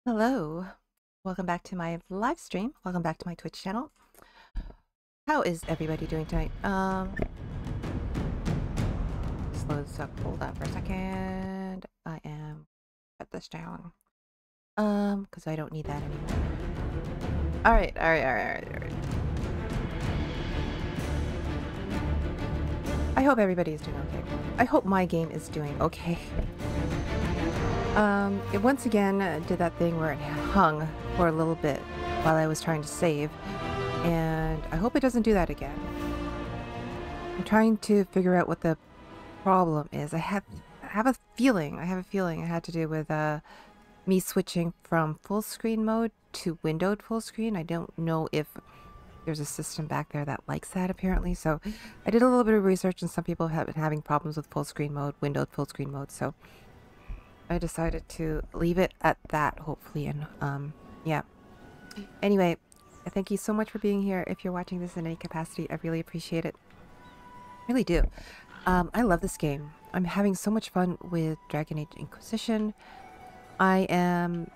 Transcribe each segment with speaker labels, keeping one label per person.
Speaker 1: Hello, welcome back to my live stream. Welcome back to my Twitch channel. How is everybody doing tonight? Slow this up. Hold on for a second. I am shut this down. Because I don't need that anymore. All right. I hope everybody is doing okay. I hope my game is doing okay. It once again did that thing where it hung for a little bit while I was trying to save, and I hope it doesn't do that again. I'm trying to figure out what the problem is. I have a feeling it had to do with me switching from full screen mode to windowed full screen. I don't know if there's a system back there that likes that, apparently. So I did a little bit of research, and some people have been having problems with full screen mode, windowed full screen mode. So I decided to leave it at that, hopefully. And yeah. Anyway, thank you so much for being here. If you're watching this in any capacity, I really appreciate it. I really do. I love this game. I'm having so much fun with Dragon Age Inquisition. I am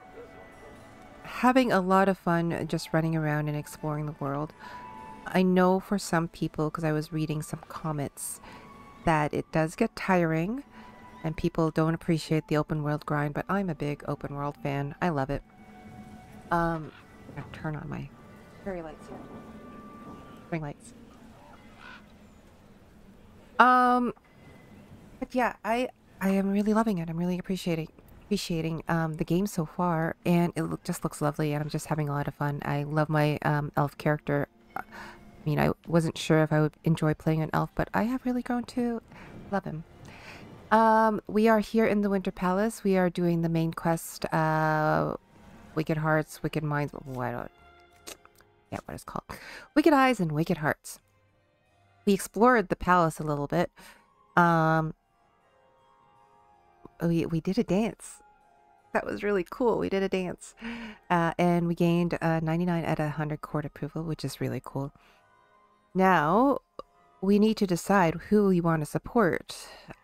Speaker 1: having a lot of fun just running around and exploring the world. I know for some people, because I was reading some comments, that it does get tiring and people don't appreciate the open world grind, but I'm a big open world fan. I love it. I'm gonna turn on my fairy lights here. Ring lights. But yeah, I am really loving it. I'm really appreciating the game so far, and it just looks lovely, and I'm just having a lot of fun. I love my elf character. I mean, I wasn't sure if I would enjoy playing an elf, but I have really grown to love him. We are here in the Winter Palace. We are doing the main quest, Wicked Hearts, Wicked Minds. What it's called? Wicked Eyes and Wicked Hearts. We explored the palace a little bit. We did a dance. That was really cool. We did a dance. And we gained 99 out of 100 court approval, which is really cool. Now, we need to decide who we want to support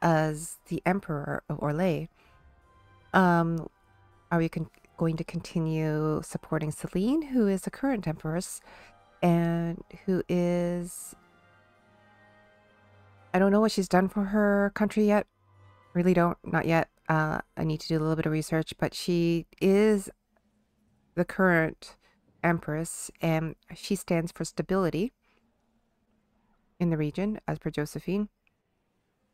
Speaker 1: as the Emperor of Orlais. Are we going to continue supporting Celene, who is the current Empress, and who is... I don't know what she's done for her country yet. Really don't. Not yet. I need to do a little bit of research, but she is the current Empress, and she stands for stability in the region, as per Josephine.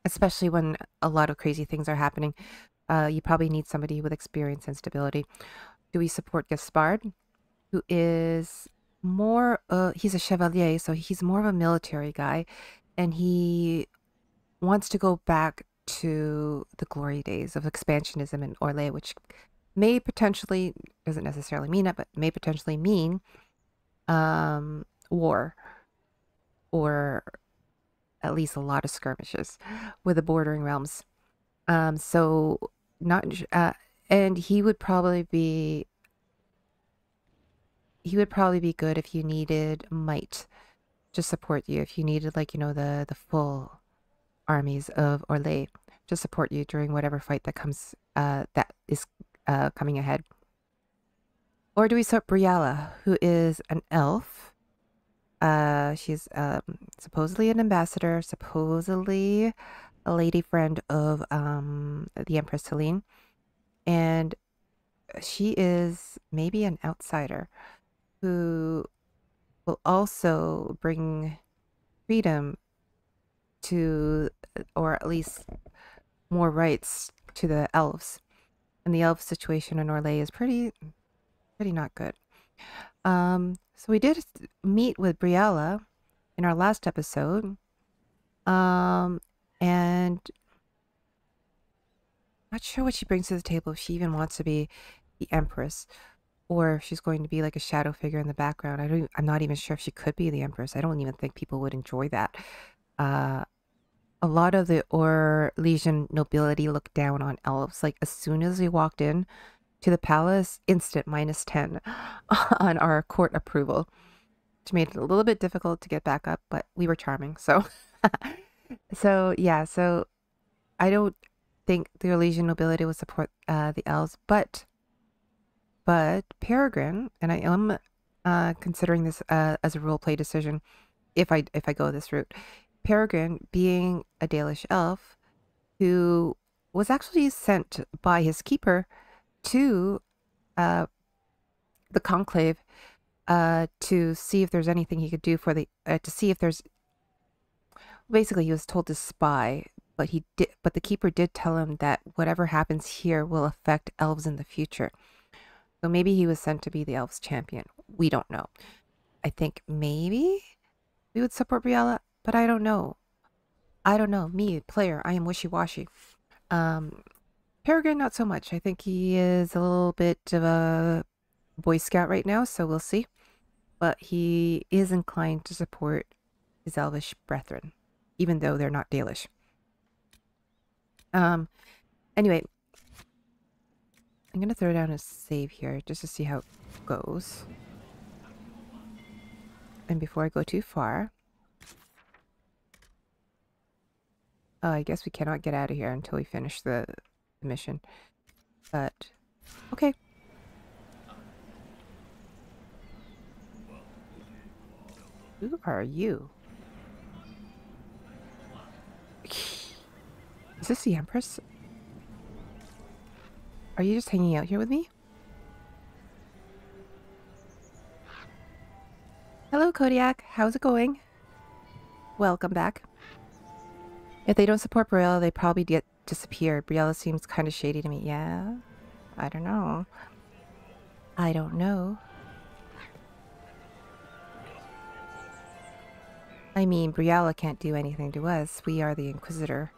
Speaker 1: Especially when a lot of crazy things are happening. You probably need somebody with experience and stability. Do we support Gaspard, who is more... he's a chevalier, so he's more of a military guy, and he wants to go back to the glory days of expansionism in Orlais, which may potentially, doesn't necessarily mean it, but may potentially mean war, or at least a lot of skirmishes with the bordering realms. So not and he would probably be good if you needed might to support you, if you needed, like, you know, the full armies of Orlais to support you during whatever fight that comes that is coming ahead. Or do we support Briella, who is an elf? She's supposedly an ambassador, supposedly a lady friend of the Empress Celene, and she is maybe an outsider who will also bring freedom to, or at least more rights to, the elves. And the elf situation in Orlais is pretty not good. So we did meet with Briella in our last episode. And not sure what she brings to the table, if she even wants to be the Empress, or if she's going to be like a shadow figure in the background. I'm not even sure if she could be the Empress. I don't even think people would enjoy that. A lot of the Orlesian nobility looked down on elves. Like, as soon as we walked in to the palace, instant -10 on our court approval, which made it a little bit difficult to get back up, but we were charming. So, so yeah, so I don't think the Orlesian nobility would support the elves, but But Peregrine, and I am considering this as a roleplay decision if I go this route. Peregrine, being a Dalish elf who was actually sent by his keeper to the conclave to see if there's anything he could do for the to see if there's basically he was told to spy, but the keeper did tell him that whatever happens here will affect elves in the future. So maybe he was sent to be the elves champion. We don't know. I think maybe we would support Briella, but I don't know. I don't know. Me, player, I am wishy-washy. Peregrine, not so much. I think he is a little bit of a Boy Scout right now, so we'll see. But he is inclined to support his elvish brethren, even though they're not Dalish. Anyway, I'm going to throw down a save here just to see how it goes. And before I go too far... Oh, I guess we cannot get out of here until we finish the mission. But, okay. Who are you? Is this the Empress? Are you just hanging out here with me? Hello, Kodiak. How's it going? Welcome back. If they don't support Briella, they probably disappear. Briella seems kind of shady to me. Yeah? I don't know. I don't know. I mean, Briella can't do anything to us. We are the Inquisitor.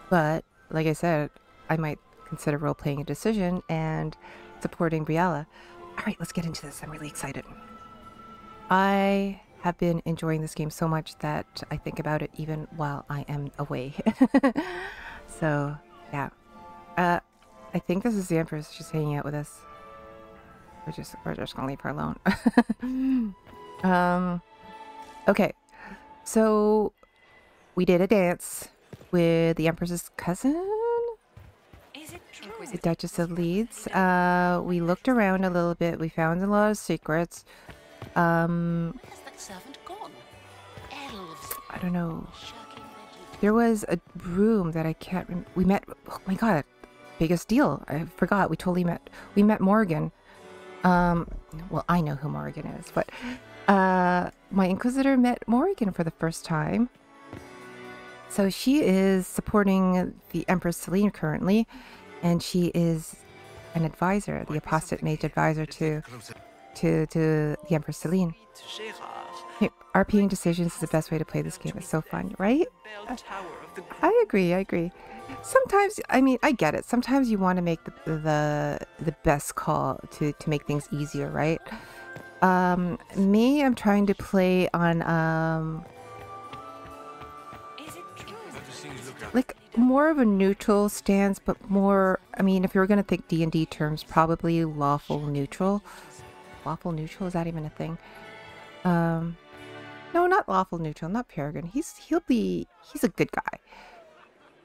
Speaker 1: But, like I said, I might consider role-playing a decision and supporting Briella. Alright, let's get into this. I'm really excited. I have been enjoying this game so much that I think about it even while I am away. So, yeah. I think this is the Empress. She's hanging out with us. We're just gonna leave her alone. Okay. So, we did a dance with the Empress's cousin?
Speaker 2: Is it true?
Speaker 1: The Duchess of Leeds. We looked around a little bit. We found a lot of secrets.
Speaker 2: Where's that servant gone? Elves.
Speaker 1: I don't know. There was a room that I can't remember. We met, oh my god, biggest deal. I forgot. We met Morrigan. Well, I know who Morrigan is, but my Inquisitor met Morrigan for the first time. So she is supporting the Empress Celene currently, and she is an advisor, the apostate mage advisor to the Empress Celene. Hey, RPing decisions is the best way to play this game. It's so fun, right? I agree. Sometimes, I mean, I get it. Sometimes you want to make the best call to make things easier, right? Me, I'm trying to play on like more of a neutral stance, but more, I mean, if you were going to think D&D terms, probably lawful neutral. Lawful neutral, is that even a thing? No, not lawful neutral, not Peregrine. He's a good guy.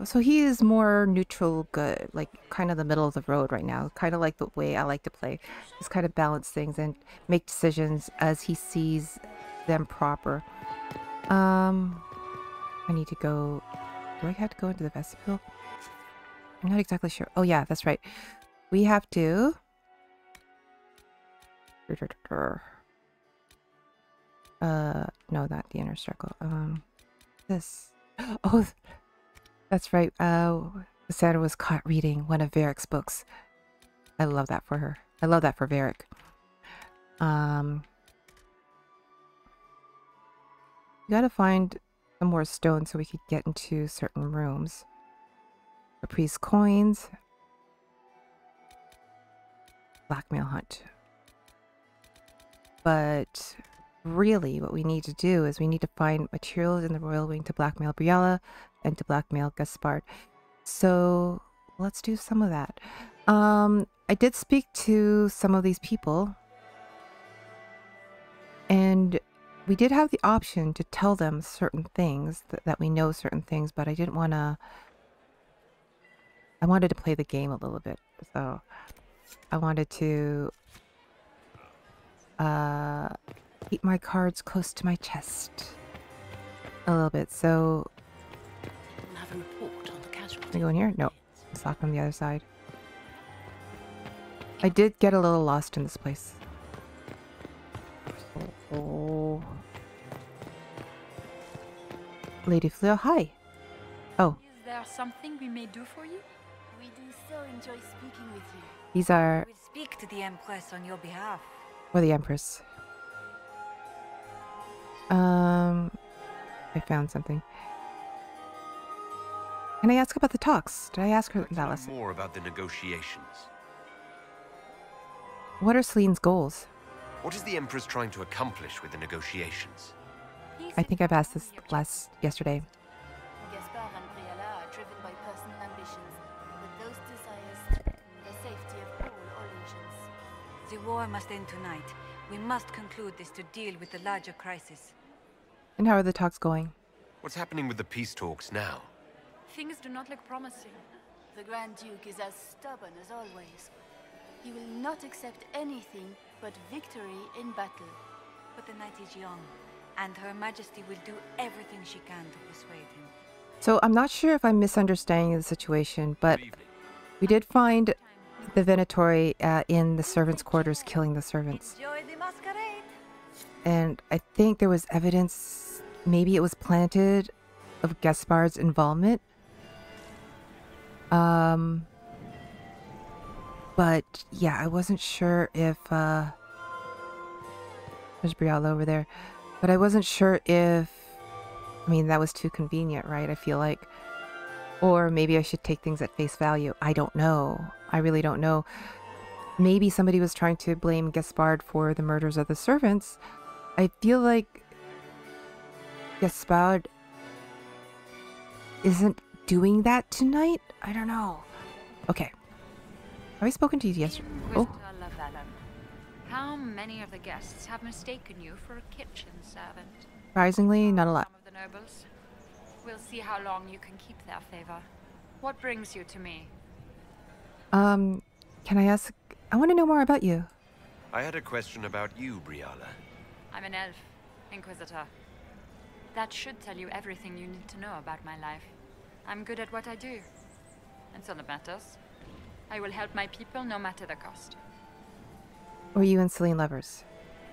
Speaker 1: So he is more neutral good, like kind of the middle of the road right now. Kind of like the way I like to play. Just kind of balance things and make decisions as he sees them proper. I need to go... Do I have to go into the vestibule? I'm not exactly sure. Oh yeah, that's right. We have to... No, not the inner circle. This. Oh, that's right. Cassandra was caught reading one of Varric's books. I love that for her. I love that for Varric. We gotta find some more stone so we could get into certain rooms. The priest coins. Blackmail hunt. But really what we need to do is we need to find materials in the royal wing to blackmail Briella and to blackmail Gaspard. So let's do some of that. I did speak to some of these people, and we did have the option to tell them certain things, that we know certain things, but I didn't want to... I wanted to play the game a little bit, so... I wanted to keep my cards close to my chest a little bit. So,
Speaker 2: We'll have a report on the casualty.
Speaker 1: can I go in here? No, it's locked on the other side. I did get a little lost in this place. Oh. Lady Fleur, hi. Oh.
Speaker 3: Is there something we may do for you?
Speaker 4: We do so enjoy speaking with you.
Speaker 1: These are
Speaker 5: We'll speak to the Empress on your behalf.
Speaker 1: for the Empress. I found something. Can I ask about the talks? Did I ask her that last?
Speaker 6: More about the negotiations.
Speaker 1: What are Celene's goals?
Speaker 6: What is the Empress trying to accomplish with the negotiations?
Speaker 1: I think I've asked this yesterday.
Speaker 4: Gaspard and Briala are driven by personal ambitions, but those desires threaten the safety of all Orlesians.
Speaker 5: The war must end tonight. We must conclude this to deal with the larger crisis.
Speaker 1: And how are the talks going?
Speaker 6: What's happening with the peace talks now?
Speaker 3: Things do not look promising.
Speaker 4: The Grand Duke is as stubborn as always. He will not accept anything but victory in battle.
Speaker 5: But the night is young, and Her Majesty will do everything she can to persuade him.
Speaker 1: So I'm not sure if I'm misunderstanding the situation, but we did find the Venatori in the servants' quarters killing the servants.
Speaker 5: Enjoy the masquerade!
Speaker 1: And I think there was evidence, maybe it was planted, of Gaspard's involvement. But yeah, I wasn't sure if there's Briala over there, but I wasn't sure if, I mean, that was too convenient, right? I feel like, or maybe I should take things at face value. I don't know. I really don't know. Maybe somebody was trying to blame Gaspard for the murders of the servants. I feel like Gaspard isn't doing that tonight. I don't know. Okay. Have I spoken to you yesterday? Oh.
Speaker 3: Inquisitor Lavellan, how many of the guests have mistaken you for a kitchen servant?
Speaker 1: Surprisingly, not a lot.
Speaker 3: Some of the nobles. We'll see how long you can keep their favor. What brings you to me?
Speaker 1: Can I ask? I want to know more about you.
Speaker 6: I had a question about you, Briala.
Speaker 3: I'm an elf, Inquisitor. That should tell you everything you need to know about my life. I'm good at what I do. And so that matters. I will help my people no matter the cost.
Speaker 1: Were you and Celene lovers?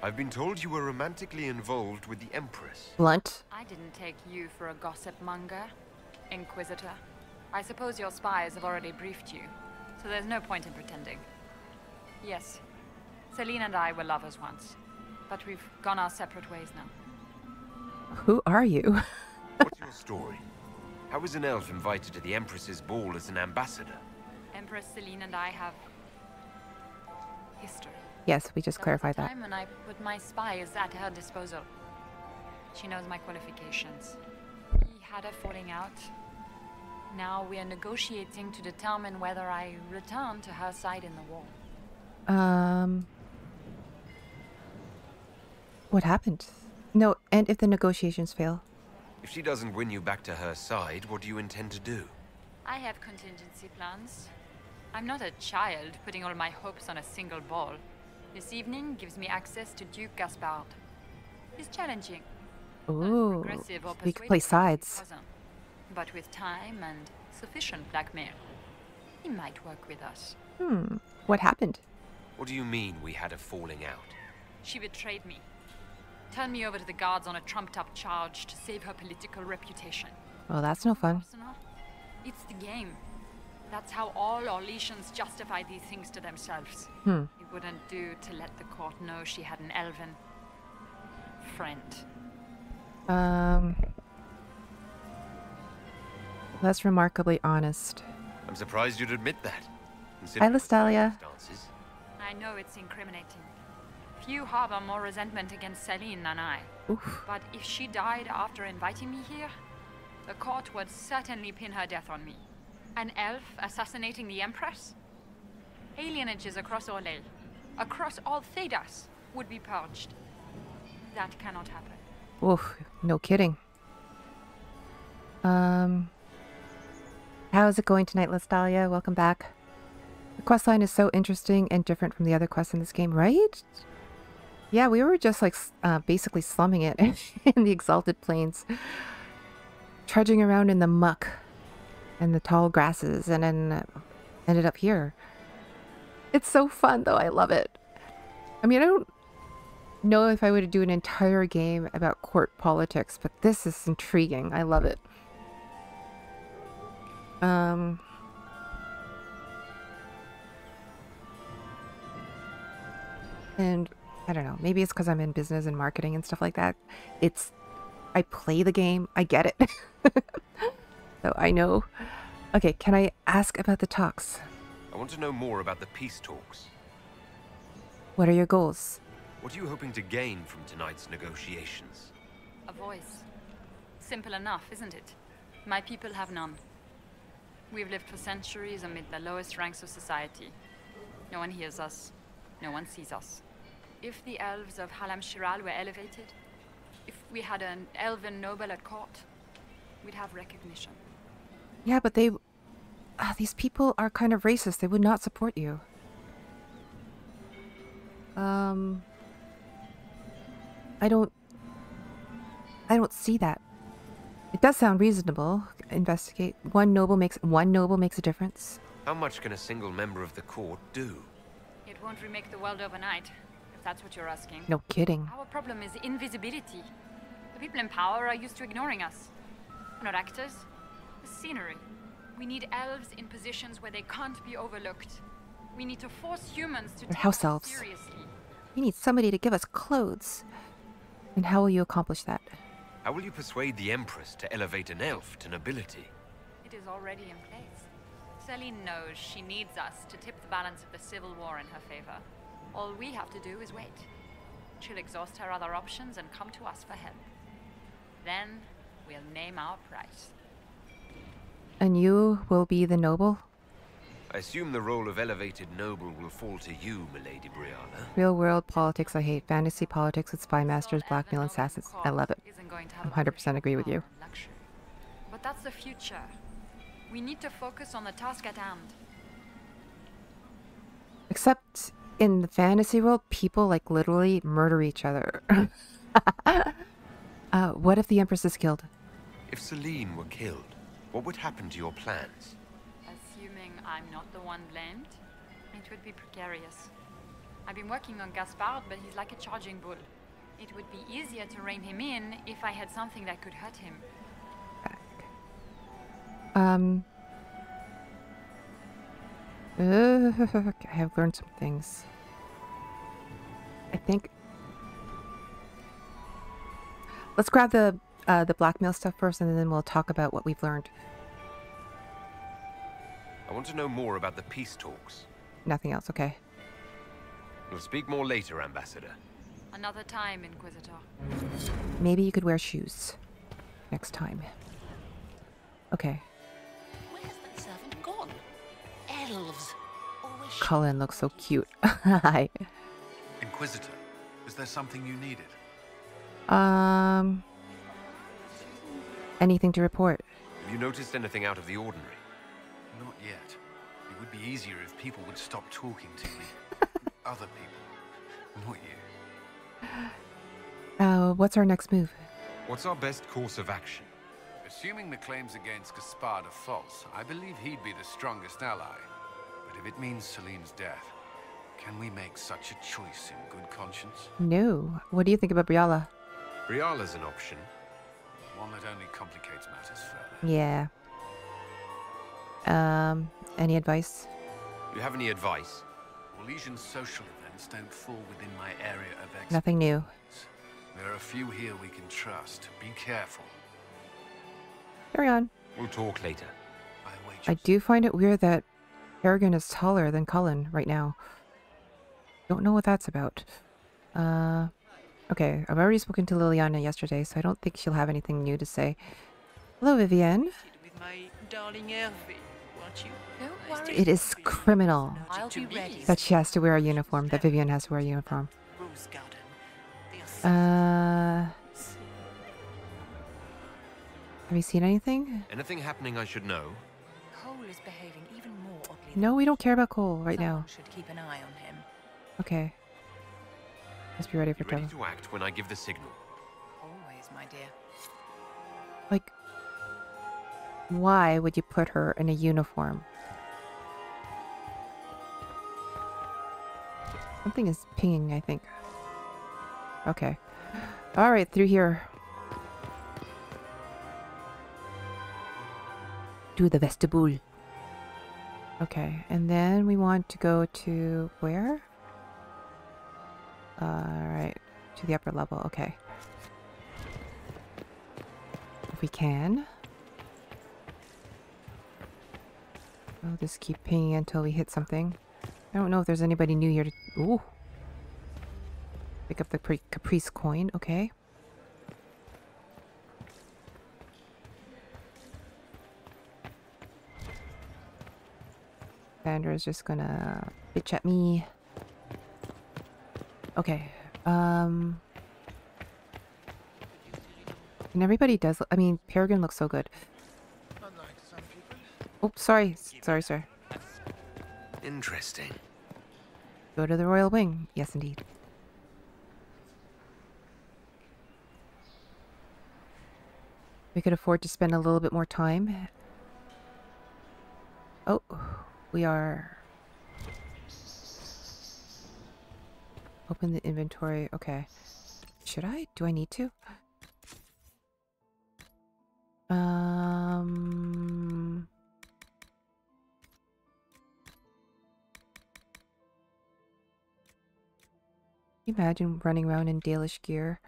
Speaker 6: I've been told you were romantically involved with the Empress.
Speaker 1: Blunt?
Speaker 3: I didn't take you for a gossip monger, Inquisitor. I suppose your spies have already briefed you, so there's no point in pretending. Yes, Celene and I were lovers once, but we've gone our separate ways now.
Speaker 1: Who are you?
Speaker 6: What's your story? How was an elf invited to the Empress's ball as an ambassador?
Speaker 3: Empress Celene and I have history.
Speaker 1: Yes, we just
Speaker 3: There was a
Speaker 1: clarified that.
Speaker 3: time when I put my spies at her disposal. She knows my qualifications. We had a falling out. Now we are negotiating to determine whether I return to her side in the war.
Speaker 1: What happened? No, and if the negotiations fail?
Speaker 6: If she doesn't win you back to her side, what do you intend to do?
Speaker 3: I have contingency plans. I'm not a child putting all my hopes on a single ball. This evening gives me access to Duke Gaspard. He's challenging.
Speaker 1: Ooh,
Speaker 3: Progressive or
Speaker 1: we could play
Speaker 3: persuasive
Speaker 1: sides.
Speaker 3: cousin. But with time and sufficient blackmail, he might work with us.
Speaker 1: What happened?
Speaker 6: What do you mean we had a falling out?
Speaker 3: She betrayed me. Turned me over to the guards on a trumped-up charge to save her political reputation.
Speaker 1: Well, that's no fun.
Speaker 3: Personal? It's the game. That's how all Orlesians justify these things to themselves. It wouldn't do to let the court know she had an elven friend.
Speaker 1: That's remarkably honest.
Speaker 6: I'm surprised you'd admit that.
Speaker 1: Hi, Lestalia.
Speaker 6: Circumstances.
Speaker 3: I know it's incriminating. Few harbor more resentment against Celene than I.
Speaker 1: Oof.
Speaker 3: But if she died after inviting me here, the court would certainly pin her death on me. An elf assassinating the Empress? Alienages across Orlais, across all Thedas, would be purged. That cannot happen.
Speaker 1: Oof, no kidding. How is it going tonight, Lestalia? Welcome back. The questline is so interesting and different from the other quests in this game, right? Yeah, we were just like basically slumming it in the Exalted Plains, trudging around in the muck and the tall grasses, and then ended up here. It's so fun, though. I love it. I mean, I don't know if I would do an entire game about court politics, but this is intriguing. I love it. And I don't know, maybe it's because I'm in business and marketing and stuff like that. I play the game, I get it. So I know. Okay, can I ask about the talks?
Speaker 6: I want to know more about the peace talks.
Speaker 1: What are your goals?
Speaker 6: What are you hoping to gain from tonight's negotiations?
Speaker 3: A voice. Simple enough, isn't it? My people have none. We've lived for centuries amid the lowest ranks of society. No one hears us. No one sees us. If the elves of Halam Shiral were elevated, if we had an elven noble at court, we'd have recognition.
Speaker 1: Yeah, but these people are kind of racist. They would not support you. I don't see that. It does sound reasonable. Investigate. One noble makes a difference.
Speaker 6: How much can a single member of the court do?
Speaker 3: It won't remake the world overnight, if that's what you're asking.
Speaker 1: No kidding.
Speaker 3: Our problem is invisibility. The people in power are used to ignoring us. We're not actors. We're scenery. We need elves in positions where they can't be overlooked. We need to force humans to
Speaker 1: They're
Speaker 3: take
Speaker 1: house
Speaker 3: us
Speaker 1: elves.
Speaker 3: seriously.
Speaker 1: We need somebody to give us clothes. And how will you accomplish that?
Speaker 6: How will you persuade the Empress to elevate an elf to nobility?
Speaker 3: It is already in place. Celene knows she needs us to tip the balance of the civil war in her favor. All we have to do is wait. She'll exhaust her other options and come to us for help. Then we'll name our price.
Speaker 1: And you will be the noble?
Speaker 6: I assume the role of elevated noble will fall to you, Milady Briala.
Speaker 1: Real world politics I hate. Fantasy politics with spy masters, blackmail, and assassins. I love it. I 100% agree with you.
Speaker 3: But that's the future. We need to focus on the task at hand.
Speaker 1: Except in the fantasy world, people like literally murder each other. What if the Empress is killed?
Speaker 6: If Celene were killed, what would happen to your plans?
Speaker 3: Assuming I'm not the one blamed, it would be precarious. I've been working on Gaspard, but he's like a charging bull. It would be easier to rein him in if I had something that could hurt him.
Speaker 1: I have learned some things. I think... Let's grab the blackmail stuff first, and then we'll talk about what we've learned.
Speaker 6: I want to know more about the peace talks.
Speaker 1: Nothing else, okay.
Speaker 6: We'll speak more later, Ambassador.
Speaker 3: Another time, Inquisitor.
Speaker 1: Maybe you could wear shoes. Next time. Okay.
Speaker 2: Where's that servant gone? Elves. Always
Speaker 1: Cullen looks so cute. Hi.
Speaker 7: Inquisitor, is there something you needed?
Speaker 1: Anything to report?
Speaker 6: Have you noticed anything out of the ordinary?
Speaker 7: Not yet. It would be easier if people would stop talking to me. Other people, not you.
Speaker 1: What's our next move?
Speaker 6: What's our best course of action?
Speaker 7: Assuming the claims against Gaspard are false, I believe he'd be the strongest ally. But if it means Celene's death, can we make such a choice in good conscience?
Speaker 1: No. What do you think about Briala?
Speaker 6: Briala's an option.
Speaker 7: One that only complicates matters further.
Speaker 1: Yeah. Any advice?
Speaker 6: Do you have any advice?
Speaker 7: Orlesian social events don't fall within my area of expertise.
Speaker 1: Nothing new.
Speaker 7: There are a few here we can trust. Be careful.
Speaker 1: Carry on.
Speaker 6: We'll talk later.
Speaker 1: I do find it weird that Peregrine is taller than Cullen right now. Don't know what that's about. Okay, I've already spoken to Leliana yesterday, so I don't think she'll have anything new to say. Hello, Vivienne.
Speaker 2: with my darling Hervé, weren't you?
Speaker 4: Don't worry.
Speaker 1: It is criminal
Speaker 4: I'll be ready.
Speaker 1: that she has to wear a uniform, that Vivienne has to wear a uniform.
Speaker 2: Rose Garden. They are
Speaker 1: Have you seen anything?
Speaker 6: Anything happening I should know?
Speaker 5: Cole is behaving even more oddly
Speaker 1: No, we don't care about Cole right now.
Speaker 2: Should keep an eye on him.
Speaker 1: Okay. Let's be ready for
Speaker 6: Be ready
Speaker 1: trouble.
Speaker 6: to act when I give the signal.
Speaker 2: Always, my dear.
Speaker 1: Like, why would you put her in a uniform? Something is pinging, I think. Okay. Alright, through here. To the vestibule. Okay, and then we want to go to where? Alright, to the upper level, okay. If we can. We'll just keep pinging until we hit something. I don't know if there's anybody new here to... Ooh! Pick up the Caprice coin, okay. Sandra's just gonna bitch at me. Okay. And everybody does... I mean, Peregrine looks so good. Oh, sorry. Sorry, sir.
Speaker 6: Interesting.
Speaker 1: Go to the royal wing. Yes, indeed. We could afford to spend a little bit more time. Oh, we are... Open the inventory. Okay. Should I? Do I need to? Can you imagine running around in Dalish gear?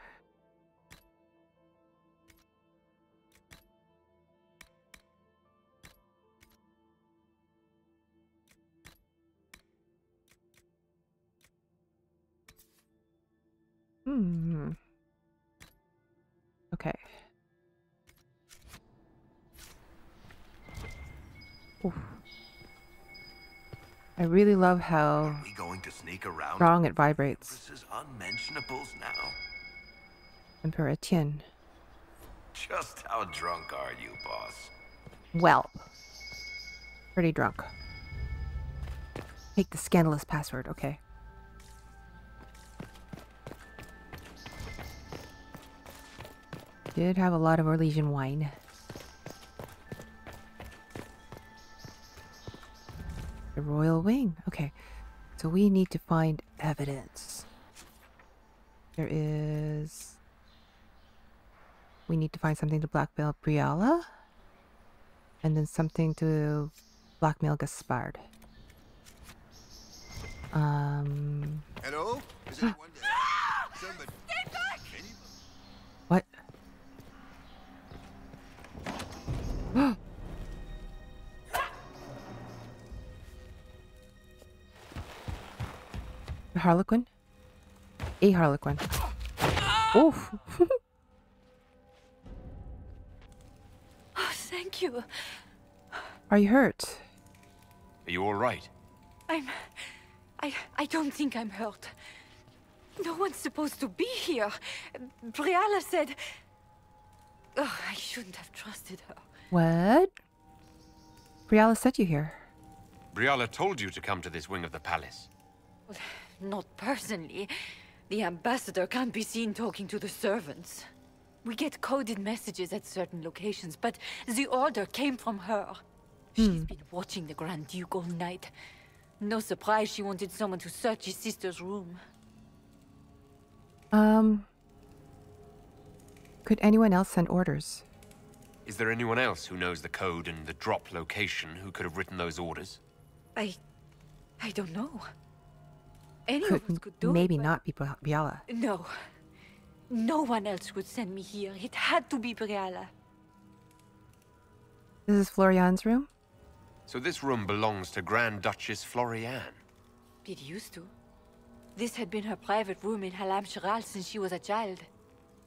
Speaker 1: Okay. Oof. I really love how
Speaker 6: Are we going to sneak around?
Speaker 1: strong it vibrates.
Speaker 6: This is unmentionables now.
Speaker 1: Emperor Etienne.
Speaker 6: Just how drunk are you, boss?
Speaker 1: Well, pretty drunk. Take the scandalous password, okay. Did have a lot of Orlesian wine. The royal wing. Okay. So we need to find evidence. There is... We need to find something to blackmail Briala. And then something to blackmail Gaspard.
Speaker 8: Hello? Is anyone there? Somebody...
Speaker 3: Stay back!
Speaker 1: What? The Harlequin? A Harlequin. Oof.
Speaker 5: Oh, thank you.
Speaker 1: Are you hurt?
Speaker 6: Are you all right?
Speaker 5: I don't think I'm hurt. No one's supposed to be here. Briala said... Oh, I shouldn't have trusted her.
Speaker 1: What? Briala sent you here.
Speaker 6: Briala told you to come to this wing of the palace.
Speaker 5: Well, not personally. The ambassador can't be seen talking to the servants. We get coded messages at certain locations, but the order came from her. She's been watching the Grand Duke all night. No surprise she wanted someone to search his sister's room.
Speaker 1: Could anyone else send orders?
Speaker 6: Is there anyone else who knows the code and the drop location who could have written those orders?
Speaker 5: I don't know. Any of us could do it,
Speaker 1: Maybe
Speaker 5: but-
Speaker 1: not be Briala.
Speaker 5: No. No one else would send me here. It had to be Briala.
Speaker 1: This is Florian's room?
Speaker 6: So this room belongs to Grand Duchess Florian.
Speaker 5: It used to. This had been her private room in Halam Shiral since she was a child.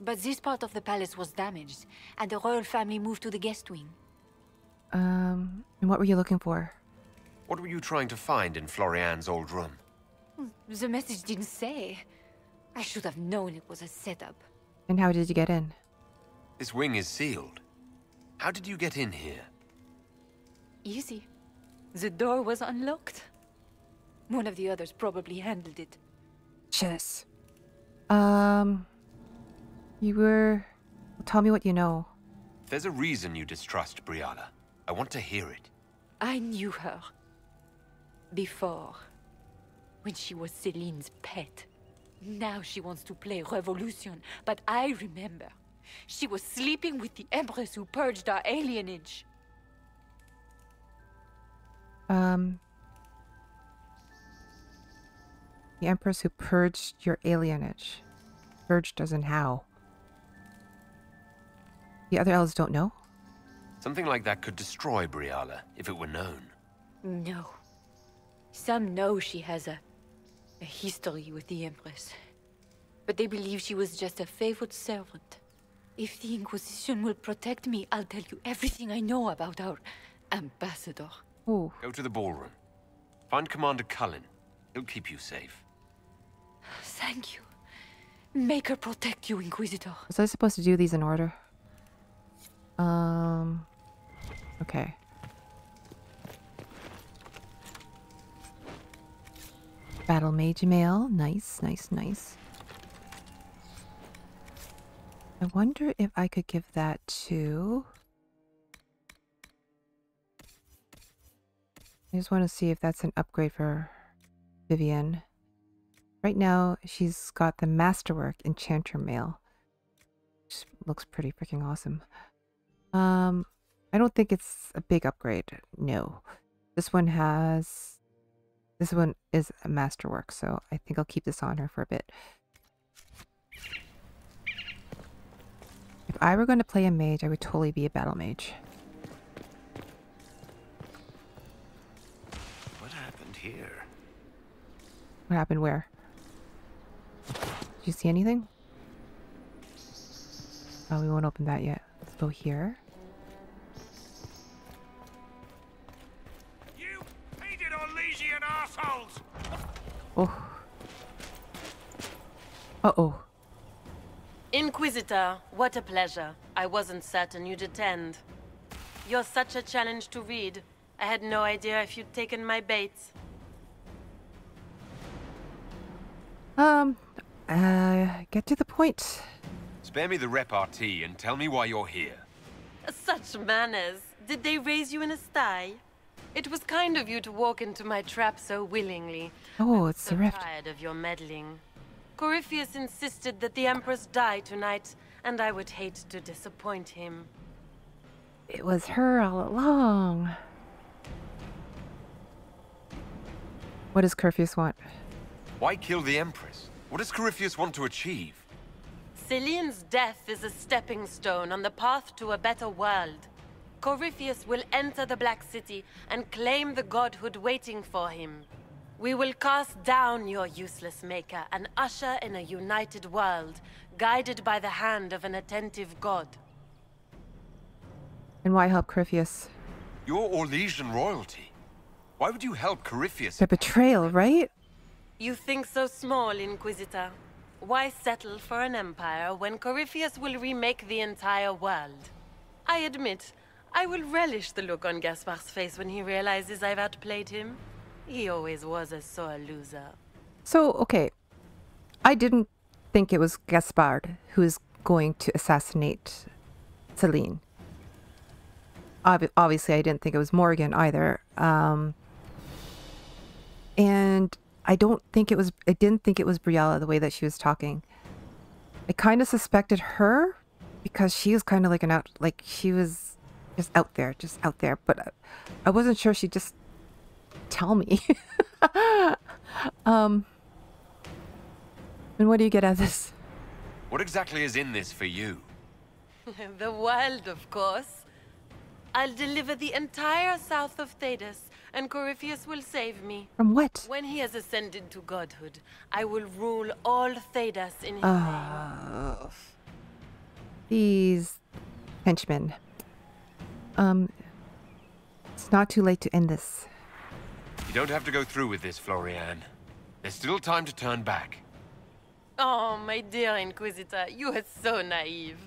Speaker 5: But this part of the palace was damaged, and the royal family moved to the guest wing.
Speaker 1: And what were you looking for?
Speaker 6: What were you trying to find in Florian's old room?
Speaker 5: The message didn't say. I should have known it was a setup.
Speaker 1: And how did you get in?
Speaker 6: This wing is sealed. How did you get in here?
Speaker 5: Easy. The door was unlocked. One of the others probably handled it.
Speaker 1: Chess. You were... Tell me what you know.
Speaker 6: There's a reason you distrust Briala. I want to hear it.
Speaker 5: I knew her. Before. When she was Celene's pet. Now she wants to play Revolution, but I remember. She was sleeping with the Empress who purged our alienage.
Speaker 1: The Empress who purged your alienage. Purged as in how? The other elves don't know?
Speaker 6: Something like that could destroy Briala, if it were known.
Speaker 5: No. Some know she has a history with the Empress. But they believe she was just a favored servant. If the Inquisition will protect me, I'll tell you everything I know about our ambassador.
Speaker 1: Ooh.
Speaker 6: Go to the ballroom. Find Commander Cullen. He'll keep you safe.
Speaker 5: Thank you. Make her protect you, Inquisitor.
Speaker 1: Was I supposed to do these in order? Okay. Battle Mage Mail. Nice, nice, nice. I wonder if I could give that to... I just want to see if that's an upgrade for Vivienne. Right now, she's got the Masterwork Enchanter Mail. Which looks pretty freaking awesome. I don't think it's a big upgrade. No. This one has... This one is a Masterwork, so I think I'll keep this on her for a bit. If I were going to play a mage, I would totally be a battle mage.
Speaker 6: What happened here?
Speaker 1: What happened where? Did you see anything? Oh, we won't open that yet. Let's go here.
Speaker 9: You hated Orlesian assholes!
Speaker 1: Oh. Uh-oh.
Speaker 10: Inquisitor, what a pleasure. I wasn't certain you'd attend. You're such a challenge to read. I had no idea if you'd taken my bait.
Speaker 1: Get to the point.
Speaker 6: Spare me the repartee and tell me why you're here.
Speaker 10: Such manners. Did they raise you in a sty? It was kind of you to walk into my trap so willingly.
Speaker 1: Oh, it's
Speaker 10: so
Speaker 1: the rift.
Speaker 10: Tired of your meddling. Corypheus insisted that the Empress die tonight, and I would hate to disappoint him.
Speaker 1: It was her all along. What does Corypheus want?
Speaker 6: Why kill the Empress? What does Corypheus want to achieve?
Speaker 10: Celene's death is a stepping stone on the path to a better world. Corypheus will enter the Black City and claim the godhood waiting for him. We will cast down your useless maker and usher in a united world, guided by the hand of an attentive god.
Speaker 1: And why help Corypheus?
Speaker 6: You're Orlesian royalty. Why would you help Corypheus?
Speaker 1: The betrayal, right?
Speaker 10: You think so small, Inquisitor. Why settle for an empire when Corypheus will remake the entire world? I admit, I will relish the look on Gaspar's face when he realizes I've outplayed him. He always was a sore loser.
Speaker 1: So, okay. I didn't think it was Gaspard who was going to assassinate Celene. Obviously, I didn't think it was Morrigan either. And I didn't think it was Briala the way that she was talking. I kind of suspected her because she was kind of like she was just out there, but I wasn't sure she'd just tell me. And what do you get out of this?
Speaker 6: What exactly is in this for you?
Speaker 10: The world, of course. I'll deliver the entire south of Thedas, and Corypheus will save me.
Speaker 1: From what?
Speaker 10: When he has ascended to godhood, I will rule all Thedas in his name.
Speaker 1: These henchmen. It's not too late to end this.
Speaker 6: You don't have to go through with this, Florian. There's still time to turn back.
Speaker 10: Oh, my dear Inquisitor, you are so naive.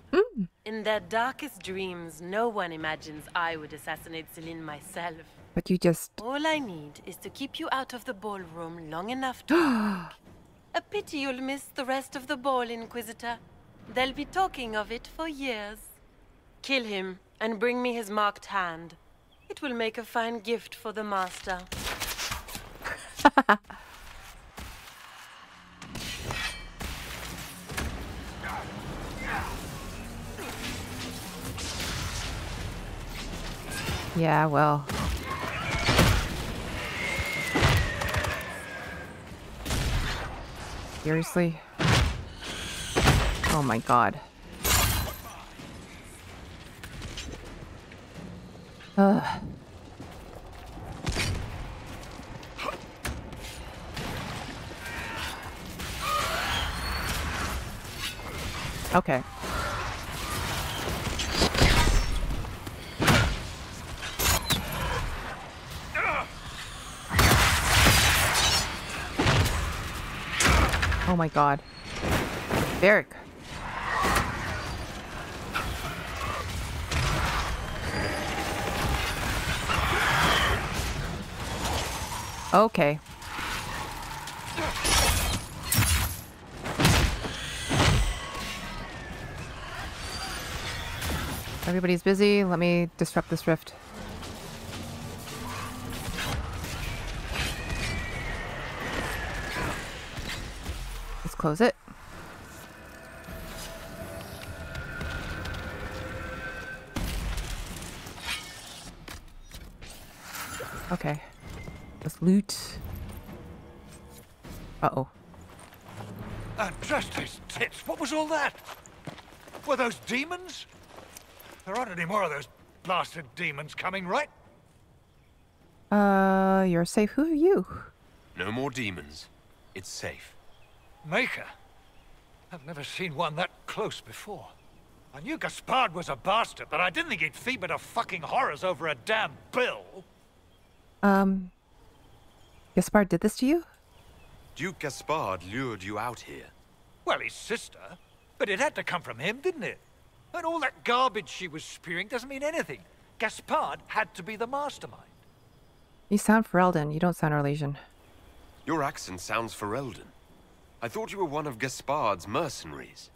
Speaker 10: In their darkest dreams, no one imagines I would assassinate Celene myself.
Speaker 1: But you just...
Speaker 10: All I need is to keep you out of the ballroom long enough to talk. A pity you'll miss the rest of the ball, Inquisitor. They'll be talking of it for years. Kill him and bring me his marked hand. It will make a fine gift for the master.
Speaker 1: Yeah, well... Seriously? Oh my god. Ugh. Okay. Oh my god. Derek. Okay. Everybody's busy. Let me disrupt this rift. Let's close it. Okay. Let's loot. Uh-oh.
Speaker 9: And just his tits, what was all that? Were those demons? There aren't any more of those blasted demons coming, right?
Speaker 1: You're safe. Who are you?
Speaker 6: No more demons. It's safe.
Speaker 9: Maker? I've never seen one that close before. I knew Gaspard was a bastard, but I didn't think he'd feed me to fucking horrors over a damn bill.
Speaker 1: Gaspard did this to you?
Speaker 6: Duke Gaspard lured you out here.
Speaker 9: Well, his sister. But it had to come from him, didn't it? And all that garbage she was spewing doesn't mean anything. Gaspard had to be the mastermind.
Speaker 1: You sound Ferelden. You don't sound Orlesian.
Speaker 6: Your accent sounds Ferelden. I thought you were one of Gaspard's mercenaries.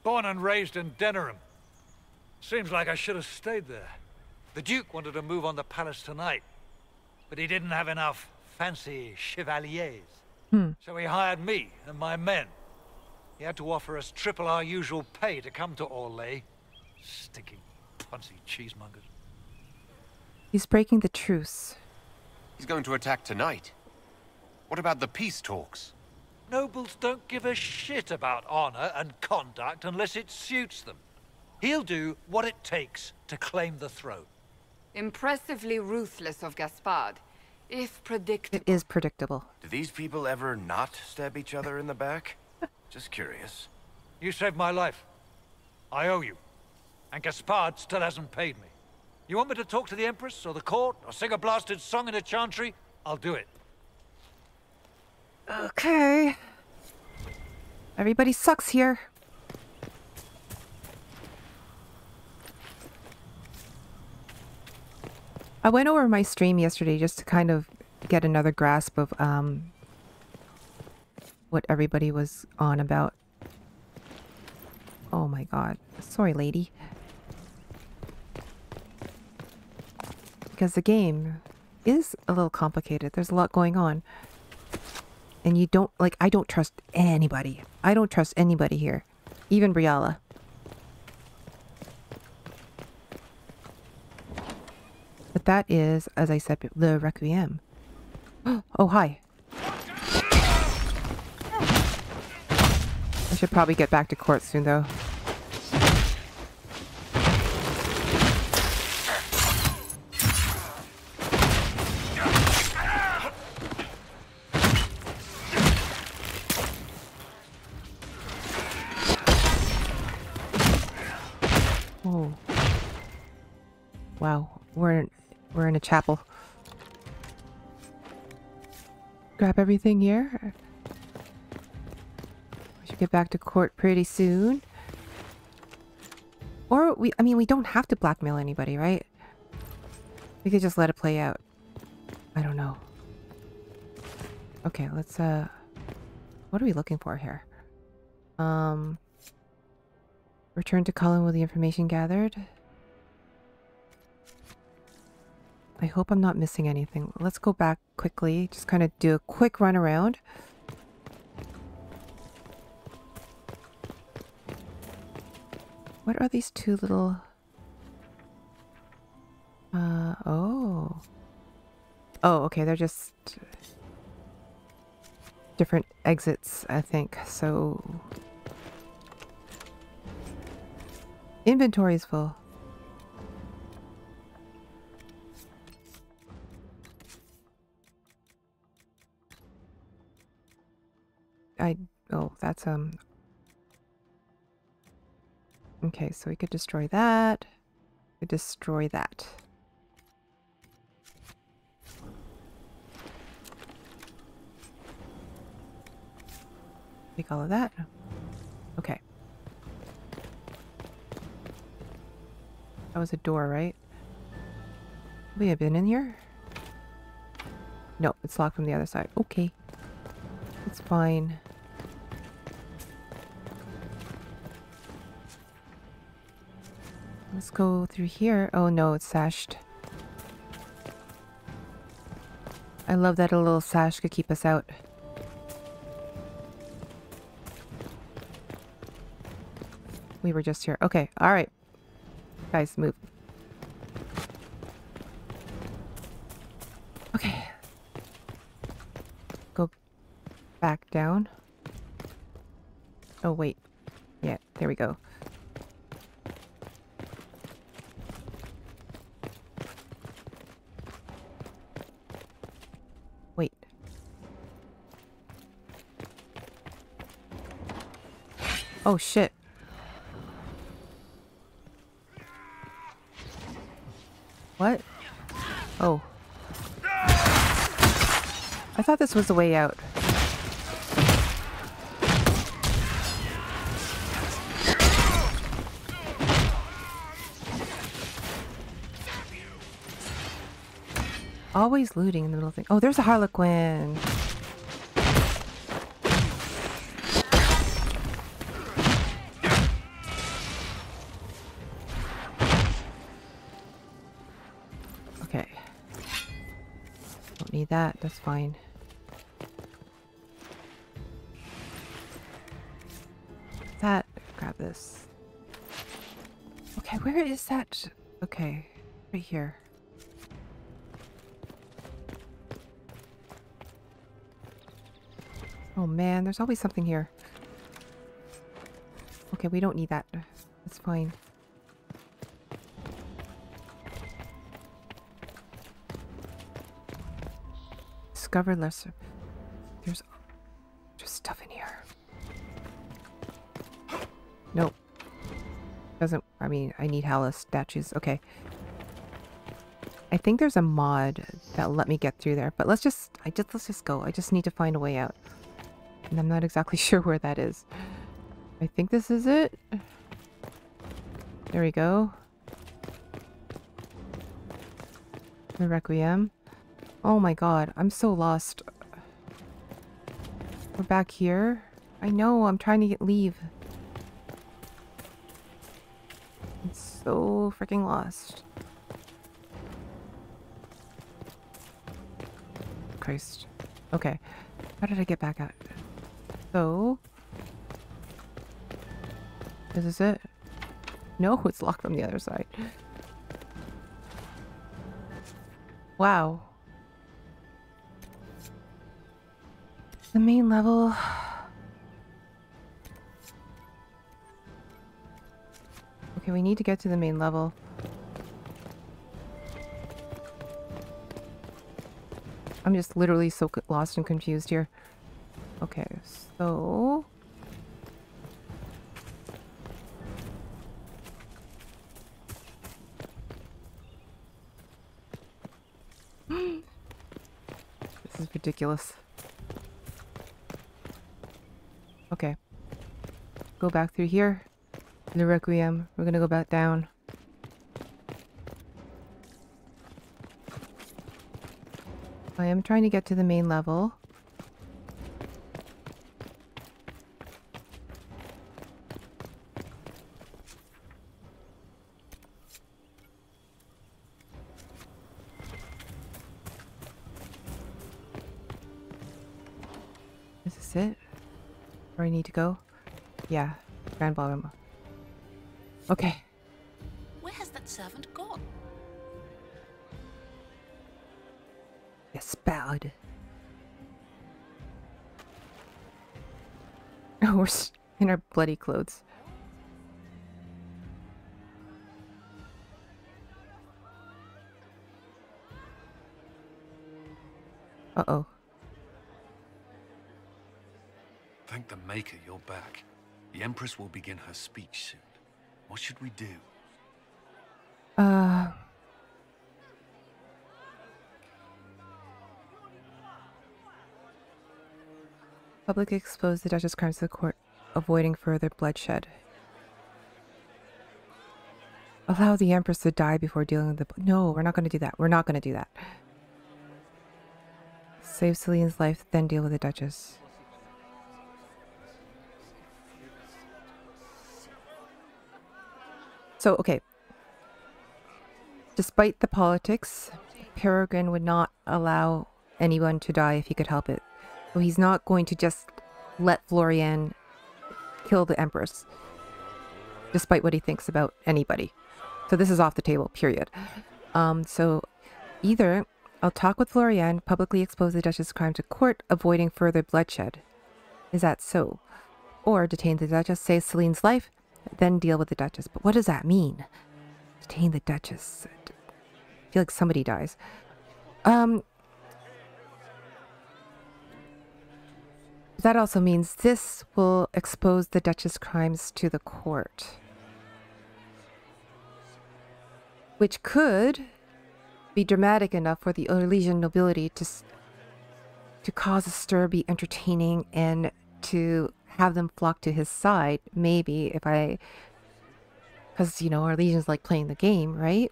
Speaker 9: Born and raised in Denouement. Seems like I should have stayed there. The Duke wanted to move on the palace tonight, but he didn't have enough fancy chevaliers. So he hired me and my men. He had to offer us triple our usual pay to come to Orlais. Stinking, punsy cheesemongers.
Speaker 1: He's breaking the truce.
Speaker 6: He's going to attack tonight. What about the peace talks?
Speaker 9: Nobles don't give a shit about honor and conduct unless it suits them. He'll do what it takes to claim the throne.
Speaker 11: Impressively ruthless of Gaspard, if predictable.
Speaker 1: It is predictable.
Speaker 12: Do these people ever not stab each other in the back? Just curious.
Speaker 9: You saved my life. I owe you. And Gaspard still hasn't paid me. You want me to talk to the Empress or the court or sing a blasted song in a chantry? I'll do it.
Speaker 1: Okay. Everybody sucks here. I went over my stream yesterday just to kind of get another grasp of what everybody was on about. Oh my god. Sorry, lady. Because the game is a little complicated. There's a lot going on. And you don't, like, I don't trust anybody. I don't trust anybody here. Even Briala. But that is, as I said, the Requiem. Oh, hi. I should probably get back to court soon, though. Oh. Wow. We're in a chapel. Grab everything here. We should get back to court pretty soon. Or I mean, we don't have to blackmail anybody, right? We could just let it play out. I don't know. Okay, let's what are we looking for here? Return to Cullen with the information gathered. I hope I'm not missing anything. Let's go back quickly. Just kind of do a quick run around. What are these two little... oh. Oh, okay, they're just different exits, I think. So... inventory is full. Oh, that's, okay, so we could destroy that. We could destroy that. Take all of that. Okay. That was a door, right? We have been in here? No, it's locked from the other side. Okay. It's fine. Let's go through here. Oh no, it's sashed. I love that a little sash could keep us out. We were just here. Okay, alright. Guys, move. Okay. Go back down. Oh, wait. Yeah, there we go. Wait. Oh, shit. What? Oh. I thought this was the way out. Always looting in the middle of things. Oh, there's a Harlequin. Okay. Don't need that. That's fine. That. Grab this. Okay, where is that? Okay. Right here. Oh man, there's always something here. Okay, we don't need that. That's fine. Discover lesser. There's stuff in here. Nope. Doesn't, I mean, I need Hallis statues. Okay. I think there's a mod that'll let me get through there, but let's just go. I just need to find a way out. And I'm not exactly sure where that is. I think this is it. There we go. The Requiem. Oh my god, I'm so lost. We're back here. I know, I'm trying to leave. I'm so freaking lost. Christ. Okay. How did I get back out? So... is this it? No, it's locked from the other side. Wow. The main level... okay, we need to get to the main level. I'm just literally so lost and confused here. Okay, so... this is ridiculous. Okay. Go back through here. The Requiem. We're gonna go back down. I am trying to get to the main level. Is this it? Where I need to go? Yeah, Grand Ballroom. Okay.
Speaker 13: Where has that servant gone?
Speaker 1: Yes, bad. Oh, we're in our bloody clothes. Uh-oh.
Speaker 7: Thank the Maker you're back. The Empress will begin her speech soon. What should we do?
Speaker 1: Publicly expose the Duchess' crimes to the court, avoiding further bloodshed. Allow the Empress to die before dealing with the... No, we're not going to do that. We're not going to do that. Save Celene's life, then deal with the Duchess. So, okay. Despite the politics, Peregrine would not allow anyone to die if he could help it. So he's not going to just let Florian kill the Empress, despite what he thinks about anybody. So this is off the table, period. So either I'll talk with Florian, publicly expose the Duchess' crime to court, avoiding further bloodshed. Is that so? Or detain the Duchess, save Celene's life, then deal with the Duchess. But what does that mean? Detain the Duchess. I feel like somebody dies. That also means this will expose the Duchess' crimes to the court. Which could be dramatic enough for the Eluvian nobility to cause a stir, be entertaining, and to have them flock to his side. Maybe if I... Because, you know, our legions like playing the game, right?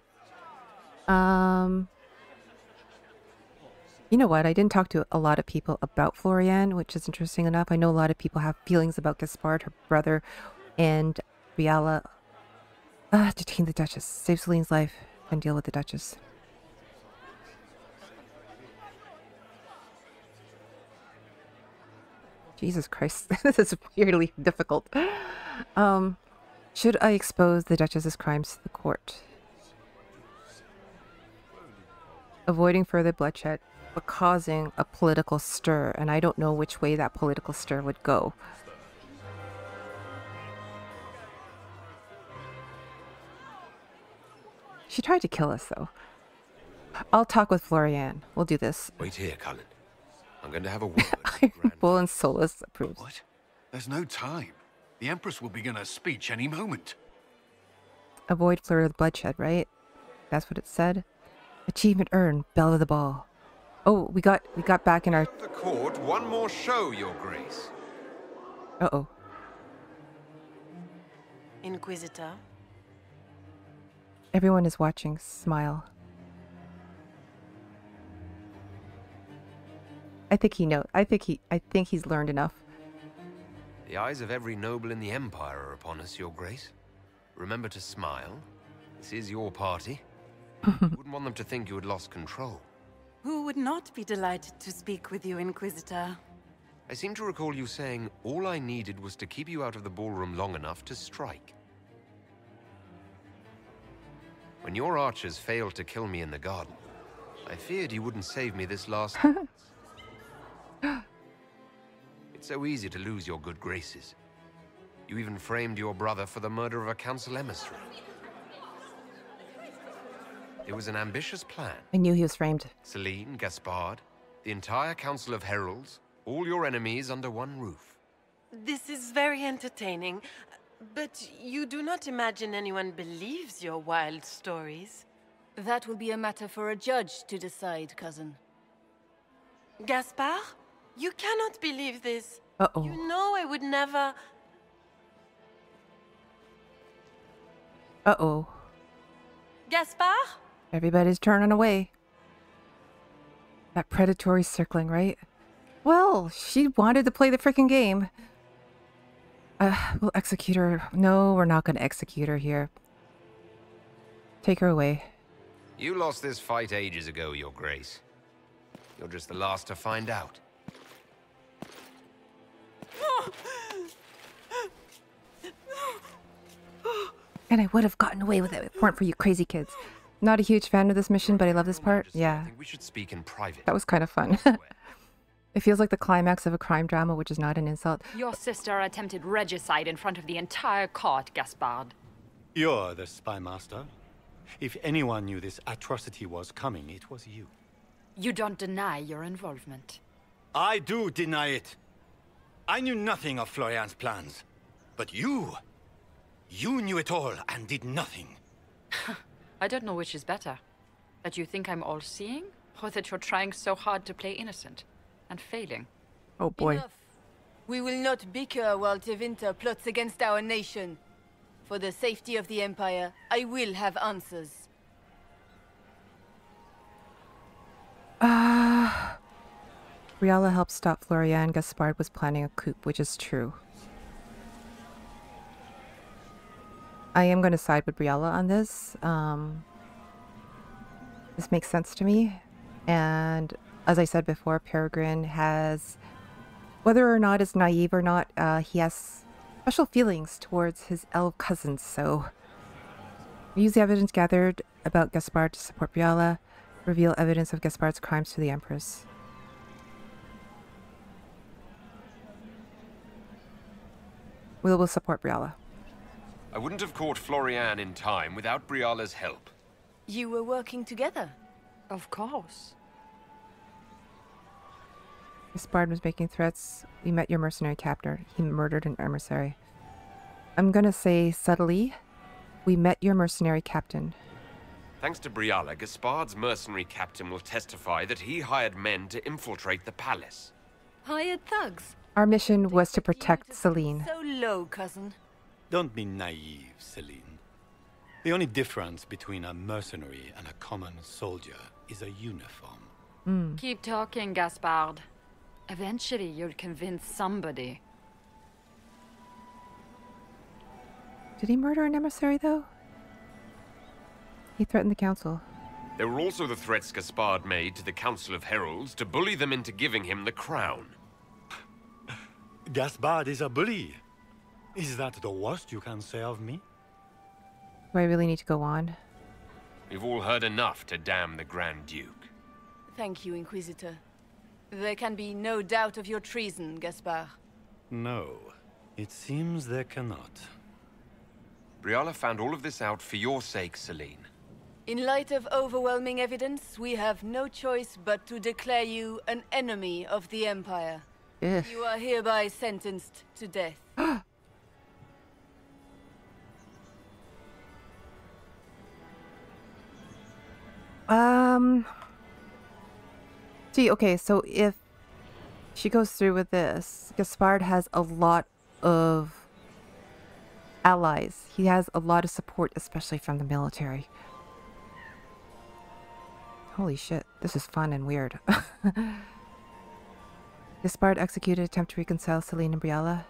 Speaker 1: You know what? I didn't talk to a lot of people about Florian, which is interesting enough. I know a lot of people have feelings about Gaspard, her brother, and Riala. Detain the Duchess. Save Celene's life and deal with the Duchess. Jesus Christ. This is weirdly difficult. Should I expose the Duchess's crimes to the court? Avoiding further bloodshed, but causing a political stir, and I don't know which way that political stir would go. She tried to kill us, though. I'll talk with Florian. We'll do this.
Speaker 6: Wait here, Cullen. I'm going to have a word.
Speaker 1: Bull and Solas approves.
Speaker 7: What? There's no time. The Empress will begin her speech any moment.
Speaker 1: Avoid further bloodshed, right? That's what it said. Achievement earned. Belle of the ball. Oh, we got back in our...
Speaker 6: The court, one more show, Your Grace.
Speaker 1: Uh-oh.
Speaker 10: Inquisitor.
Speaker 1: Everyone is watching. Smile. I think he knows. I think he's learned enough.
Speaker 6: The eyes of every noble in the Empire are upon us, Your Grace. Remember to smile. This is your party. Wouldn't want them to think you had lost control.
Speaker 10: Who would not be delighted to speak with you, Inquisitor?
Speaker 6: I seem to recall you saying all I needed was to keep you out of the ballroom long enough to strike. When your archers failed to kill me in the garden, I feared you wouldn't save me this last chance. It's so easy to lose your good graces. You even framed your brother for the murder of a council emissary. It was an ambitious plan.
Speaker 1: I knew he was framed.
Speaker 6: Celene, Gaspard, the entire Council of Heralds, all your enemies under one roof.
Speaker 10: This is very entertaining, but you do not imagine anyone believes your wild stories?
Speaker 13: That will be a matter for a judge to decide, cousin.
Speaker 10: Gaspard? You cannot believe this.
Speaker 1: Uh-oh.
Speaker 10: You know I would never...
Speaker 1: Uh-oh.
Speaker 10: Gaspard?
Speaker 1: Everybody's turning away. That predatory circling, right? Well, she wanted to play the freaking game. We'll execute her. No, we're not going to execute her here. Take her away.
Speaker 6: You lost this fight ages ago, Your Grace. You're just the last to find out.
Speaker 1: And I would have gotten away with it if it weren't for you crazy kids. Not a huge fan of this mission, but I love this part. Yeah.
Speaker 6: I think we should speak in private.
Speaker 1: That was kind of fun. It feels like the climax of a crime drama, which is not an insult.
Speaker 3: Your sister attempted regicide in front of the entire court, Gaspard.
Speaker 14: You're the spy master. If anyone knew this atrocity was coming, it was you.
Speaker 3: You don't deny your involvement.
Speaker 14: I do deny it. I knew nothing of Florian's plans. But you knew it all and did nothing.
Speaker 3: I don't know which is better. That you think I'm all-seeing, or that you're trying so hard to play innocent and failing.
Speaker 1: Oh boy.
Speaker 13: Enough. We will not bicker while Tevinter plots against our nation. For the safety of the Empire, I will have answers.
Speaker 1: Briala helped stop Florian. Gaspard was planning a coup, which is true. I am going to side with Briala on this. This makes sense to me. And as I said before, Peregrine has, whether or not it's naive or not, he has special feelings towards his elf cousins. So use the evidence gathered about Gaspard to support Briala. Reveal evidence of Gaspard's crimes to the Empress. We will support Briala.
Speaker 6: I wouldn't have caught Florian in time without Briala's help.
Speaker 13: You were working together?
Speaker 3: Of course.
Speaker 1: Gaspard was making threats. We met your mercenary captor. He murdered an emissary. I'm gonna say subtly, we met your mercenary captain.
Speaker 6: Thanks to Briala, Gaspard's mercenary captain will testify that he hired men to infiltrate the palace.
Speaker 13: Hired thugs?
Speaker 1: Our mission was to protect Celene.
Speaker 13: So low, cousin.
Speaker 14: Don't be naive, Celene. The only difference between a mercenary and a common soldier is a uniform.
Speaker 3: Keep talking, Gaspard. Eventually, you'll convince somebody.
Speaker 1: Did he murder an emissary, though? He threatened the council.
Speaker 6: There were also the threats Gaspard made to the Council of Heralds to bully them into giving him the crown.
Speaker 14: Gaspard is a bully. Is that the worst you can say of me?
Speaker 1: Do I really need to go on?
Speaker 6: We've all heard enough to damn the Grand Duke.
Speaker 13: Thank you, Inquisitor. There can be no doubt of your treason, Gaspard.
Speaker 14: No, it seems there cannot.
Speaker 6: Briala found all of this out for your sake, Celene.
Speaker 13: In light of overwhelming evidence, we have no choice but to declare you an enemy of the Empire.
Speaker 1: Ugh.
Speaker 13: You are hereby sentenced to death.
Speaker 1: See, okay, so if she goes through with this, Gaspard has a lot of allies. He has a lot of support, especially from the military. Holy shit, this is fun and weird. Gaspard executed attempt to reconcile Celene and Briala.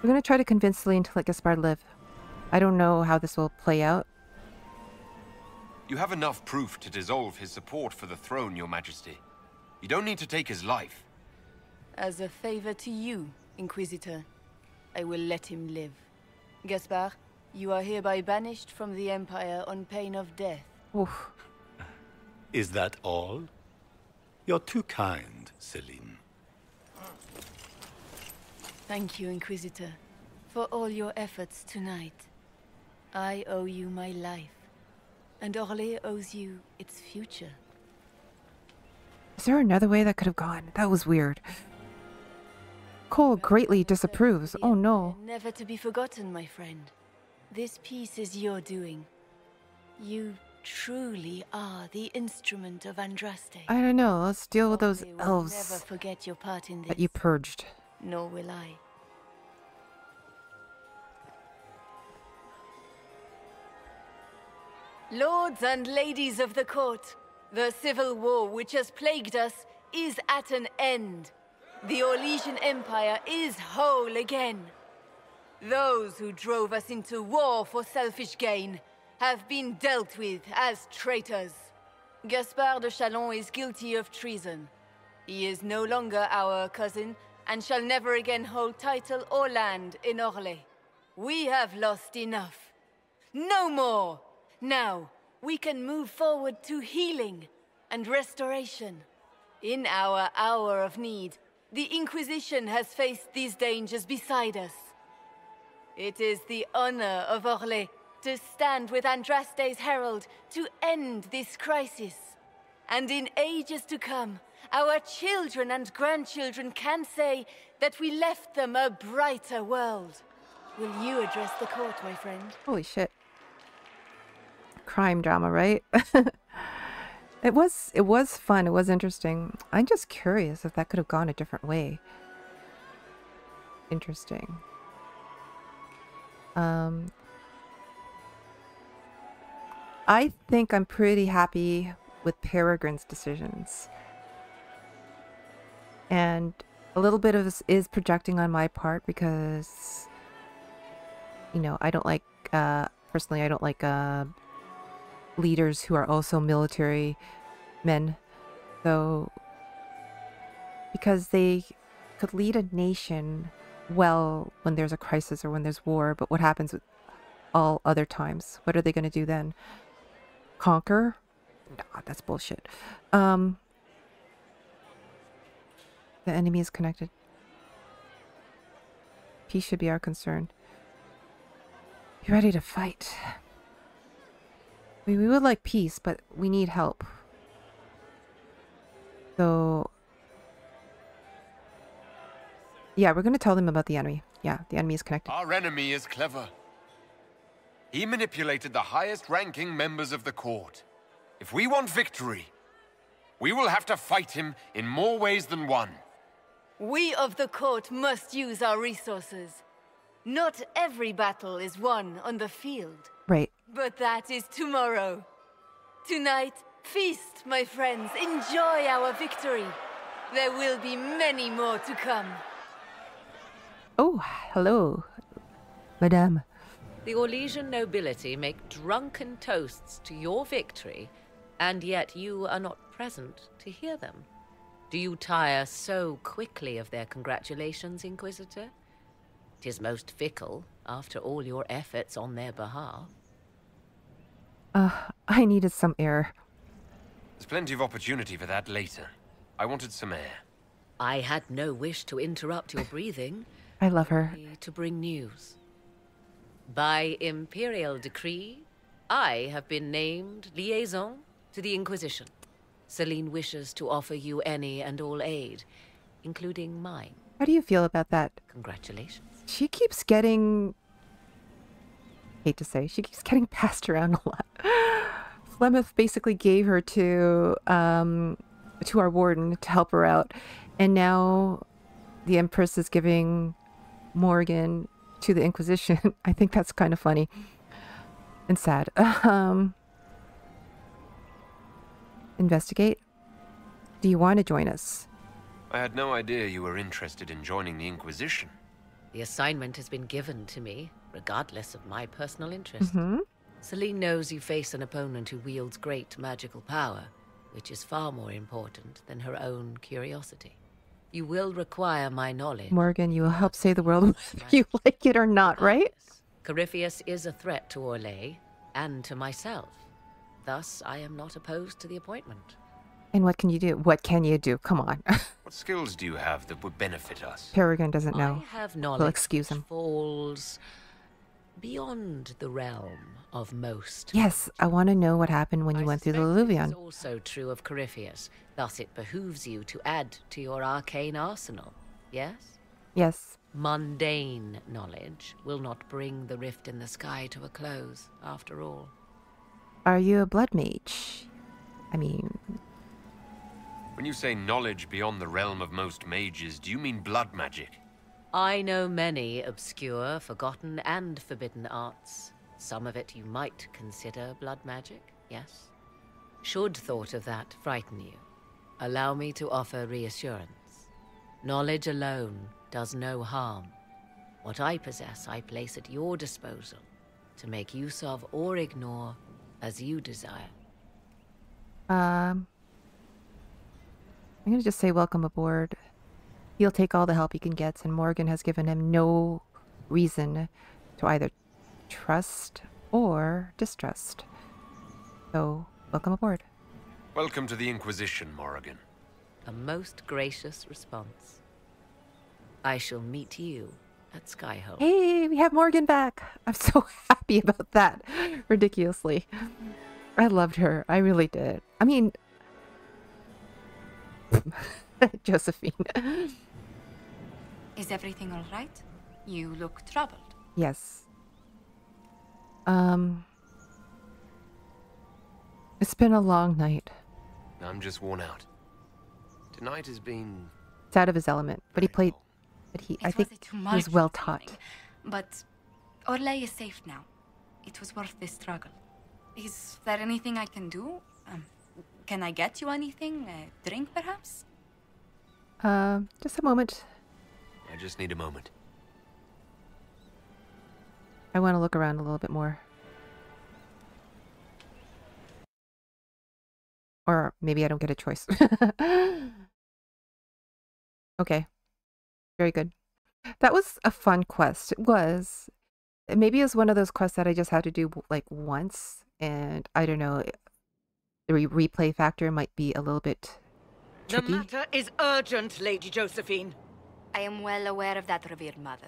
Speaker 1: We're gonna try to convince Celene to let Gaspard live. I don't know how this will play out.
Speaker 6: You have enough proof to dissolve his support for the throne, Your Majesty. You don't need to take his life.
Speaker 13: As a favor to you, Inquisitor, I will let him live. Gaspard, you are hereby banished from the Empire on pain of death.
Speaker 1: Oof.
Speaker 14: Is that all? You're too kind, Celene.
Speaker 13: Thank you, Inquisitor, for all your efforts tonight. I owe you my life, and Orlais owes you its future.
Speaker 1: Is there another way that could have gone? That was weird. Cole greatly disapproves. Oh no.
Speaker 13: Never to be forgotten, my friend. This piece is your doing. You truly are the instrument of Andraste.
Speaker 1: I don't know. Let's deal with those
Speaker 13: Never
Speaker 1: elves
Speaker 13: forget your part in this.
Speaker 1: that you purged.
Speaker 13: Nor will I. Lords and ladies of the court, The civil war which has plagued us is at an end. The Orlesian Empire is whole again. Those who drove us into war for selfish gain have been dealt with as traitors. Gaspard de Chalon is guilty of treason. He is no longer our cousin, and shall never again hold title or land in Orlais. We have lost enough. No more! Now, we can move forward to healing and restoration. In our hour of need, the Inquisition has faced these dangers beside us. It is the honor of Orlais to stand with Andraste's herald to end this crisis. And in ages to come, our children and grandchildren can say that we left them a brighter world. Will you address the court, my friend?
Speaker 1: Holy shit. Crime drama, right? It was fun. It was interesting. I'm just curious if that could have gone a different way. Interesting. I think I'm pretty happy with Peregrine's decisions. And a little bit of this is projecting on my part because, you know, I don't like, personally, I don't like leaders who are also military men. So, because they could lead a nation well when there's a crisis or when there's war, but what happens with all other times? What are they going to do then? Conquer? Nah, that's bullshit. The enemy is connected. Peace should be our concern. Be ready to fight. We would like peace, but we need help. So, yeah, we're going to tell them about the enemy. Yeah, the enemy is connected.
Speaker 6: Our enemy is clever. He manipulated the highest-ranking members of the court. If we want victory, we will have to fight him in more ways than one.
Speaker 13: We of the court must use our resources. Not every battle is won on the field.
Speaker 1: Right.
Speaker 13: But that is tomorrow. Tonight, feast, my friends. Enjoy our victory. There will be many more to come.
Speaker 1: Oh, hello, Madame.
Speaker 15: The Orlesian nobility make drunken toasts to your victory, and yet you are not present to hear them. Do you tire so quickly of their congratulations, Inquisitor? 'Tis most fickle, after all your efforts on their behalf.
Speaker 1: I needed some air.
Speaker 6: There's plenty of opportunity for that later. I wanted some air.
Speaker 15: I had no wish to interrupt your breathing.
Speaker 1: I love her.
Speaker 15: Only to bring news. By imperial decree, I have been named liaison to the Inquisition. Celene wishes to offer you any and all aid, including mine.
Speaker 1: How do you feel about that?
Speaker 15: Congratulations.
Speaker 1: She keeps getting... hate to say, she keeps getting passed around a lot. Flemeth basically gave her to our warden to help her out. And now the Empress is giving Morrigan to the Inquisition. I think that's kind of funny and sad. Investigate? Do you want to join us?
Speaker 6: I had no idea you were interested in joining the Inquisition.
Speaker 15: The assignment has been given to me, regardless of my personal interest.
Speaker 1: Mm-hmm.
Speaker 15: Celene knows you face an opponent who wields great magical power, which is far more important than her own curiosity. You will require my knowledge.
Speaker 1: Morrigan, you will help save the world whether you like it or not, right?
Speaker 15: Corypheus is a threat to Orlais and to myself. Thus, I am not opposed to the appointment.
Speaker 1: And what can you do? What can you do? Come on.
Speaker 6: What skills do you have that would benefit us?
Speaker 1: Peregrine doesn't know.
Speaker 15: I have knowledge
Speaker 1: we'll excuse him.
Speaker 15: Falls beyond the realm of most.
Speaker 1: Yes, I want to know what happened when you went through the Eluvian.
Speaker 15: This is also true of Corypheus. Thus, it behooves you to add to your arcane arsenal. Yes?
Speaker 1: Yes.
Speaker 15: Mundane knowledge will not bring the rift in the sky to a close, after all.
Speaker 1: Are you a blood mage? I mean...
Speaker 6: When you say knowledge beyond the realm of most mages, do you mean blood magic?
Speaker 15: I know many obscure, forgotten, and forbidden arts. Some of it you might consider blood magic, yes? Should thought of that frighten you, allow me to offer reassurance. Knowledge alone does no harm. What I possess, I place at your disposal to make use of or ignore as you desire.
Speaker 1: I'm gonna just say welcome aboard. He'll take all the help he can get, and Morrigan has given him no reason to either trust or distrust. So, welcome aboard.
Speaker 6: Welcome to the Inquisition, Morrigan.
Speaker 15: A most gracious response. I shall meet you at Skyhold.
Speaker 1: Hey, we have Morrigan back. I'm so happy about that. Ridiculously. I loved her. I really did. I mean, Josephine.
Speaker 16: Is everything all right? You look troubled.
Speaker 1: Yes. It's been a long night.
Speaker 6: I'm just worn out. Tonight has been...
Speaker 1: It's out of his element, but he played... But I think he was well taught.
Speaker 16: But Orlais is safe now. It was worth the struggle. Is there anything I can do? Can I get you anything? A drink, perhaps?
Speaker 1: Just a moment.
Speaker 6: I just need a moment.
Speaker 1: I want to look around a little bit more. Or maybe I don't get a choice. Okay. Very good. That was a fun quest. It was. Maybe it was one of those quests that I just had to do like once. And I don't know. The replay factor might be a little bit tricky.
Speaker 17: The matter is urgent, Lady Josephine.
Speaker 4: I am well aware of that, revered mother.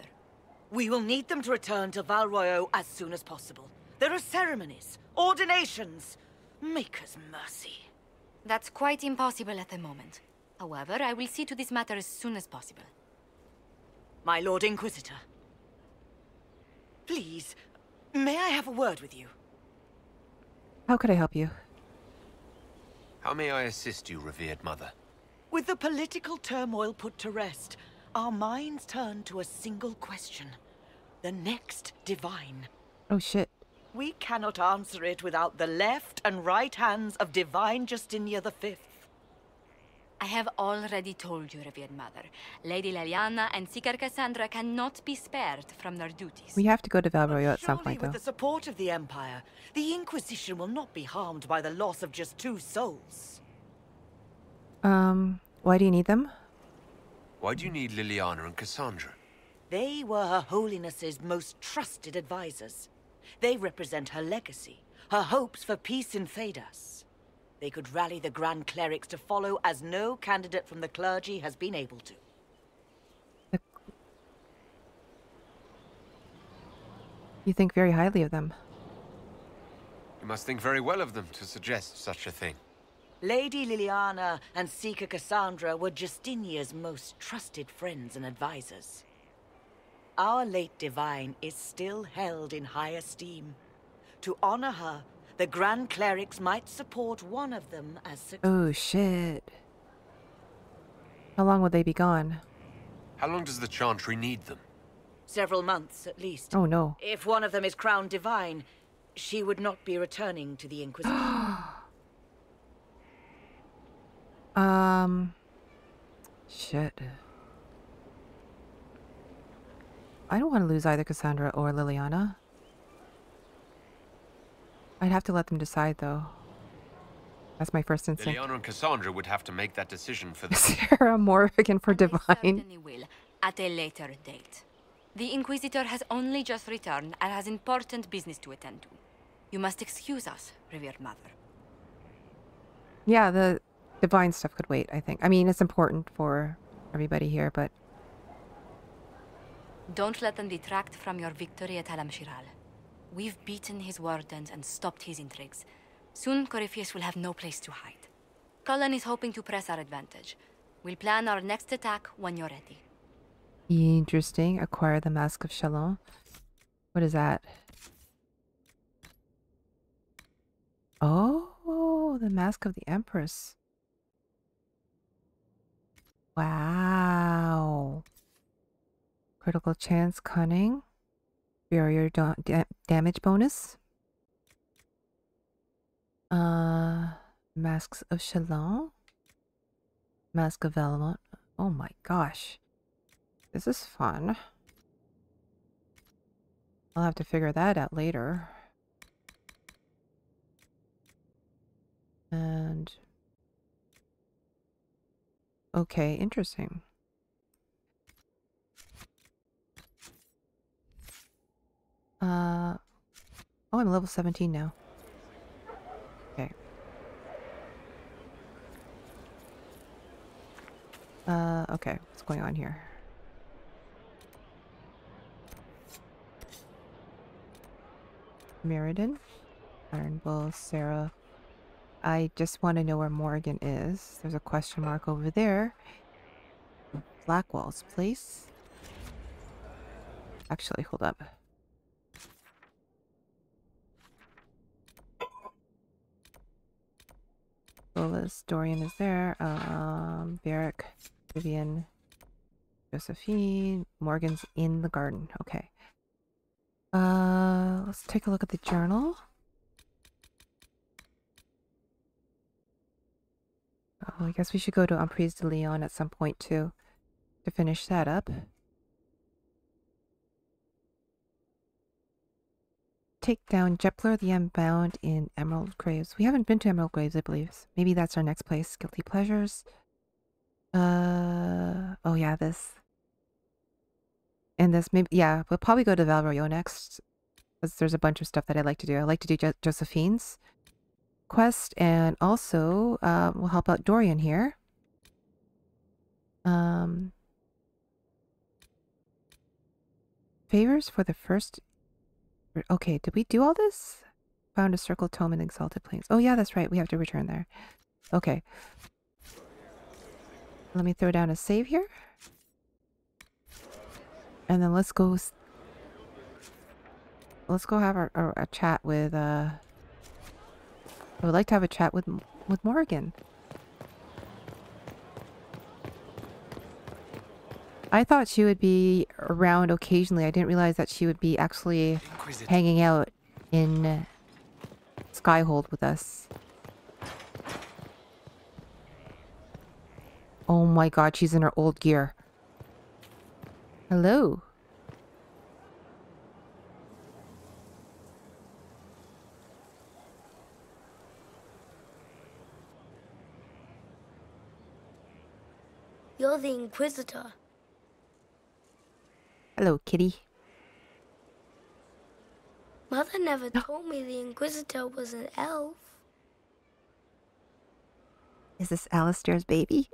Speaker 17: We will need them to return to Val Royeaux as soon as possible. There are ceremonies, ordinations. Maker's mercy.
Speaker 4: That's quite impossible at the moment. However, I will see to this matter as soon as possible.
Speaker 17: My Lord Inquisitor. Please, may I have a word with you?
Speaker 1: How could I help you?
Speaker 6: How may I assist you, revered mother?
Speaker 17: With the political turmoil put to rest, our minds turn to a single question. The next divine.
Speaker 1: Oh shit.
Speaker 17: We cannot answer it without the left and right hands of Divine Justinia V.
Speaker 4: I have already told you, revered mother. Lady Leliana and Seeker Cassandra cannot be spared from their duties.
Speaker 1: We have to go to Val Royeaux at some point, though.
Speaker 17: With the support of the Empire, the Inquisition will not be harmed by the loss of just 2 souls.
Speaker 1: Why do you need them?
Speaker 6: Why do you need Leliana and Cassandra?
Speaker 17: They were Her Holiness's most trusted advisors. They represent her legacy, her hopes for peace in Phaedas. They could rally the Grand Clerics to follow as no candidate from the clergy has been able to.
Speaker 1: You think very highly of them.
Speaker 6: You must think very well of them to suggest such a thing.
Speaker 17: Lady Leliana and Seeker Cassandra were Justinia's most trusted friends and advisors. Our late divine is still held in high esteem. To honor her, the Grand Clerics might support one of them as
Speaker 1: Oh shit. How long would they be gone?
Speaker 6: How long does the Chantry need them?
Speaker 17: Several months, at least.
Speaker 1: Oh no.
Speaker 17: If one of them is crowned divine, she would not be returning to the Inquisition.
Speaker 1: Shit. I don't want to lose either Cassandra or Leliana. I'd have to let them decide, though. That's my first instinct.
Speaker 6: Leliana and Cassandra would have to make that decision for the...
Speaker 1: Sera, Morrigan for divine.
Speaker 4: Certainly will, at a later date. The Inquisitor has only just returned and has important business to attend to. You must excuse us, revered mother.
Speaker 1: Yeah, the divine stuff could wait, I think. I mean, it's important for everybody here, but...
Speaker 4: Don't let them detract from your victory at Al-Amshiral. We've beaten his wardens and stopped his intrigues. Soon, Corypheus will have no place to hide. Cullen is hoping to press our advantage. We'll plan our next attack when you're ready.
Speaker 1: Interesting. Acquire the Mask of Shalom. What is that? Oh, the Mask of the Empress. Wow. Critical chance, cunning. Barrier damage bonus. Masks of Shalon. Mask of Valmont. Oh my gosh. This is fun. I'll have to figure that out later. And... okay, interesting. Oh, I'm level 17 now. Okay. Okay, what's going on here? Meriden, Iron Bull, Sera. I just want to know where Morrigan is. There's a question mark over there. Blackwall's place. Actually, hold up. Solas, Dorian is there. Barrack, Vivienne, Josephine. Morgan's in the garden. Okay. Let's take a look at the journal. Oh, I guess we should go to Empress Celene at some point too, to finish that up. Take down Jepler the Unbound in Emerald Graves. We haven't been to Emerald Graves, I believe. Maybe that's our next place. Guilty Pleasures. Oh yeah, this. And this, maybe, yeah, we'll probably go to Val Royeaux next. Because there's a bunch of stuff that I like to do. I like to do Josephine's quest, and also we'll help out Dorian here. Favors for the first... okay, did we do all this? Found a circle tome in Exalted Plains. Oh yeah, that's right. We have to return there. Okay. Let me throw down a save here. And then let's go have a chat with I would like to have a chat with Morrigan. I thought she would be around occasionally. I didn't realize that she would be actually hanging out in Skyhold with us. Oh my god, she's in her old gear. Hello.
Speaker 18: You're the Inquisitor.
Speaker 1: Hello, kitty.
Speaker 18: Mother never told me the Inquisitor was an elf.
Speaker 1: Is this Alistair's baby?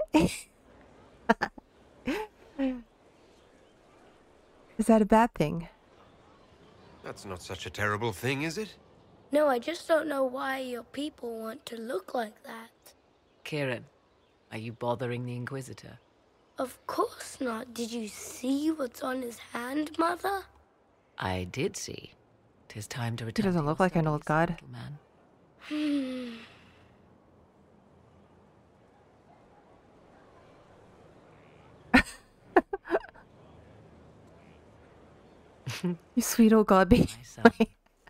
Speaker 1: Is that a bad thing?
Speaker 6: That's not such a terrible thing, is it?
Speaker 18: No, I just don't know why your people want to look like that.
Speaker 15: Kieran, are you bothering the Inquisitor?
Speaker 18: Of course not. Did you see what's on his hand, Mother?
Speaker 15: I did see. 'Tis time to return.
Speaker 1: He doesn't look like an old god.
Speaker 15: Man.
Speaker 1: You sweet old god baby.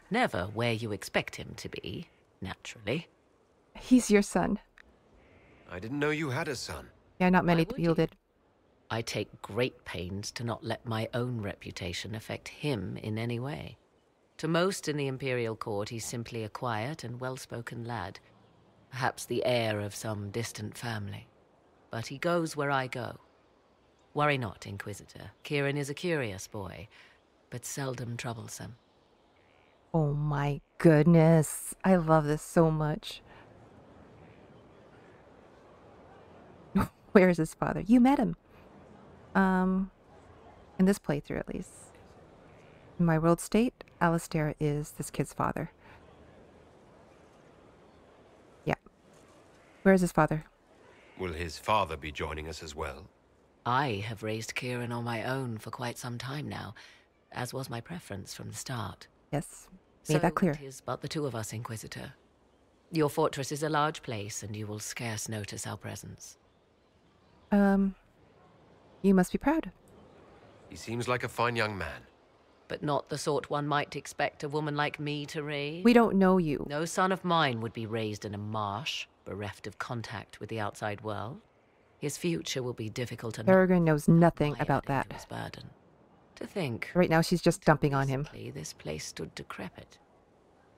Speaker 15: Never where you expect him to be, naturally.
Speaker 1: He's your son.
Speaker 6: I didn't know you had a son.
Speaker 1: Yeah, not many people did.
Speaker 15: I take great pains to not let my own reputation affect him in any way. To most in the Imperial Court, he's simply a quiet and well-spoken lad. Perhaps the heir of some distant family. But he goes where I go. Worry not, Inquisitor. Kieran is a curious boy, but seldom troublesome.
Speaker 1: Oh my goodness. I love this so much. Where is his father? You met him. In this playthrough at least. In my world state, Alistair is this kid's father. Yeah. Where is his father?
Speaker 6: Will his father be joining us as well?
Speaker 15: I have raised Kieran on my own for quite some time now, as was my preference from the start.
Speaker 1: Yes, made that clear.
Speaker 15: It is but the two of us, Inquisitor. Your fortress is a large place, and you will scarce notice our presence.
Speaker 1: You must be proud.
Speaker 6: He seems like a fine young man.
Speaker 15: But not the sort one might expect a woman like me to raise.
Speaker 1: We don't know you.
Speaker 15: No son of mine would be raised in a marsh. bereft of contact with the outside world. His future will be difficult enough.
Speaker 1: Peregrine knows nothing about that.
Speaker 15: His burden. To think.
Speaker 1: Right now she's just dumping on him.
Speaker 15: This place stood decrepit,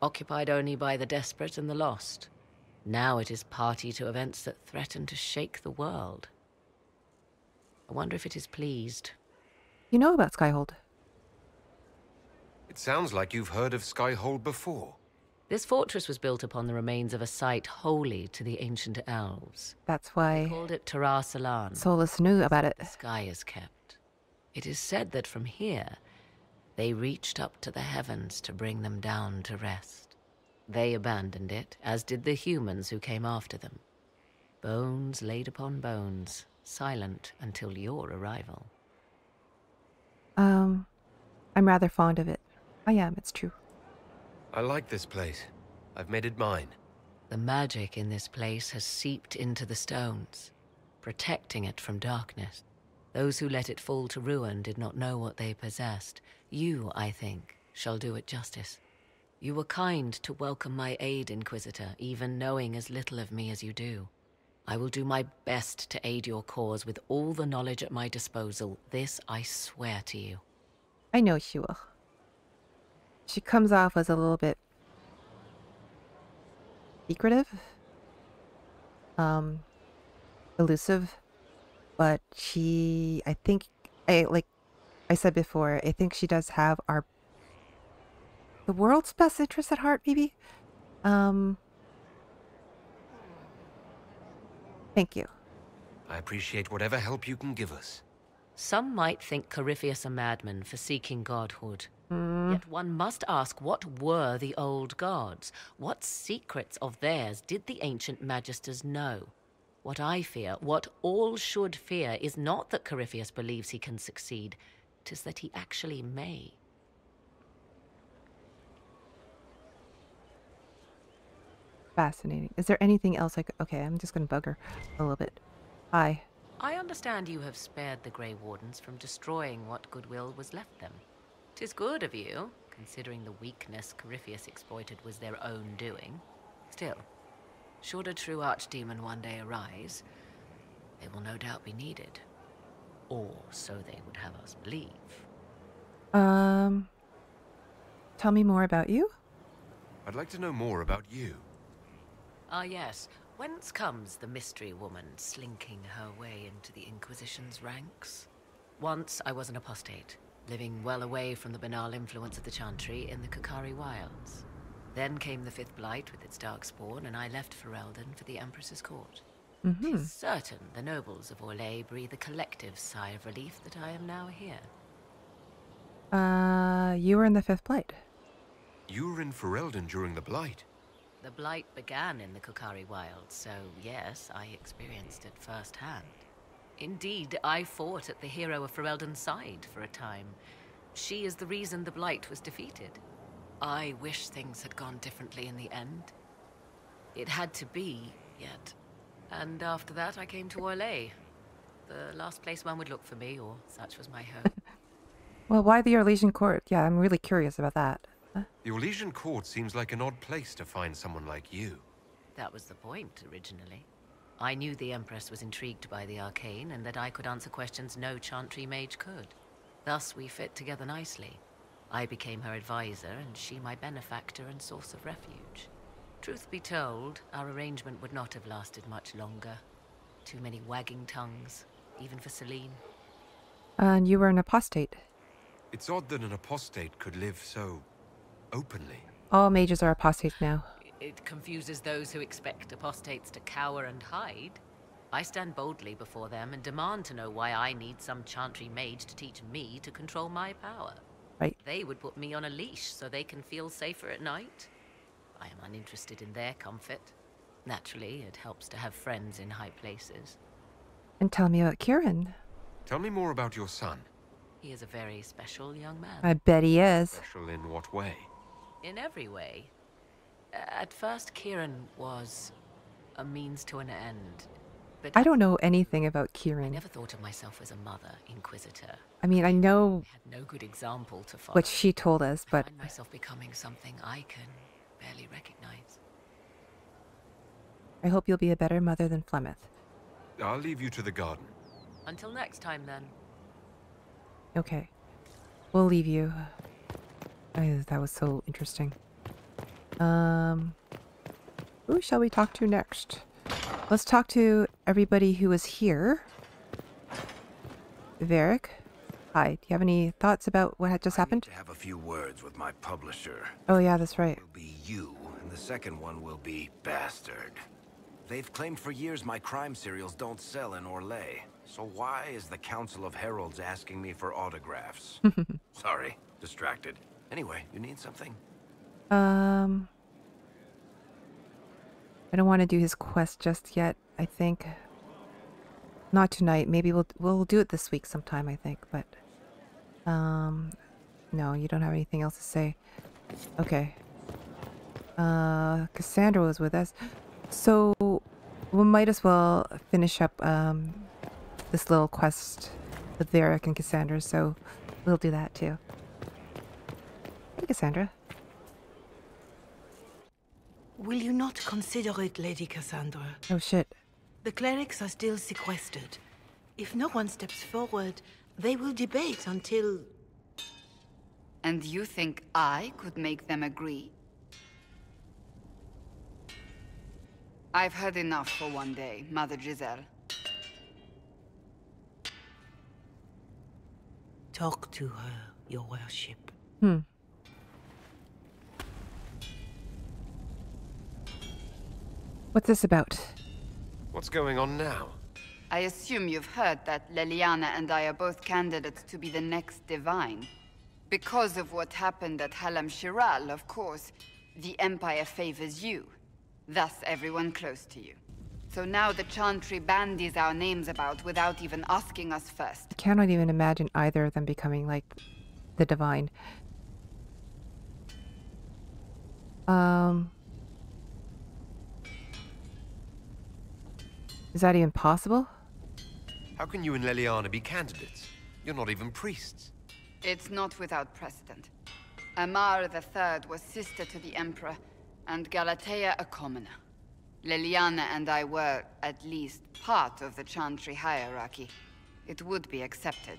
Speaker 15: occupied only by the desperate and the lost. Now it is party to events that threaten to shake the world. I wonder if it is pleased.
Speaker 1: You know about Skyhold?
Speaker 6: It sounds like you've heard of Skyhold before.
Speaker 15: This fortress was built upon the remains of a site holy to the ancient elves.
Speaker 1: That's why
Speaker 15: they called it Salan.
Speaker 1: Solas knew about it.
Speaker 15: The sky is kept. It is said that from here, they reached up to the heavens to bring them down to rest. They abandoned it, as did the humans who came after them. Bones laid upon bones, silent until your arrival.
Speaker 1: I'm rather fond of it. I am, it's true.
Speaker 6: I like this place. I've made it mine.
Speaker 15: The magic in this place has seeped into the stones, protecting it from darkness. Those who let it fall to ruin did not know what they possessed. You, I think, shall do it justice. You were kind to welcome my aid, Inquisitor, even knowing as little of me as you do. I will do my best to aid your cause with all the knowledge at my disposal. This I swear to you.
Speaker 1: I know she will. She comes off as a little bit secretive, elusive, but she, I think, like I said before, I think she does have the world's best interest at heart, maybe. Thank you.
Speaker 6: I appreciate whatever help you can give us.
Speaker 15: Some might think Corypheus a madman for seeking godhood. Yet one must ask, what were the old gods? What secrets of theirs did the ancient magisters know? What I fear, what all should fear, is not that Corypheus believes he can succeed. 'Tis that he actually may.
Speaker 1: Fascinating. Is there anything else I could... Okay, I'm just going to bug her a little bit. Hi.
Speaker 15: I understand you have spared the Grey Wardens from destroying what goodwill was left them. 'Tis good of you, considering the weakness Corypheus exploited was their own doing. Still, should a true archdemon one day arise, they will no doubt be needed. Or so they would have us believe.
Speaker 1: Tell me more about you?
Speaker 6: I'd like to know more about you.
Speaker 15: Ah, yes. Whence comes the mystery woman slinking her way into the Inquisition's ranks? Once I was an apostate, living well away from the banal influence of the Chantry in the Kukari Wilds. Then came the Fifth Blight with its darkspawn, and I left Ferelden for the Empress's court. 'Tis certain the nobles of Orlais breathe a collective sigh of relief that I am now here.
Speaker 1: You were in the Fifth Blight.
Speaker 6: You were in Ferelden during the Blight?
Speaker 15: The Blight began in the Kukari Wilds, so yes, I experienced it firsthand. Indeed, I fought at the hero of Ferelden's side for a time. She is the reason the Blight was defeated. I wish things had gone differently in the end. It had to be, yet. And after that, I came to Orlais. The last place one would look for me, or such was my hope.
Speaker 1: Well, why the Orlesian court? Yeah, I'm really curious about that.
Speaker 6: The Orlesian court seems like an odd place to find someone like you.
Speaker 15: That was the point, originally. I knew the Empress was intrigued by the arcane, and that I could answer questions no Chantry mage could. Thus we fit together nicely. I became her advisor, and she my benefactor and source of refuge. Truth be told, our arrangement would not have lasted much longer. Too many wagging tongues, even for Celene.
Speaker 1: And you were an apostate.
Speaker 6: It's odd that an apostate could live so openly.
Speaker 1: All mages are apostates now.
Speaker 15: It confuses those who expect apostates to cower and hide. I stand boldly before them and demand to know why I need some Chantry mage to teach me to control my power.
Speaker 1: Right.
Speaker 15: They would put me on a leash so they can feel safer at night. I am uninterested in their comfort. Naturally, it helps to have friends in high places.
Speaker 1: And tell me about Kieran.
Speaker 6: Tell me more about your son.
Speaker 15: He is a very special young man.
Speaker 1: I bet he is.
Speaker 6: Special in what way?
Speaker 15: In every way. At first, Kieran was a means to an end. But
Speaker 1: I don't know anything about Kieran.
Speaker 15: I never thought of myself as a mother, Inquisitor.
Speaker 1: I mean, I know
Speaker 15: I had no good example to follow.
Speaker 1: what she told us, but...
Speaker 15: I find myself becoming something I can barely recognize.
Speaker 1: I hope you'll be a better mother than Flemeth.
Speaker 6: I'll leave you to the garden.
Speaker 15: Until next time, then.
Speaker 1: Okay. We'll leave you. That was so interesting. Who shall we talk to next? Let's talk to everybody who was here. Varric, hi. Do you have any thoughts about what had just happened?
Speaker 12: I need to have a few words with my publisher.
Speaker 1: Oh yeah, that's right.
Speaker 12: Will be you, and the second one will be Bastard. They've claimed for years my crime serials don't sell in Orlais. So why is the Council of Heralds asking me for autographs? Sorry, distracted. Anyway, you need something?
Speaker 1: I don't want to do his quest just yet, I think. Not tonight. Maybe we'll do it this week sometime, I think, but no, you don't have anything else to say. Okay. Cassandra was with us. So we might as well finish up this little quest with Varric and Cassandra, so we'll do that too. Hey, Cassandra.
Speaker 19: Will you not consider it, Lady Cassandra?
Speaker 1: Oh, shit.
Speaker 19: The clerics are still sequestered. If no one steps forward, they will debate until...
Speaker 11: And you think I could make them agree? I've heard enough for one day, Mother Giselle.
Speaker 19: Talk to her, your worship.
Speaker 1: What's this about?
Speaker 6: What's going on now?
Speaker 11: I assume you've heard that Leliana and I are both candidates to be the next Divine. Because of what happened at Halam Shiral, of course, the Empire favors you. Thus, everyone close to you. So now the Chantry bandies our names about without even asking us first.
Speaker 1: I cannot even imagine either of them becoming like the Divine. Is that even possible?
Speaker 6: How can you and Leliana be candidates? You're not even priests.
Speaker 11: It's not without precedent. Amar III was sister to the Emperor, and Galatea a commoner. Leliana and I were, at least, part of the Chantry hierarchy. It would be accepted.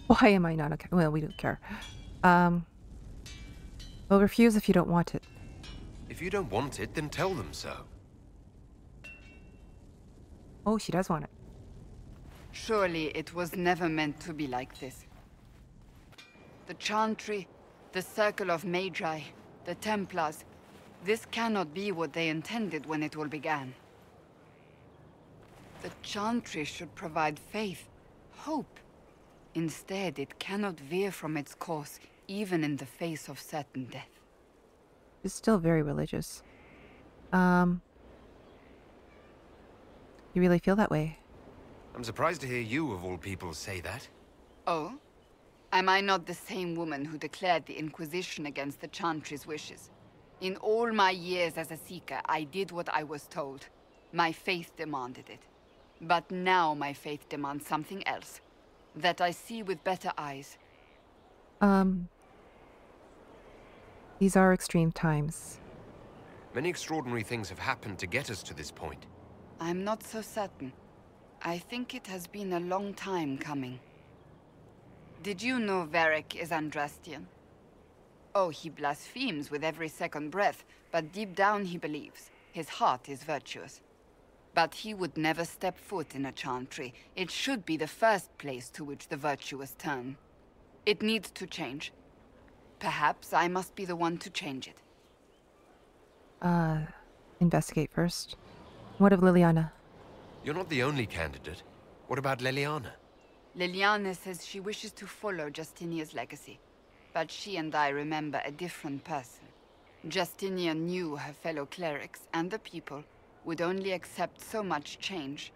Speaker 1: Why am I not okay? Well, we don't care. Well, refuse if you don't want it.
Speaker 6: If you don't want it, then tell them so.
Speaker 1: Oh, she does want it.
Speaker 11: Surely it was never meant to be like this. The Chantry, the Circle of Magi, the Templars, this cannot be what they intended when it all began. The Chantry should provide faith, hope. Instead, it cannot veer from its course, even in the face of certain death.
Speaker 1: It's still very religious. You really feel that way?
Speaker 6: I'm surprised to hear you, of all people, say that.
Speaker 11: Oh? Am I not the same woman who declared the Inquisition against the Chantry's wishes? In all my years as a Seeker, I did what I was told. My faith demanded it. But now my faith demands something else. That I see with better eyes.
Speaker 1: These are extreme times.
Speaker 6: Many extraordinary things have happened to get us to this point.
Speaker 11: I'm not so certain. I think it has been a long time coming. Did you know Varric is Andrastian? Oh, he blasphemes with every second breath, but deep down he believes. His heart is virtuous. But he would never step foot in a Chantry. It should be the first place to which the virtuous turn. It needs to change. Perhaps I must be the one to change it.
Speaker 1: Investigate first. What of Leliana?
Speaker 6: You're not the only candidate. What about Leliana?
Speaker 11: Leliana says she wishes to follow Justinia's legacy. But she and I remember a different person. Justinia knew her fellow clerics and the people would only accept so much change.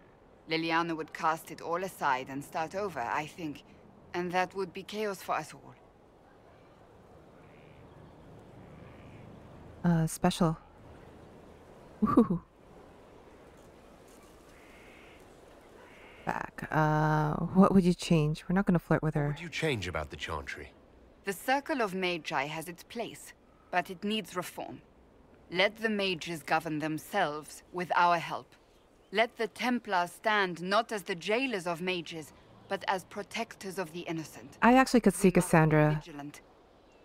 Speaker 11: Leliana would cast it all aside and start over, I think. And that would be chaos for us all.
Speaker 1: Special. Woohoo. Back. What would you change? We're not going to flirt with her.
Speaker 6: What would you change about the Chantry?
Speaker 11: The Circle of Magi has its place, but it needs reform. Let the mages govern themselves with our help. Let the Templars stand not as the jailers of mages, but as protectors of the innocent.
Speaker 1: I actually could see Cassandra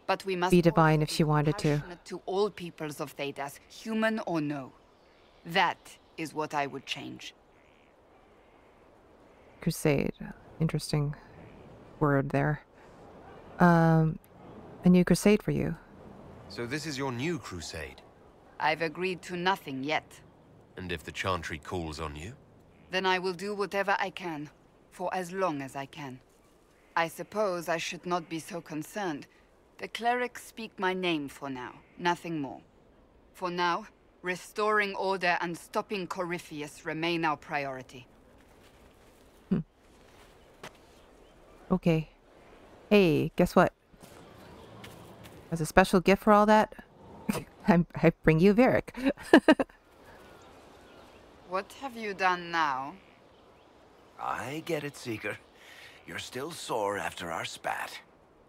Speaker 11: But we must
Speaker 1: be divine if she wanted to.
Speaker 11: compassionate to all peoples of Thedas, human or no. That is what I would change.
Speaker 1: Crusade. Interesting word there. A new crusade for you.
Speaker 6: So this is your new crusade?
Speaker 11: I've agreed to nothing yet.
Speaker 6: And if the Chantry calls on you?
Speaker 11: Then I will do whatever I can, for as long as I can. I suppose I should not be so concerned. The clerics speak my name for now, nothing more. For now, restoring order and stopping Corypheus remain our priority.
Speaker 1: Okay. Hey, guess what? As a special gift for all that, I bring you Varric.
Speaker 11: What have you done now?
Speaker 12: I get it, Seeker. You're still sore after our spat.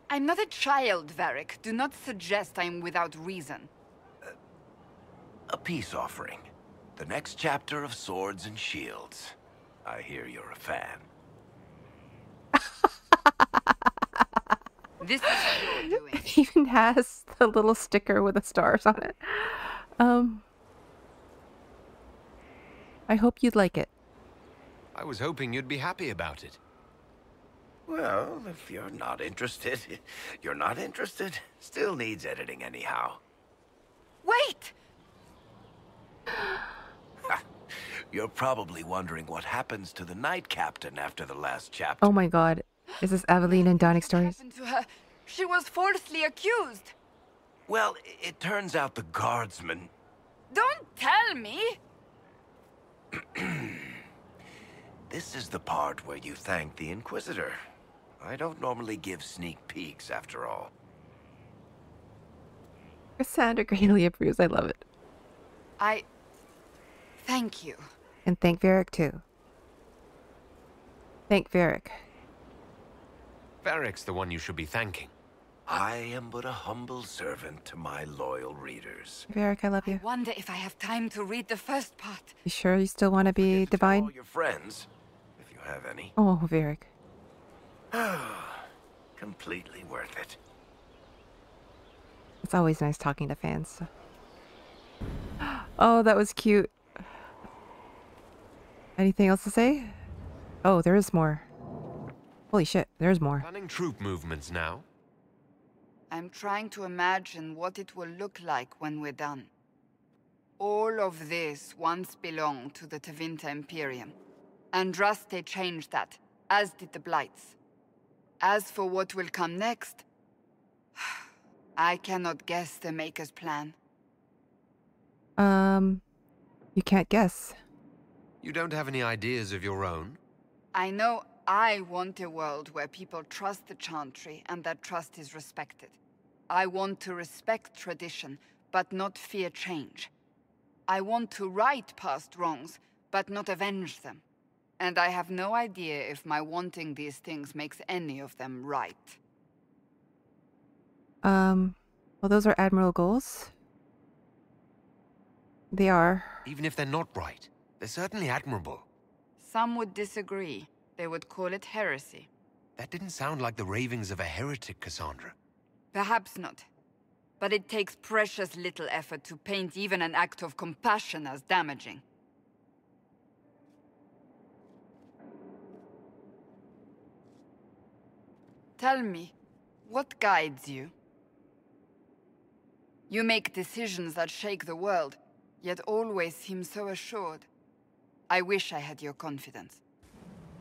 Speaker 11: I'm not a child, Varric. Do not suggest I'm without reason.
Speaker 12: A peace offering. The next chapter of Swords and Shields. I hear you're a fan.
Speaker 11: This is what you're doing.
Speaker 1: It even has the little sticker with the stars on it. I hope you'd like it.
Speaker 6: I was hoping you'd be happy about it.
Speaker 12: Well, if you're not interested, you're not interested. Still needs editing anyhow.
Speaker 11: Wait!
Speaker 12: You're probably wondering what happens to the Knight Captain after the last chapter.
Speaker 1: Oh my god. Is this Aveline and Danik stories?
Speaker 11: What happened to her? She was falsely accused.
Speaker 12: Well, it turns out the guardsman...
Speaker 11: Don't tell me!
Speaker 12: This is the part where you thank the Inquisitor. I don't normally give sneak peeks, after all.
Speaker 1: Cassandra greatly approves. I love it.
Speaker 11: Thank you.
Speaker 1: And thank Varric, too. Thank Varric.
Speaker 6: Varric's the one you should be thanking.
Speaker 12: I am but a humble servant to my loyal readers.
Speaker 1: Varric, I love you.
Speaker 11: I wonder if I have time to read the first part.
Speaker 1: You sure you still want to be divine?
Speaker 12: All your friends, if you have any.
Speaker 1: Oh, Varric.
Speaker 12: Completely worth it.
Speaker 1: It's always nice talking to fans. Oh, that was cute. Anything else to say? Oh, there is more. Holy shit, there's more.
Speaker 6: Planning troop movements now.
Speaker 11: I'm trying to imagine what it will look like when we're done. All of this once belonged to the Tevinter Imperium. Andraste changed that, as did the Blights. As for what will come next, I cannot guess the Maker's plan.
Speaker 1: You can't guess.
Speaker 6: You don't have any ideas of your own?
Speaker 11: I know I want a world where people trust the Chantry and that trust is respected. I want to respect tradition, but not fear change. I want to right past wrongs, but not avenge them. And I have no idea if my wanting these things makes any of them right.
Speaker 1: Well, those are admiral goals. They are.
Speaker 6: Even if they're not right, they're certainly admirable.
Speaker 11: Some would disagree. They would call it heresy.
Speaker 6: That didn't sound like the ravings of a heretic, Cassandra.
Speaker 11: Perhaps not. But it takes precious little effort to paint even an act of compassion as damaging. Tell me, what guides you? You make decisions that shake the world, yet always seem so assured. I wish I had your confidence.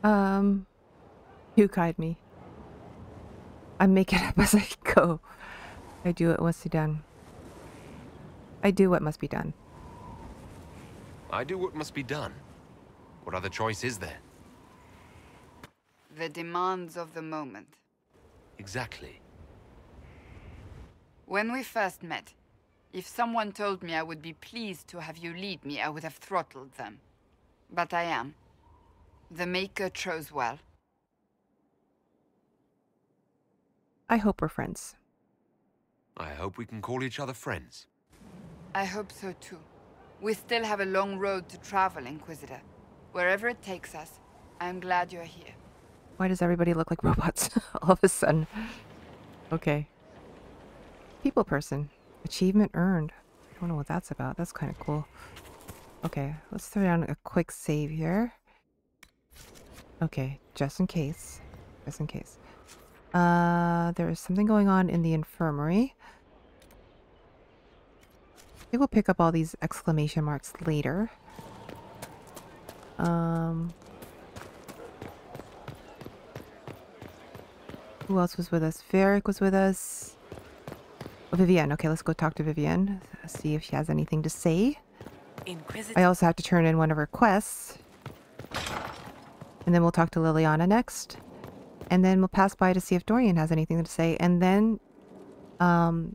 Speaker 1: You guide me. I make it up as I go. I do what must be done. I do what must be done.
Speaker 6: I do what must be done. What other choice is there?
Speaker 11: The demands of the moment.
Speaker 6: Exactly.
Speaker 11: When we first met, if someone told me I would be pleased to have you lead me, I would have throttled them. But I am. The Maker chose well.
Speaker 1: I hope we're friends.
Speaker 6: I hope we can call each other friends.
Speaker 11: I hope so too. We still have a long road to travel, Inquisitor. Wherever it takes us, I'm glad you're here.
Speaker 1: Why does everybody look like robots all of a sudden? Okay. People person. Achievement earned. I don't know what that's about. That's kind of cool. Okay, let's throw down a quick save here. Okay, just in case. Just in case. There is something going on in the infirmary. I think we'll pick up all these exclamation marks later. Who else was with us? Varric was with us. Oh, Vivienne. Okay, let's go talk to Vivienne. See if she has anything to say.
Speaker 2: Inquisitor.
Speaker 1: I also have to turn in one of her quests. And then we'll talk to Leliana next. And then we'll pass by to see if Dorian has anything to say. And then we'll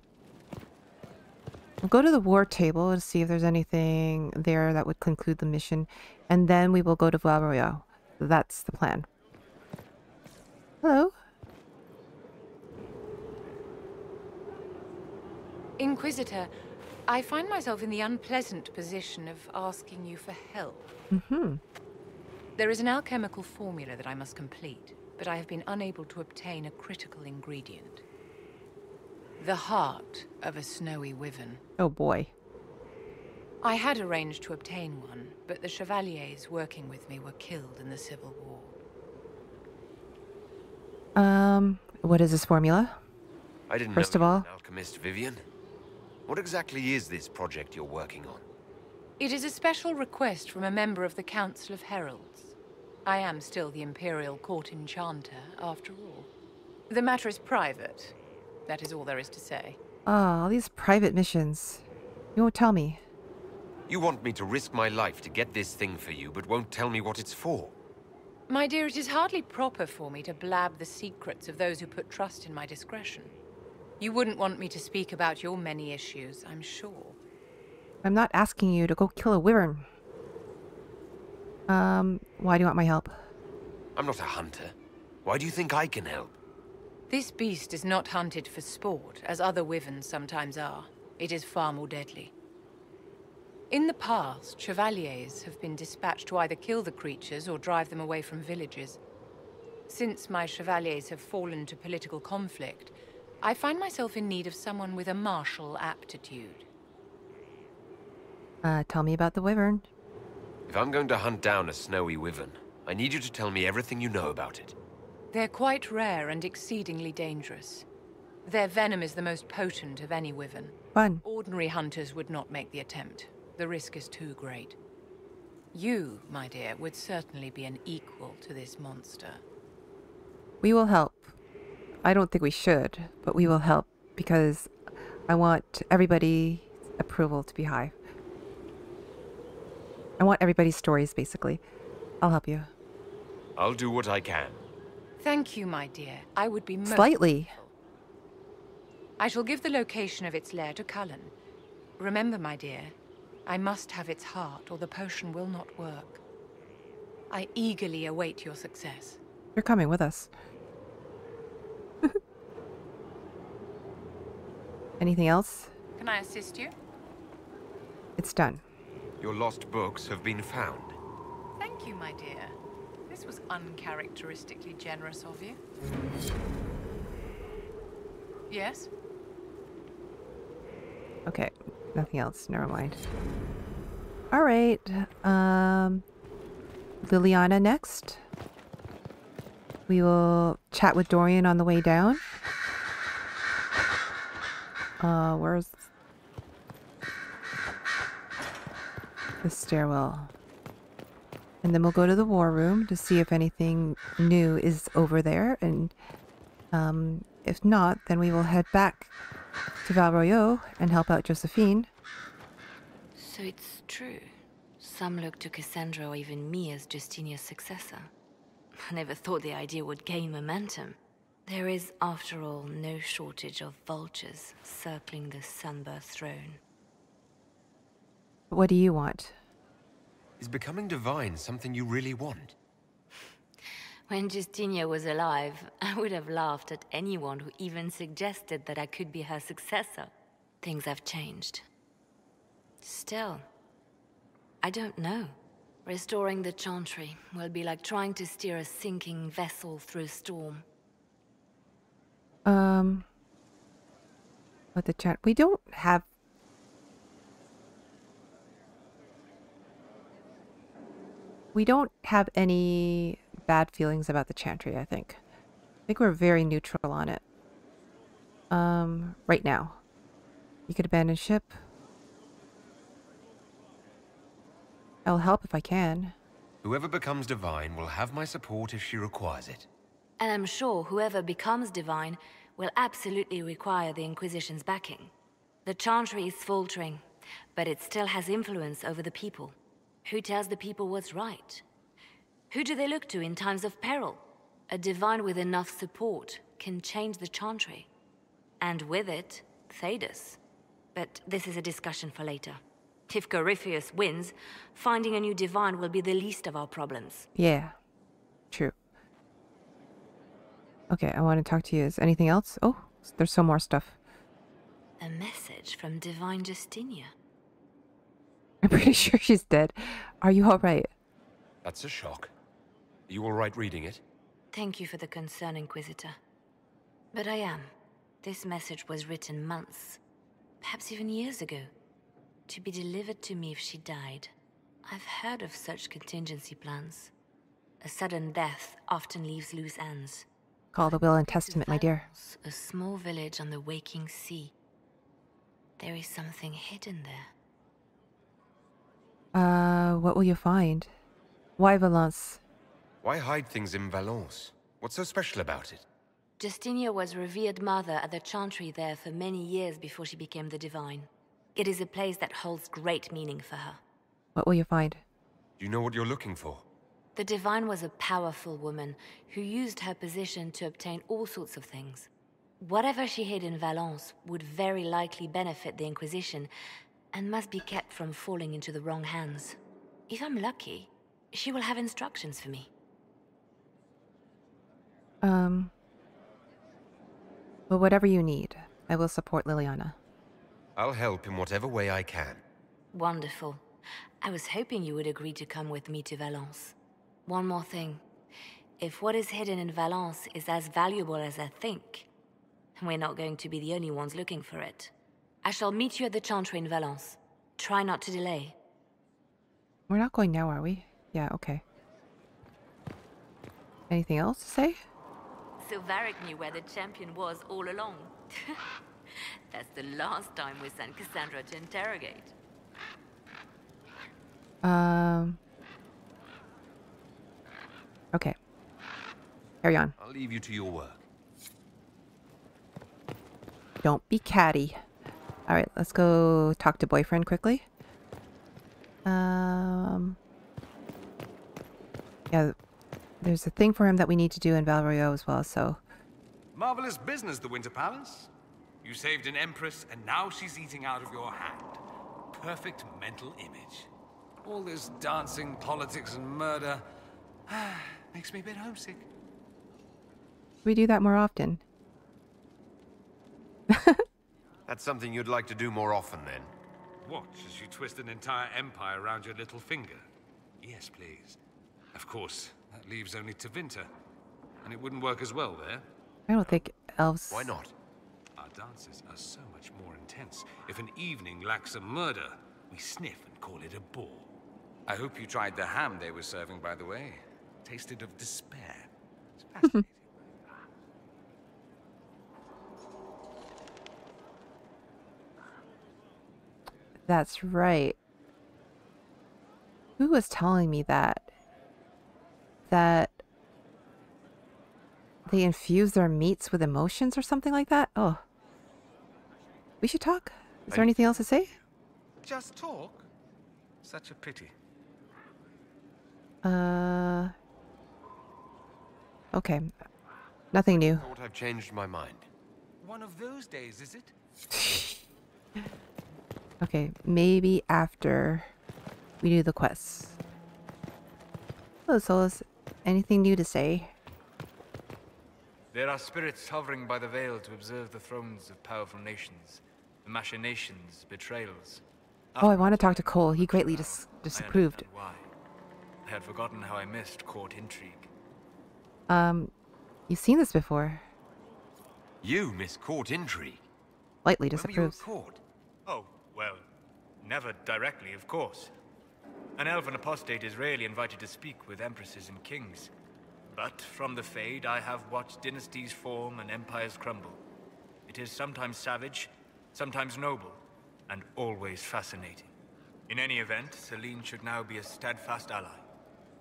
Speaker 1: go to the war table to see if there's anything there that would conclude the mission. And then we will go to Val Royeaux. That's the plan. Hello.
Speaker 5: Inquisitor, I find myself in the unpleasant position of asking you for help. There is an alchemical formula that I must complete, but I have been unable to obtain a critical ingredient. The heart of a snowy wyvern.
Speaker 1: Oh boy.
Speaker 5: I had arranged to obtain one, but the chevaliers working with me were killed in the Civil War.
Speaker 1: What is this formula?
Speaker 6: I didn't
Speaker 1: First
Speaker 6: know
Speaker 1: of
Speaker 6: you were
Speaker 1: all,
Speaker 6: an alchemist, Vivienne. What exactly is this project you're working on?
Speaker 5: It is a special request from a member of the Council of Heralds. I am still the Imperial Court Enchanter, after all. The matter is private. That is all there is to say.
Speaker 1: all these private missions. You won't tell me.
Speaker 6: You want me to risk my life to get this thing for you, but won't tell me what it's for?
Speaker 5: My dear, it is hardly proper for me to blab the secrets of those who put trust in my discretion. You wouldn't want me to speak about your many issues, I'm sure.
Speaker 1: I'm not asking you to go kill a wyvern. Why do you want my help?
Speaker 6: I'm not a hunter. Why do you think I can help?
Speaker 5: This beast is not hunted for sport, as other wyverns sometimes are. It is far more deadly. In the past, chevaliers have been dispatched to either kill the creatures or drive them away from villages. Since my chevaliers have fallen to political conflict, I find myself in need of someone with a martial aptitude.
Speaker 1: Tell me about the wyvern.
Speaker 6: If I'm going to hunt down a snowy wyvern, I need you to tell me everything you know about it.
Speaker 5: They're quite rare and exceedingly dangerous. Their venom is the most potent of any wyvern.
Speaker 1: Fun.
Speaker 5: Ordinary hunters would not make the attempt. The risk is too great. You, my dear, would certainly be an equal to this monster.
Speaker 1: We will help. I don't think we should, but we will help because I want everybody's approval to be high. I want everybody's stories, basically. I'll help you.
Speaker 6: I'll do what I can.
Speaker 5: Thank you, my dear. I would be most
Speaker 1: Slightly.
Speaker 5: grateful. I shall give the location of its lair to Cullen. Remember, my dear, I must have its heart or the potion will not work. I eagerly await your success.
Speaker 1: You're coming with us. Anything else?
Speaker 5: Can I assist you?
Speaker 1: It's done.
Speaker 6: Your lost books have been found.
Speaker 5: Thank you, my dear. This was uncharacteristically generous of you. Yes?
Speaker 1: Okay. Nothing else. Never mind. All right. Leliana next. We will chat with Dorian on the way down. Where's the stairwell? And then we'll go to the war room to see if anything new is over there. And if not, then we will head back to Val Royeaux and help out Josephine.
Speaker 16: So it's true. Some look to Cassandra or even me as Justinia's successor. I never thought the idea would gain momentum. There is, after all, no shortage of vultures circling the Sunburst throne.
Speaker 1: What do you want?
Speaker 6: Is becoming divine something you really want?
Speaker 16: When Justinia was alive, I would have laughed at anyone who even suggested that I could be her successor. Things have changed. Still, I don't know. Restoring the Chantry will be like trying to steer a sinking vessel through a storm.
Speaker 1: But the chat, we don't have... We don't have any bad feelings about the Chantry, I think. I think we're very neutral on it. Right now. You could abandon ship. I'll help if I can.
Speaker 6: Whoever becomes divine will have my support if she requires it.
Speaker 16: And I'm sure whoever becomes divine will absolutely require the Inquisition's backing. The Chantry is faltering, but it still has influence over the people. Who tells the people what's right? Who do they look to in times of peril? A divine with enough support can change the Chantry. And with it, Thedas. But this is a discussion for later. If Corypheus wins, finding a new divine will be the least of our problems.
Speaker 1: Yeah, true. Okay, I want to talk to you. Is anything else? Oh, there's some more stuff.
Speaker 16: A message from Divine Justinia.
Speaker 1: I'm pretty sure she's dead. Are you alright?
Speaker 6: That's a shock. Are you alright reading it?
Speaker 16: Thank you for the concern, Inquisitor. But I am. This message was written months, perhaps even years ago, to be delivered to me if she died. I've heard of such contingency plans. A sudden death often leaves loose ends.
Speaker 1: Call the will and testament, my dear.
Speaker 16: A small village on the waking sea. There is something hidden there.
Speaker 1: What will you find? Why Valence?
Speaker 6: Why hide things in Valence? What's so special about it?
Speaker 16: Justinia was revered mother at the Chantry there for many years before she became the Divine. It is a place that holds great meaning for her.
Speaker 1: What will you find?
Speaker 6: Do you know what you're looking for?
Speaker 16: The Divine was a powerful woman who used her position to obtain all sorts of things. Whatever she hid in Valence would very likely benefit the Inquisition and must be kept from falling into the wrong hands. If I'm lucky, she will have instructions for me.
Speaker 1: Well, whatever you need, I will support Leliana.
Speaker 6: I'll help in whatever way I can.
Speaker 16: Wonderful. I was hoping you would agree to come with me to Valence. One more thing. If what is hidden in Valence is as valuable as I think, we're not going to be the only ones looking for it. I shall meet you at the Chantry in Valence. Try not to delay.
Speaker 1: We're not going now, are we? Yeah, okay. Anything else to say?
Speaker 16: So Varric knew where the champion was all along. That's the last time we sent Cassandra to interrogate.
Speaker 1: Okay. Carry on.
Speaker 6: I'll leave you to your work.
Speaker 1: Don't be catty. Alright, let's go talk to boyfriend quickly. Yeah, there's a thing for him that we need to do in Val Royeaux as well, so...
Speaker 20: Marvelous business, the Winter Palace. You saved an empress, and now she's eating out of your hand. Perfect mental image. All this dancing, politics, and murder makes me a bit homesick.
Speaker 1: We do that more often.
Speaker 6: That's something you'd like to do more often, then?
Speaker 20: Watch as you twist an entire empire around your little finger. Yes, please. Of course, that leaves only Tevinter. And it wouldn't work as well there.
Speaker 1: I don't think elves...
Speaker 6: Why not?
Speaker 20: Our dances are so much more intense. If an evening lacks a murder, we sniff and call it a ball. I hope you tried the ham they were serving, by the way. Tasted of despair. It's fascinating.
Speaker 1: That's right. Who was telling me that? That they infuse their meats with emotions or something like that? Oh. We should talk. Is there anything else to say?
Speaker 20: Just talk? Such a pity.
Speaker 1: Okay. Nothing new.
Speaker 6: I thought I've changed my mind.
Speaker 20: One of those days, is it?
Speaker 1: Okay, maybe after we do the quests. Hello, Solas. Anything new to say?
Speaker 21: There are spirits hovering by the veil to observe the thrones of powerful nations, the machinations, betrayals.
Speaker 1: Oh, I want to talk to Cole. He greatly disapproved.
Speaker 21: Why? I had forgotten how I missed court intrigue.
Speaker 1: You've seen this before.
Speaker 6: You miss court intrigue?
Speaker 1: Lightly
Speaker 21: When were you
Speaker 1: disapproves.
Speaker 21: at court? Oh, well, never directly, of course. An elven apostate is rarely invited to speak with empresses and kings. But from the Fade, I have watched dynasties form and empires crumble. It is sometimes savage, sometimes noble, and always fascinating. In any event, Celene should now be a steadfast ally,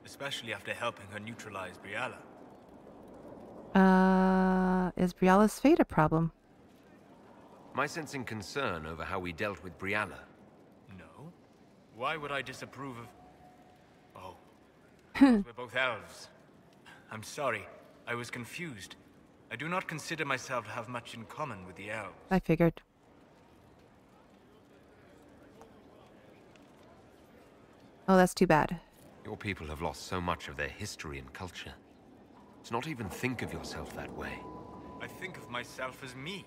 Speaker 21: especially after helping her neutralize Briala.
Speaker 1: Is Briala's fate a problem?
Speaker 6: My sensing concern over how we dealt with Briala.
Speaker 21: No? Why would I disapprove of... Oh. We're both elves. I'm sorry. I was confused. I do not consider myself to have much in common with the elves.
Speaker 1: I figured. Oh, that's too bad.
Speaker 6: Your people have lost so much of their history and culture. To not even think of yourself that way.
Speaker 21: I think of myself as me.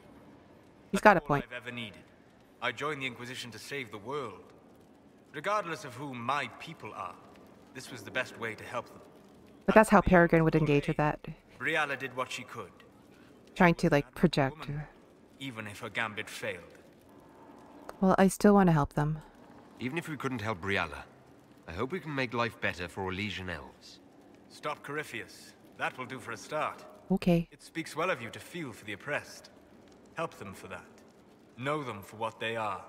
Speaker 1: He's got a
Speaker 21: All
Speaker 1: point.
Speaker 21: I've ever needed. I joined the Inquisition to save the world. Regardless of who my people are, this was the best way to help them.
Speaker 1: But that's how Peregrine would engage with that.
Speaker 21: Briala did what she could,
Speaker 1: Trying to, like, project.
Speaker 21: even if her gambit failed.
Speaker 1: Well, I still want to help them.
Speaker 6: Even if we couldn't help Briala, I hope we can make life better for Elysian elves.
Speaker 21: Stop Corypheus. That will do for a start.
Speaker 1: Okay.
Speaker 21: It speaks well of you to feel for the oppressed. Help them for that. Know them for what they are,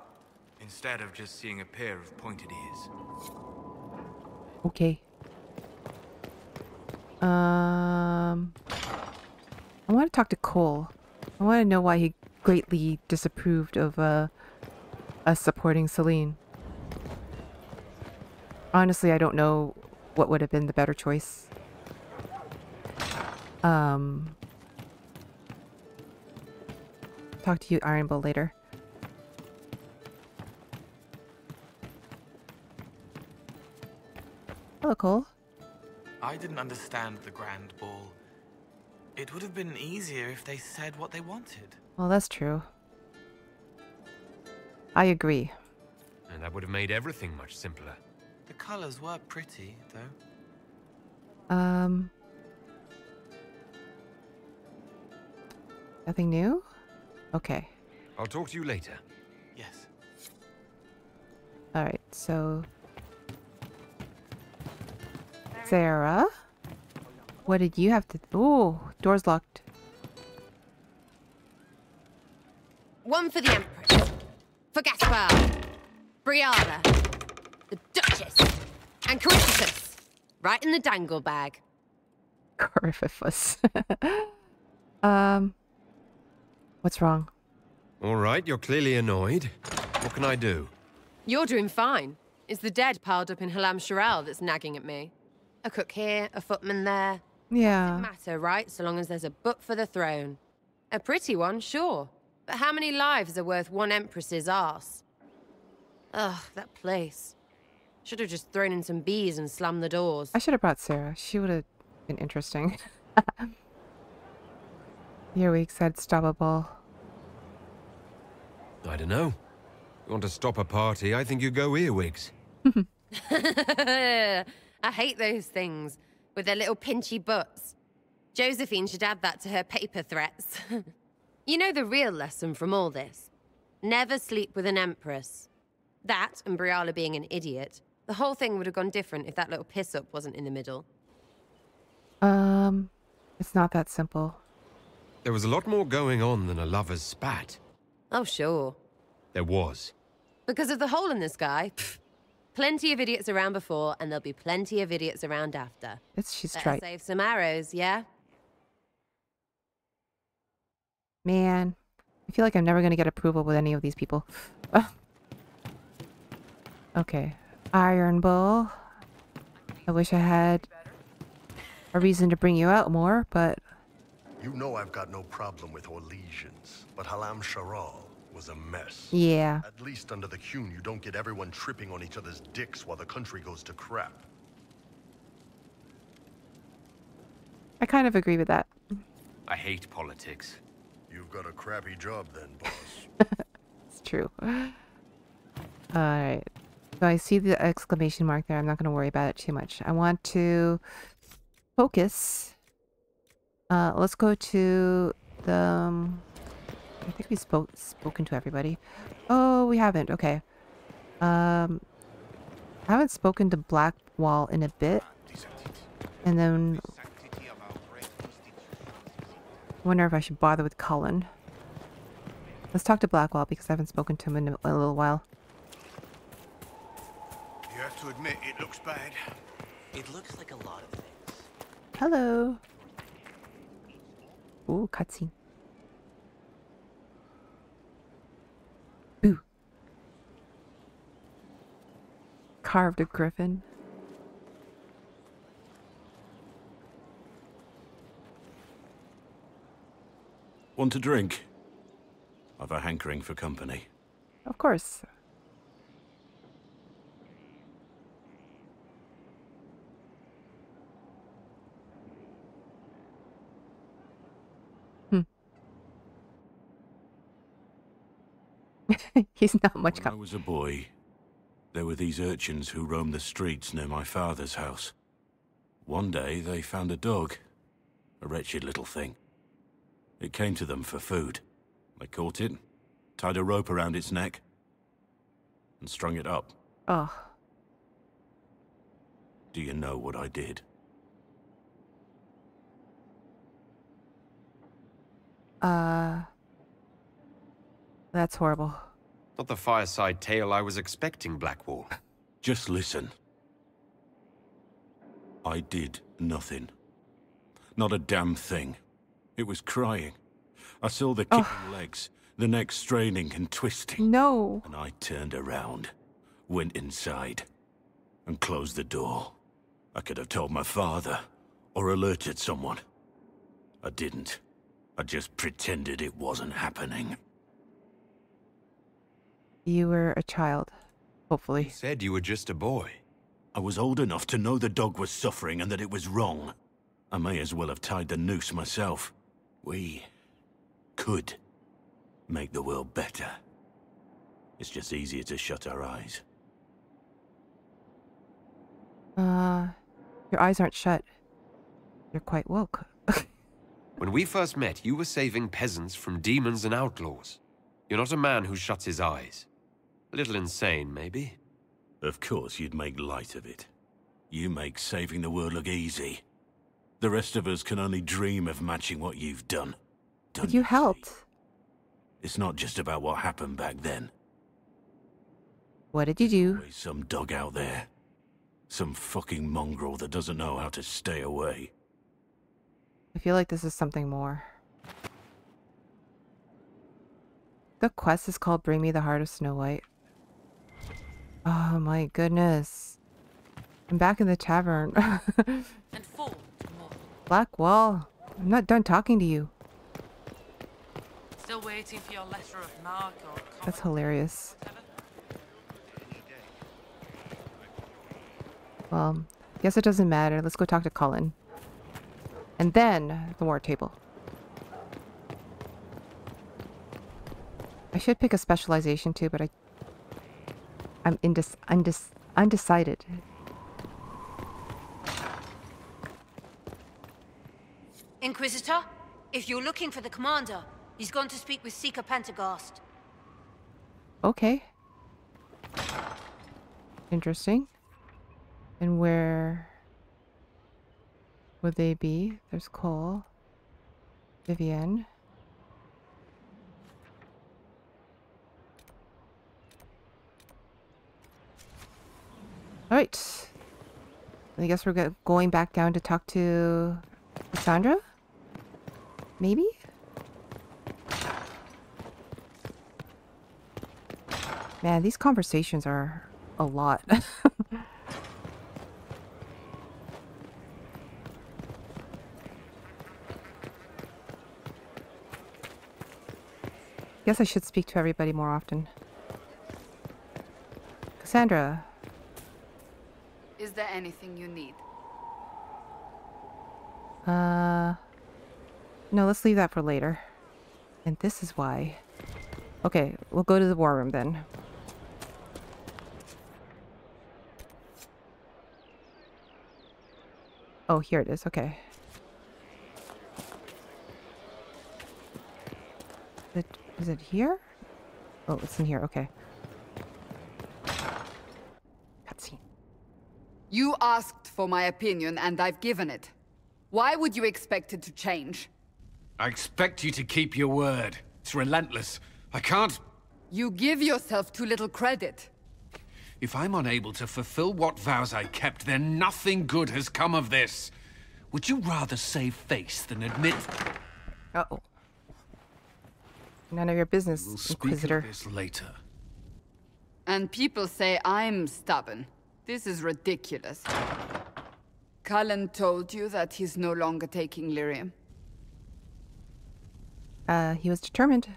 Speaker 21: instead of just seeing a pair of pointed ears.
Speaker 1: Okay. I want to talk to Cole. I want to know why he greatly disapproved of us supporting Celene. Honestly, I don't know what would have been the better choice. Talk to you, Iron Bull, later. Hello, Cole.
Speaker 8: I didn't understand the Grand Ball. It would have been easier if they said what they wanted.
Speaker 1: Well, that's true. I agree.
Speaker 6: And that would have made everything much simpler.
Speaker 8: The colors were pretty, though.
Speaker 1: Nothing new? Okay.
Speaker 6: I'll talk to you later.
Speaker 8: Yes.
Speaker 1: Alright, so... Sera? What did you have to... Ooh, door's locked.
Speaker 22: One for the Empress. For Gaspard. Briala. The Duchess. And Corypheus. Right in the dangle bag.
Speaker 1: Corypheus. What's wrong?
Speaker 6: All right, you're clearly annoyed. What can I do?
Speaker 10: You're doing fine. It's the dead piled up in Halam Shiral that's nagging at me. A cook here, a footman there.
Speaker 1: Yeah.
Speaker 10: Doesn't matter, right? So long as there's a butt for the throne. A pretty one, sure. But how many lives are worth one empress's arse? Ugh, that place. Should have just thrown in some bees and slammed the doors.
Speaker 1: I should have brought Sera. She would have been interesting. Earwig said stoppable.
Speaker 6: I don't know. You want to stop a party, I think you go earwigs.
Speaker 10: I hate those things. With their little pinchy butts. Josephine should add that to her paper threats. You know the real lesson from all this? Never sleep with an empress. That, and Briala being an idiot. The whole thing would have gone different if that little piss-up wasn't in the middle.
Speaker 1: It's not that simple.
Speaker 6: There was a lot more going on than a lover's spat.
Speaker 10: Oh, sure.
Speaker 6: There was.
Speaker 10: Because of the hole in the sky, plenty of idiots around before, and there'll be plenty of idiots around after.
Speaker 1: She's
Speaker 10: Better
Speaker 1: right.
Speaker 10: save some arrows, yeah?
Speaker 1: Man, I feel like I'm never going to get approval with any of these people. Okay. Iron Bull. I wish I had a reason to bring you out more, but...
Speaker 23: You know I've got no problem with Orlesians, but Halam Shiral was a mess.
Speaker 1: Yeah.
Speaker 23: At least under the Qun, you don't get everyone tripping on each other's dicks while the country goes to crap.
Speaker 1: I kind of agree with that.
Speaker 6: I hate politics.
Speaker 23: You've got a crappy job then, boss.
Speaker 1: It's true. Alright. So I see the exclamation mark there. I'm not going to worry about it too much. I want to focus. Let's go to the... I think we've spoken to everybody. Oh, we haven't. Okay. I haven't spoken to Blackwall in a bit. And then... I wonder if I should bother with Cullen. Let's talk to Blackwall because I haven't spoken to him in a little while.
Speaker 23: You have to admit, it looks bad.
Speaker 3: It looks like a lot of things.
Speaker 1: Hello. Ooh, cutscene. Ooh. Carved a griffin.
Speaker 7: Want a drink? I've a hankering for company.
Speaker 1: Of course. He's not much
Speaker 7: When I was a boy, there were these urchins who roamed the streets near my father's house. One day, they found a dog. A wretched little thing. It came to them for food. They caught it, tied a rope around its neck, and strung it up.
Speaker 1: Oh.
Speaker 7: Do you know what I did?
Speaker 1: That's horrible.
Speaker 6: Not the fireside tale I was expecting, Blackwall.
Speaker 7: Just listen. I did nothing. Not a damn thing. It was crying. I saw the kicking legs, the neck straining and twisting.
Speaker 1: No.
Speaker 7: And I turned around, went inside, and closed the door. I could have told my father, or alerted someone. I didn't. I just pretended it wasn't happening.
Speaker 1: You were a child, hopefully.
Speaker 6: You said you were just a boy.
Speaker 7: I was old enough to know the dog was suffering and that it was wrong. I may as well have tied the noose myself. We could make the world better. It's just easier to shut our eyes.
Speaker 1: Your eyes aren't shut. You're quite woke.
Speaker 6: When we first met, you were saving peasants from demons and outlaws. You're not a man who shuts his eyes. A little insane, maybe?
Speaker 7: Of course you'd make light of it. You make saving the world look easy. The rest of us can only dream of matching what you've done.
Speaker 1: But you helped.
Speaker 7: It's not just about what happened back then.
Speaker 1: What did you do?
Speaker 7: Always some dog out there. Some fucking mongrel that doesn't know how to stay away.
Speaker 1: I feel like this is something more. The quest is called Bring Me the Heart of Snow White. Oh my goodness. I'm back in the tavern. Blackwall, I'm not done talking to you.
Speaker 10: Still waiting for your letter of marque or...
Speaker 1: That's hilarious. Well, guess it doesn't matter. Let's go talk to Cullen. And then the war table. I should pick a specialization too, but I'm undecided.
Speaker 22: Inquisitor, if you're looking for the commander, he's gone to speak with Seeker Pentecost.
Speaker 1: Okay. Interesting. And where would they be? There's Cole. Vivienne. Alright. I guess we're going back down to talk to Cassandra? Maybe? Man, these conversations are a lot. Guess I should speak to everybody more often. Cassandra.
Speaker 11: Is there anything you need?
Speaker 1: No, let's leave that for later. And this is why. Okay, we'll go to the war room then. Oh, here it is. Okay. Is it here? Oh, it's in here. Okay. Cutscene.
Speaker 11: You asked for my opinion, and I've given it. Why would you expect it to change?
Speaker 20: I expect you to keep your word. It's relentless. I can't...
Speaker 11: You give yourself too little credit.
Speaker 20: If I'm unable to fulfill what vows I kept, then nothing good has come of this. Would you rather save face than admit...
Speaker 1: Uh-oh. None of your business,
Speaker 20: We'll
Speaker 1: Inquisitor.
Speaker 20: speak of this later.
Speaker 11: And people say I'm stubborn. This is ridiculous. Cullen told you that he's no longer taking lyrium.
Speaker 1: He was determined.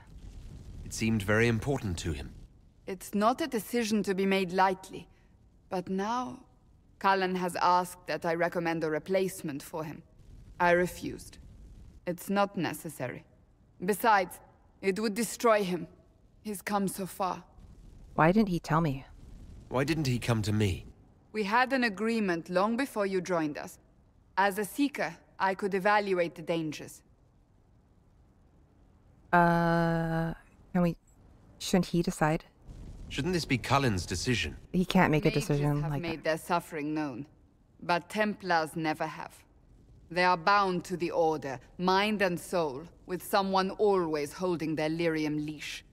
Speaker 6: It seemed very important to him.
Speaker 11: It's not a decision to be made lightly. But now, Cullen has asked that I recommend a replacement for him. I refused. It's not necessary. Besides, it would destroy him. He's come so far.
Speaker 1: Why didn't he tell me?
Speaker 6: Why didn't he come to me?
Speaker 11: We had an agreement long before you joined us. As a Seeker, I could evaluate the dangers.
Speaker 1: Shouldn't he decide?
Speaker 6: Shouldn't this be Cullen's decision?
Speaker 1: He can't make a
Speaker 11: Mages
Speaker 1: decision
Speaker 11: have
Speaker 1: like
Speaker 11: made
Speaker 1: that.
Speaker 11: their suffering known, but Templars never have. They are bound to the Order, mind and soul, with someone always holding their lyrium leash.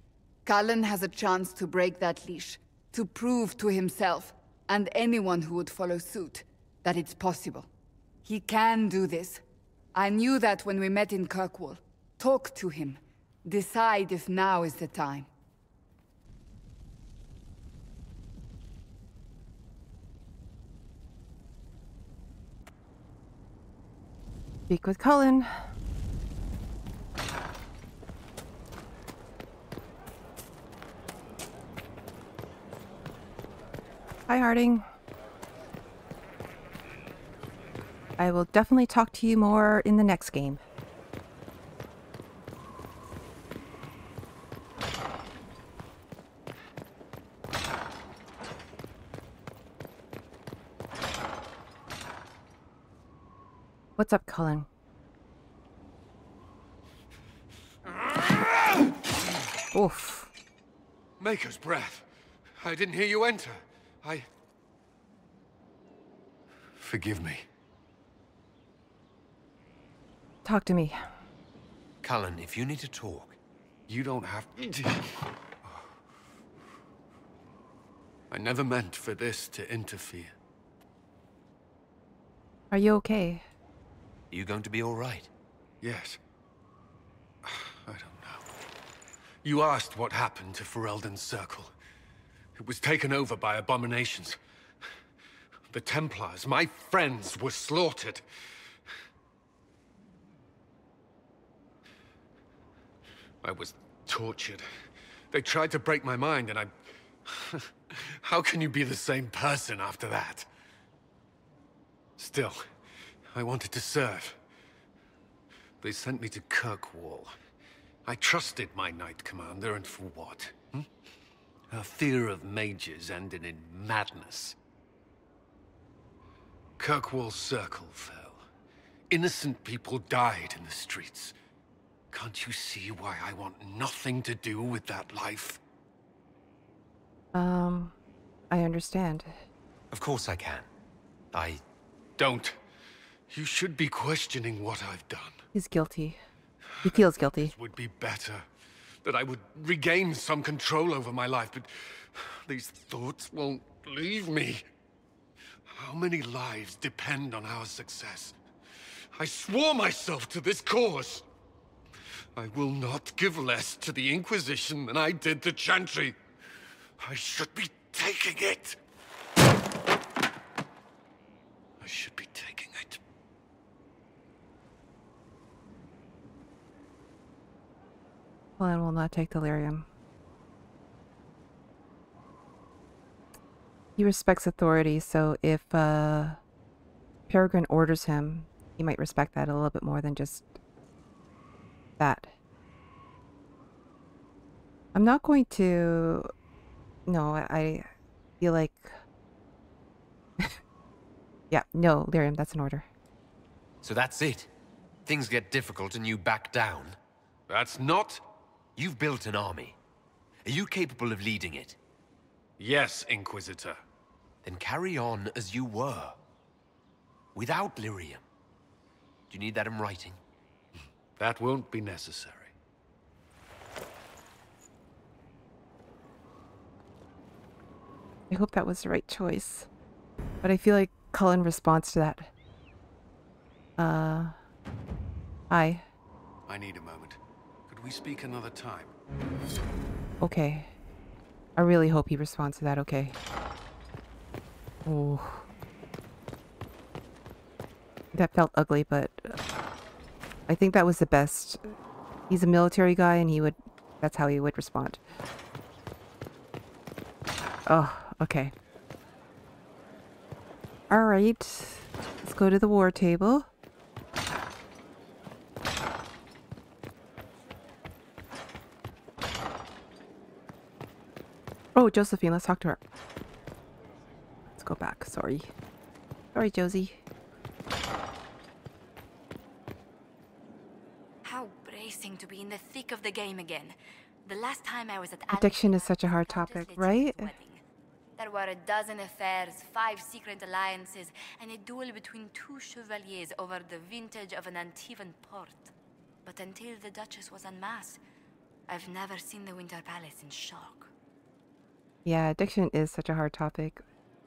Speaker 11: Cullen has a chance to break that leash, to prove to himself, and anyone who would follow suit, that it's possible. He can do this. I knew that when we met in Kirkwall. Talk to him. Decide if now is the time.
Speaker 1: Speak with Cullen. Hi, Harding. I will definitely talk to you more in the next game. What's up, Cullen? Oof.
Speaker 20: Maker's breath. I didn't hear you enter. Forgive me.
Speaker 1: Talk to me.
Speaker 6: Cullen, if you need to talk...
Speaker 20: You don't have to... I never meant for this to interfere.
Speaker 1: Are you okay?
Speaker 6: Are you going to be all right?
Speaker 20: Yes. I don't know. You asked what happened to Ferelden's Circle. It was taken over by abominations. The Templars, my friends, were slaughtered. I was tortured. They tried to break my mind, and I... How can you be the same person after that? Still, I wanted to serve. They sent me to Kirkwall. I trusted my Knight Commander, and for what? Her fear of mages ended in madness. Kirkwall's Circle fell. Innocent people died in the streets. Can't you see why I want nothing to do with that life?
Speaker 1: I understand.
Speaker 6: Of course I can.
Speaker 20: Don't. You should be questioning what I've done.
Speaker 1: He's guilty. He feels guilty.
Speaker 20: It would be better that I would regain some control over my life, but these thoughts won't leave me. How many lives depend on our success? I swore myself to this cause. I will not give less to the Inquisition than I did to Chantry. I should be taking it. I should be taking it.
Speaker 1: Cullen will not take delirium. He respects authority, so if Peregrine orders him, he might respect that a little bit more than just that. I'm not going to... No, I feel like... Yeah, no, lyrium, that's an order.
Speaker 6: So that's it? Things get difficult and you back down? That's not... You've built an army. Are you capable of leading it?
Speaker 20: Yes, Inquisitor.
Speaker 6: Then carry on as you were. Without lyrium. Do you need that in writing?
Speaker 20: That won't be necessary.
Speaker 1: I hope that was the right choice. But I feel like Cullen responds to that. Hi.
Speaker 23: I need a moment. Could we speak another time?
Speaker 1: Okay. I really hope he responds to that, okay. Oh. That felt ugly, but I think that was the best. He's a military guy and he would, that's how he would respond. Oh, okay. Alright. Let's go to the war table. Oh, Josephine, let's talk to her. Let's go back. Sorry. Sorry, Josie.
Speaker 4: How bracing to be in the thick of the game again. The last time I was at
Speaker 1: Addiction is such a hard topic, right?
Speaker 4: There were a dozen affairs, 5 secret alliances, and a duel between 2 chevaliers over the vintage of an Antivan port. But until the Duchess was unmasked, I've never seen the Winter Palace in shock.
Speaker 1: Yeah, addiction is such a hard topic.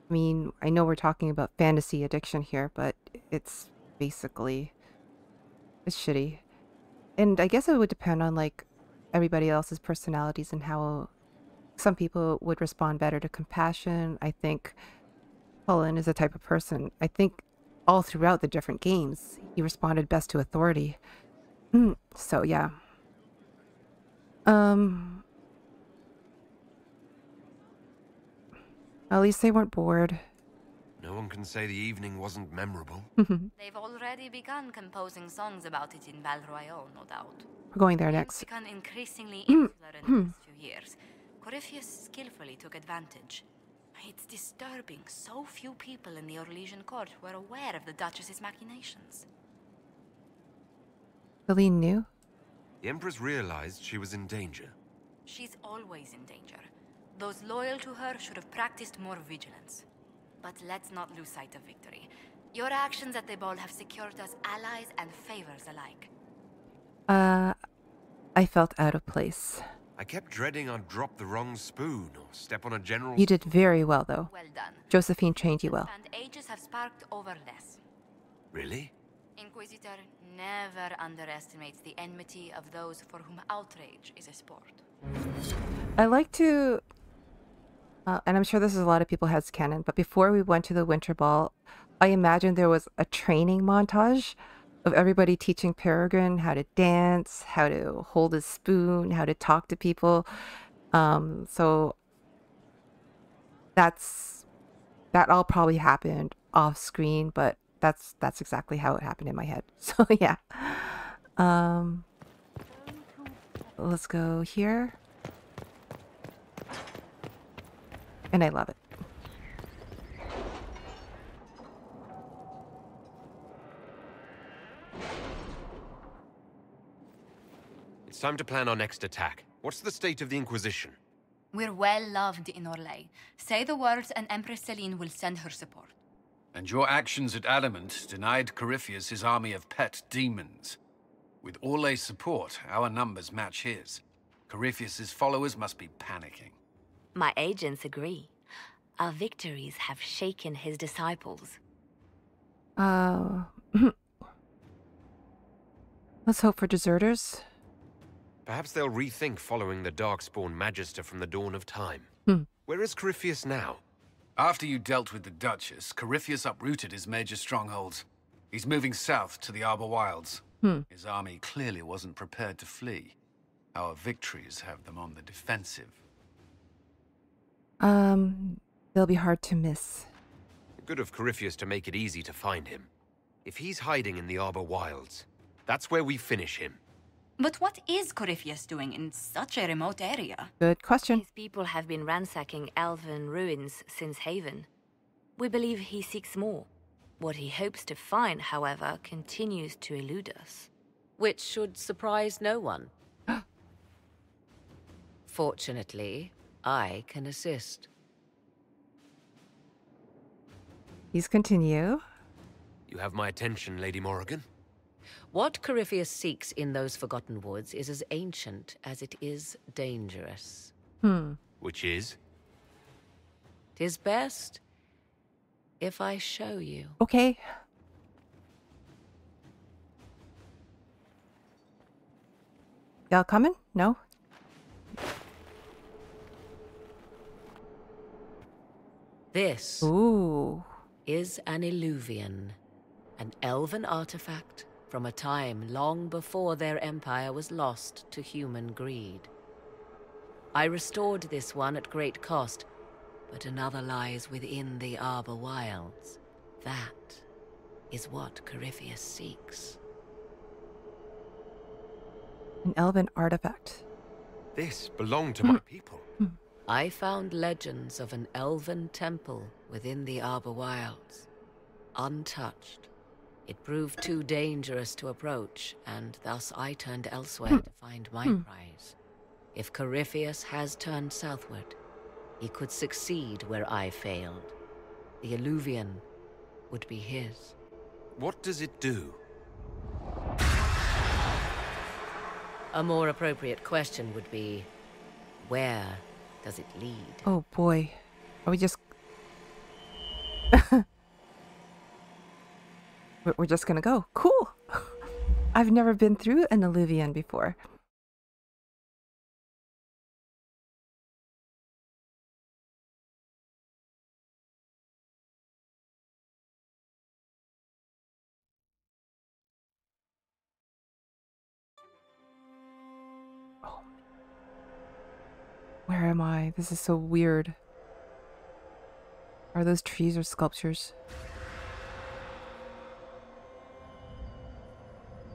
Speaker 1: I mean, I know we're talking about fantasy addiction here, but it's basically... it's shitty. And I guess it would depend on, like, everybody else's personalities and how some people would respond better to compassion. I think Cullen is the type of person, I think all throughout the different games, he responded best to authority. So, yeah. At least they weren't bored.
Speaker 6: No one can say the evening wasn't memorable.
Speaker 4: They've already begun composing songs about it in Val Royeaux, no doubt.
Speaker 1: We're going there next.
Speaker 4: It's become increasingly insular in the past few years. Corypheus skillfully took advantage. It's disturbing. So few people in the Orlesian court were aware of the Duchess's machinations.
Speaker 1: Celene knew?
Speaker 6: The Empress realized she was in danger.
Speaker 4: She's always in danger. Those loyal to her should have practiced more vigilance. But let's not lose sight of victory. Your actions at the ball have secured us allies and favors alike.
Speaker 1: I felt out of place.
Speaker 6: I kept dreading I'd drop the wrong spoon or step on a general...
Speaker 1: You did very well, though.
Speaker 4: Well done.
Speaker 1: Josephine trained you well.
Speaker 4: And ages have sparked over less.
Speaker 6: Really?
Speaker 4: Inquisitor never underestimates the enmity of those for whom outrage is a sport.
Speaker 1: I like to... and I'm sure this is a lot of people heads canon, but before we went to the Winter Ball, I imagined there was a training montage of everybody teaching Peregrine how to dance, how to hold a spoon, how to talk to people. So that all probably happened off screen, but that's exactly how it happened in my head. So yeah. Let's go here. And I love it.
Speaker 6: It's time to plan our next attack. What's the state of the Inquisition?
Speaker 4: We're well loved in Orlais. Say the words and Empress Celene will send her support.
Speaker 20: And your actions at Adamant denied Corypheus his army of pet demons. With Orlais' support, our numbers match his. Corypheus's followers must be panicking.
Speaker 16: My agents agree. Our victories have shaken his disciples.
Speaker 1: Let's hope for deserters.
Speaker 6: Perhaps they'll rethink following the Darkspawn Magister from the dawn of time. Where is Corypheus now?
Speaker 20: After you dealt with the Duchess, Corypheus uprooted his major strongholds. He's moving south to the Arbor Wilds. His army clearly wasn't prepared to flee. Our victories have them on the defensive.
Speaker 1: They'll be hard to miss.
Speaker 6: Good of Corypheus to make it easy to find him. If he's hiding in the Arbor Wilds, that's where we finish him.
Speaker 4: But what is Corypheus doing in such a remote area?
Speaker 1: Good question.
Speaker 16: His people have been ransacking elven ruins since Haven. We believe he seeks more. What he hopes to find, however, continues to elude us.
Speaker 15: Which should surprise no one. Fortunately, I can assist.
Speaker 1: Please continue.
Speaker 6: You have my attention, Lady Morrigan.
Speaker 15: What Corypheus seeks in those Forgotten Woods is as ancient as it is dangerous.
Speaker 6: Which is?
Speaker 15: 'Tis best if I show you.
Speaker 1: Okay. Y'all coming? No?
Speaker 15: This
Speaker 1: Ooh.
Speaker 15: is an Eluvian, an elven artifact from a time long before their empire was lost to human greed. I restored this one at great cost, but another lies within the Arbor Wilds. That is what Corypheus seeks.
Speaker 1: An elven artifact.
Speaker 6: This belonged to my people.
Speaker 15: I found legends of an elven temple within the Arbor Wilds, untouched. It proved too dangerous to approach, and thus I turned elsewhere to find my prize. If Corypheus has turned southward, he could succeed where I failed. The Eluvian would be his.
Speaker 6: What does it do?
Speaker 15: A more appropriate question would be, where does it lead?
Speaker 1: Oh boy. Are we just... We're just gonna go. Cool! I've never been through an Eluvian before. Where am I? This is so weird. Are those trees or sculptures?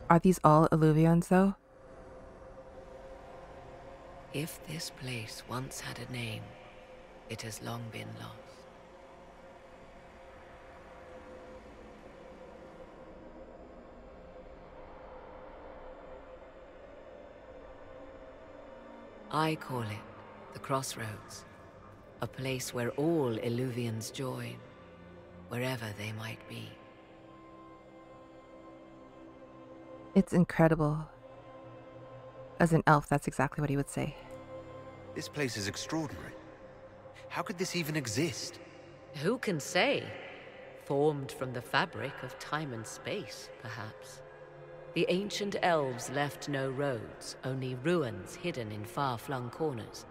Speaker 1: Are these all Eluvians, though?
Speaker 15: If this place once had a name, it has long been lost. I call it the Crossroads, a place where all Eluvians join, wherever they might be.
Speaker 1: It's incredible. As an elf, that's exactly what he would say.
Speaker 6: This place is extraordinary. How could this even exist?
Speaker 15: Who can say? Formed from the fabric of time and space, perhaps. The ancient elves left no roads, only ruins hidden in far-flung corners.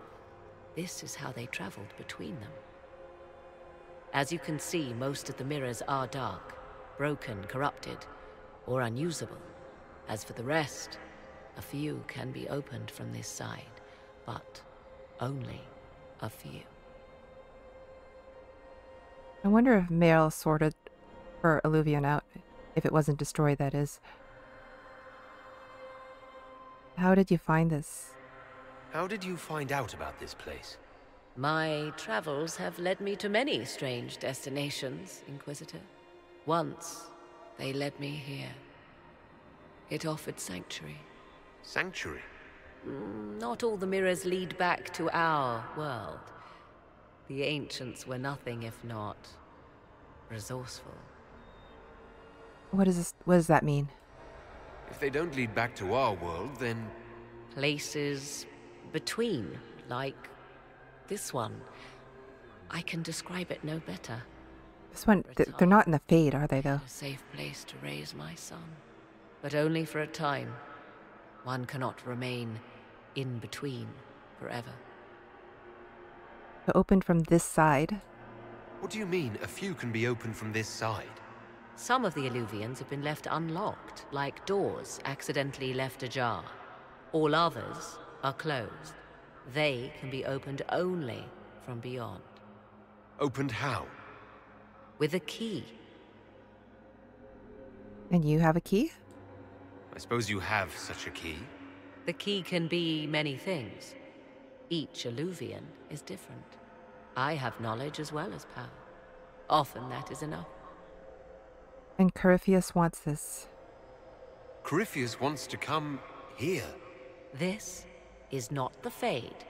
Speaker 15: This is how they traveled between them. As you can see, most of the mirrors are dark, broken, corrupted, or unusable. As for the rest, a few can be opened from this side, but only a few.
Speaker 1: I wonder if Mael sorted her Eluvian out, if it wasn't destroyed, that is. How did you find this?
Speaker 6: How did you find out about this place?
Speaker 15: My travels have led me to many strange destinations, Inquisitor. Once, they led me here. It offered sanctuary.
Speaker 6: Sanctuary?
Speaker 15: Not all the mirrors lead back to our world. The ancients were nothing if not resourceful.
Speaker 1: What does that mean?
Speaker 6: If they don't lead back to our world, then...
Speaker 15: Places between, like this one. I can describe it no better.
Speaker 1: This one, they're not in the Fade, are they, though?
Speaker 15: A safe place to raise my son. But only for a time. One cannot remain in between forever.
Speaker 1: They're opened from this side?
Speaker 6: What do you mean, a few can be opened from this side?
Speaker 15: Some of the Eluvians have been left unlocked, like doors accidentally left ajar. All others are closed. They can be opened only from beyond.
Speaker 6: Opened how?
Speaker 15: With a key.
Speaker 1: And you have a key?
Speaker 6: I suppose you have such a key.
Speaker 15: The key can be many things. Each Eluvian is different. I have knowledge as well as power. Often that is enough.
Speaker 1: And Corypheus wants this.
Speaker 6: Corypheus wants to come here.
Speaker 15: This is not the Fade,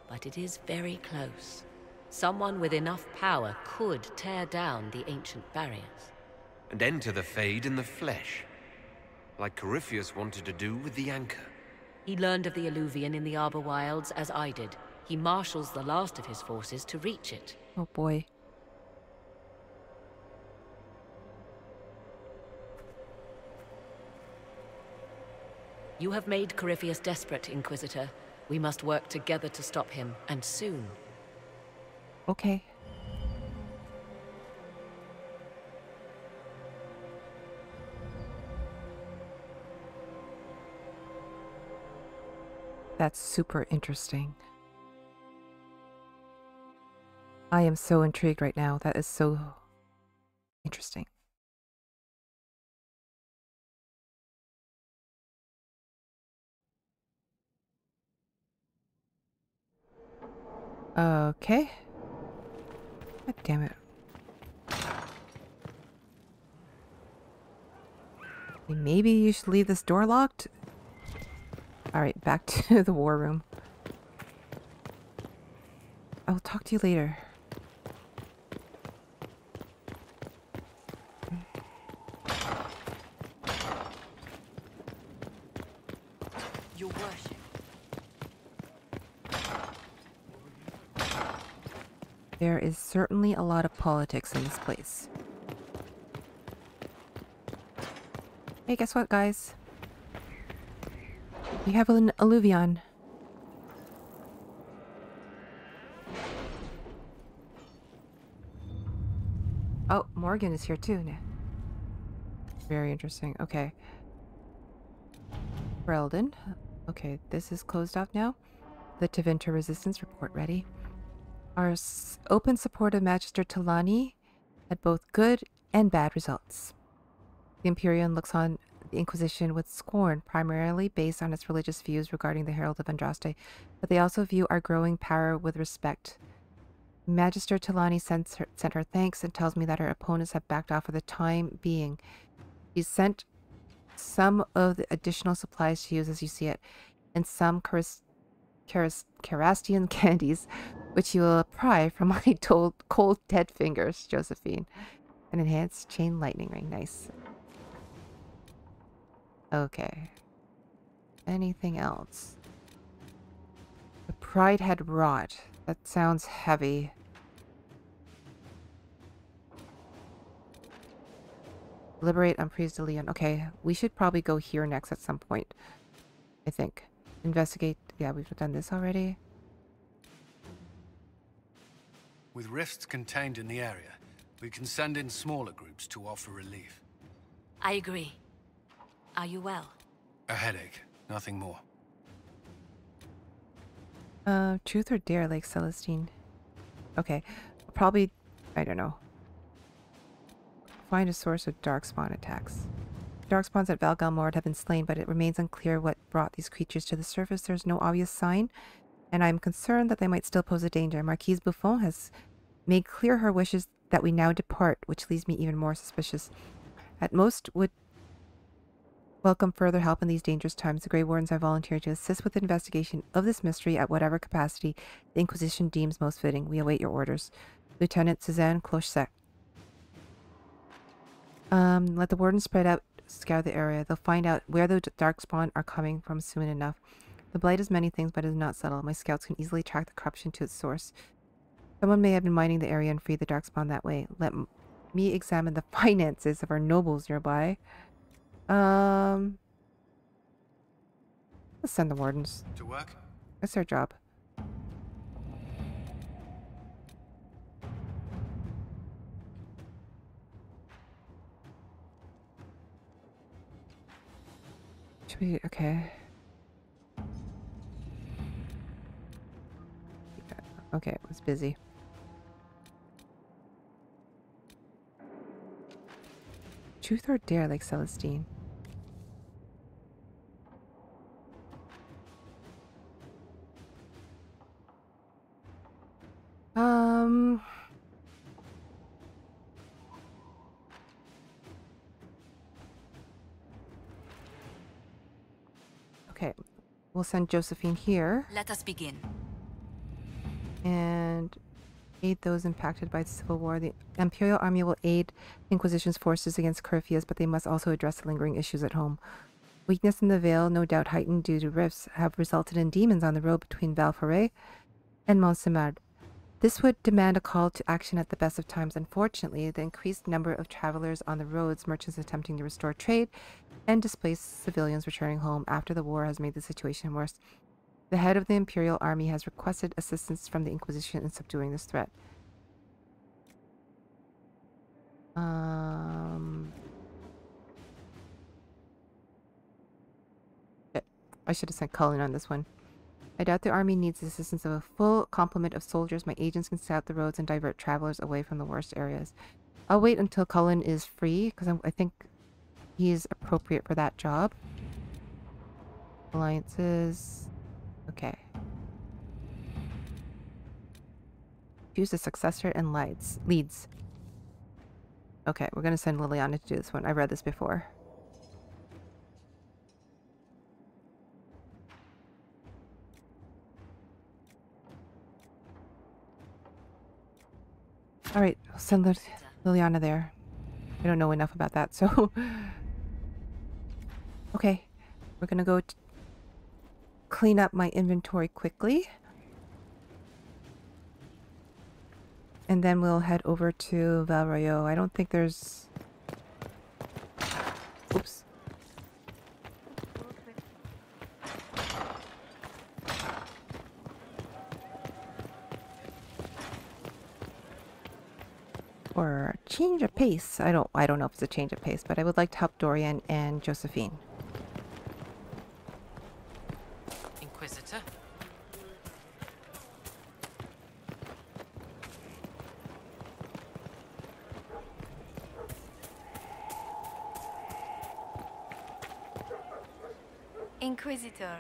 Speaker 15: but it is very close. Someone with enough power could tear down the ancient barriers.
Speaker 6: And enter the Fade in the flesh. Like Corypheus wanted to do with the Anchor.
Speaker 15: He learned of the Eluvian in the Arbor Wilds as I did. He marshals the last of his forces to reach it.
Speaker 1: Oh boy.
Speaker 15: You have made Corypheus desperate, Inquisitor. We must work together to stop him, and soon.
Speaker 1: Okay. That's super interesting. I am so intrigued right now. That is so interesting. Okay. God damn it. Maybe you should leave this door locked? Alright, back to the war room. I will talk to you later.
Speaker 17: Your worship.
Speaker 1: There is certainly a lot of politics in this place. Hey, guess what, guys? We have an Eluvian. Oh, Morrigan is here too. Very interesting. Okay. Breldon. Okay, this is closed off now. The Tevinter Resistance report ready. Our open support of Magister Talani had both good and bad results. The Imperium looks on the Inquisition with scorn, primarily based on its religious views regarding the Herald of Andraste, but they also view our growing power with respect. Magister Talani sent her thanks and tells me that her opponents have backed off for the time being. She's sent some of the additional supplies to use as you see it, and some Carastian candies, which you will pry from my cold dead fingers, Josephine. An enhanced chain lightning ring. Nice. Okay. Anything else? The Pride had rot. That sounds heavy. Liberate Emprise de Leon. Okay, we should probably go here next at some point. I think. Investigate. Yeah, we've done this already.
Speaker 23: With rifts contained in the area, we can send in smaller groups to offer relief.
Speaker 16: I agree. Are you well?
Speaker 23: A headache, nothing more.
Speaker 1: Truth or dare, like Celestine. Okay, probably, I don't know. Find a source of darkspawn attacks. Darkspawns at Val Galmord have been slain, but it remains unclear what brought these creatures to the surface. There's no obvious sign, and I'm concerned that they might still pose a danger. Marquise Buffon has made clear her wishes that we now depart, which leaves me even more suspicious. At most, would welcome further help in these dangerous times. The Grey Wardens have volunteered to assist with the investigation of this mystery at whatever capacity the Inquisition deems most fitting. We await your orders. Lieutenant Suzanne Clochesec. Let the Wardens spread out, scour the area. They'll find out where the Darkspawn are coming from soon enough. The Blight is many things, but is not subtle. My scouts can easily track the corruption to its source. Someone may have been mining the area and free the Darkspawn that way. Let me examine the finances of our nobles nearby. Let's send the Wardens.
Speaker 23: To work?
Speaker 1: That's their job. Should we... okay. Okay, it was busy. Truth or dare, like Celestine. we'll send Josephine here.
Speaker 4: Let us begin.
Speaker 1: And aid those impacted by the Civil War. The Imperial Army will aid the Inquisition's forces against Corypheus, but they must also address the lingering issues at home. Weakness in the Vale, no doubt heightened due to rifts, have resulted in demons on the road between Val Royeaux and Montsemard. This would demand a call to action at the best of times. Unfortunately, the increased number of travelers on the roads, merchants attempting to restore trade, and displaced civilians returning home after the war has made the situation worse. The head of the Imperial Army has requested assistance from the Inquisition in subduing this threat. I should have sent Cullen on this one. I doubt the army needs the assistance of a full complement of soldiers. My agents can scout the roads and divert travelers away from the worst areas. I'll wait until Cullen is free, because I think he is appropriate for that job. Alliances. Okay. Choose a successor and leads. Okay, we're going to send Leliana to do this one. I've read this before. Alright, I'll send Leliana there. I don't know enough about that, so... Okay, we're gonna go clean up my inventory quickly. And then we'll head over to Val Royeaux. I don't think there's... Oops. Or a change of pace. I don't know if it's a change of pace, but I would like to help Dorian and Josephine.
Speaker 2: Inquisitor?
Speaker 4: Inquisitor.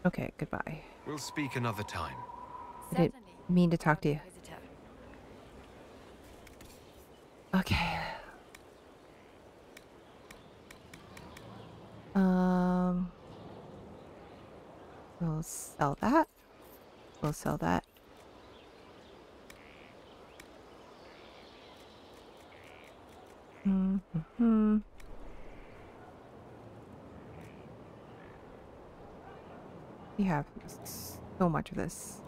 Speaker 1: Okay, goodbye.
Speaker 6: We'll speak another time.
Speaker 1: I didn't mean to talk to you. Okay. We'll sell that. We'll sell that. Mm-hmm. We have so much of this.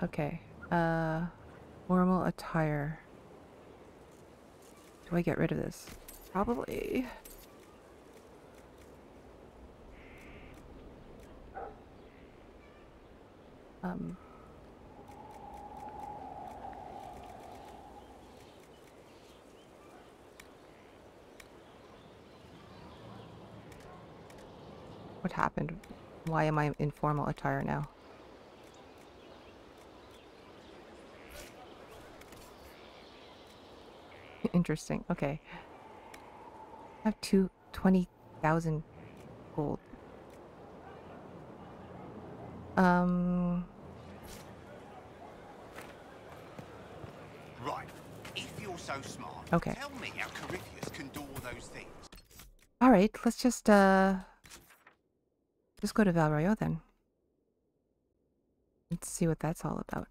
Speaker 1: Okay, formal attire. Do I get rid of this? Probably. What happened? Why am I in formal attire now? Interesting. Okay. I have 20,000 gold.
Speaker 9: Right. If you're so smart,
Speaker 1: okay.
Speaker 9: Tell me how Corypheus can do all those things.
Speaker 1: All right, let's just go to Val Royeaux then. Let's see what that's all about.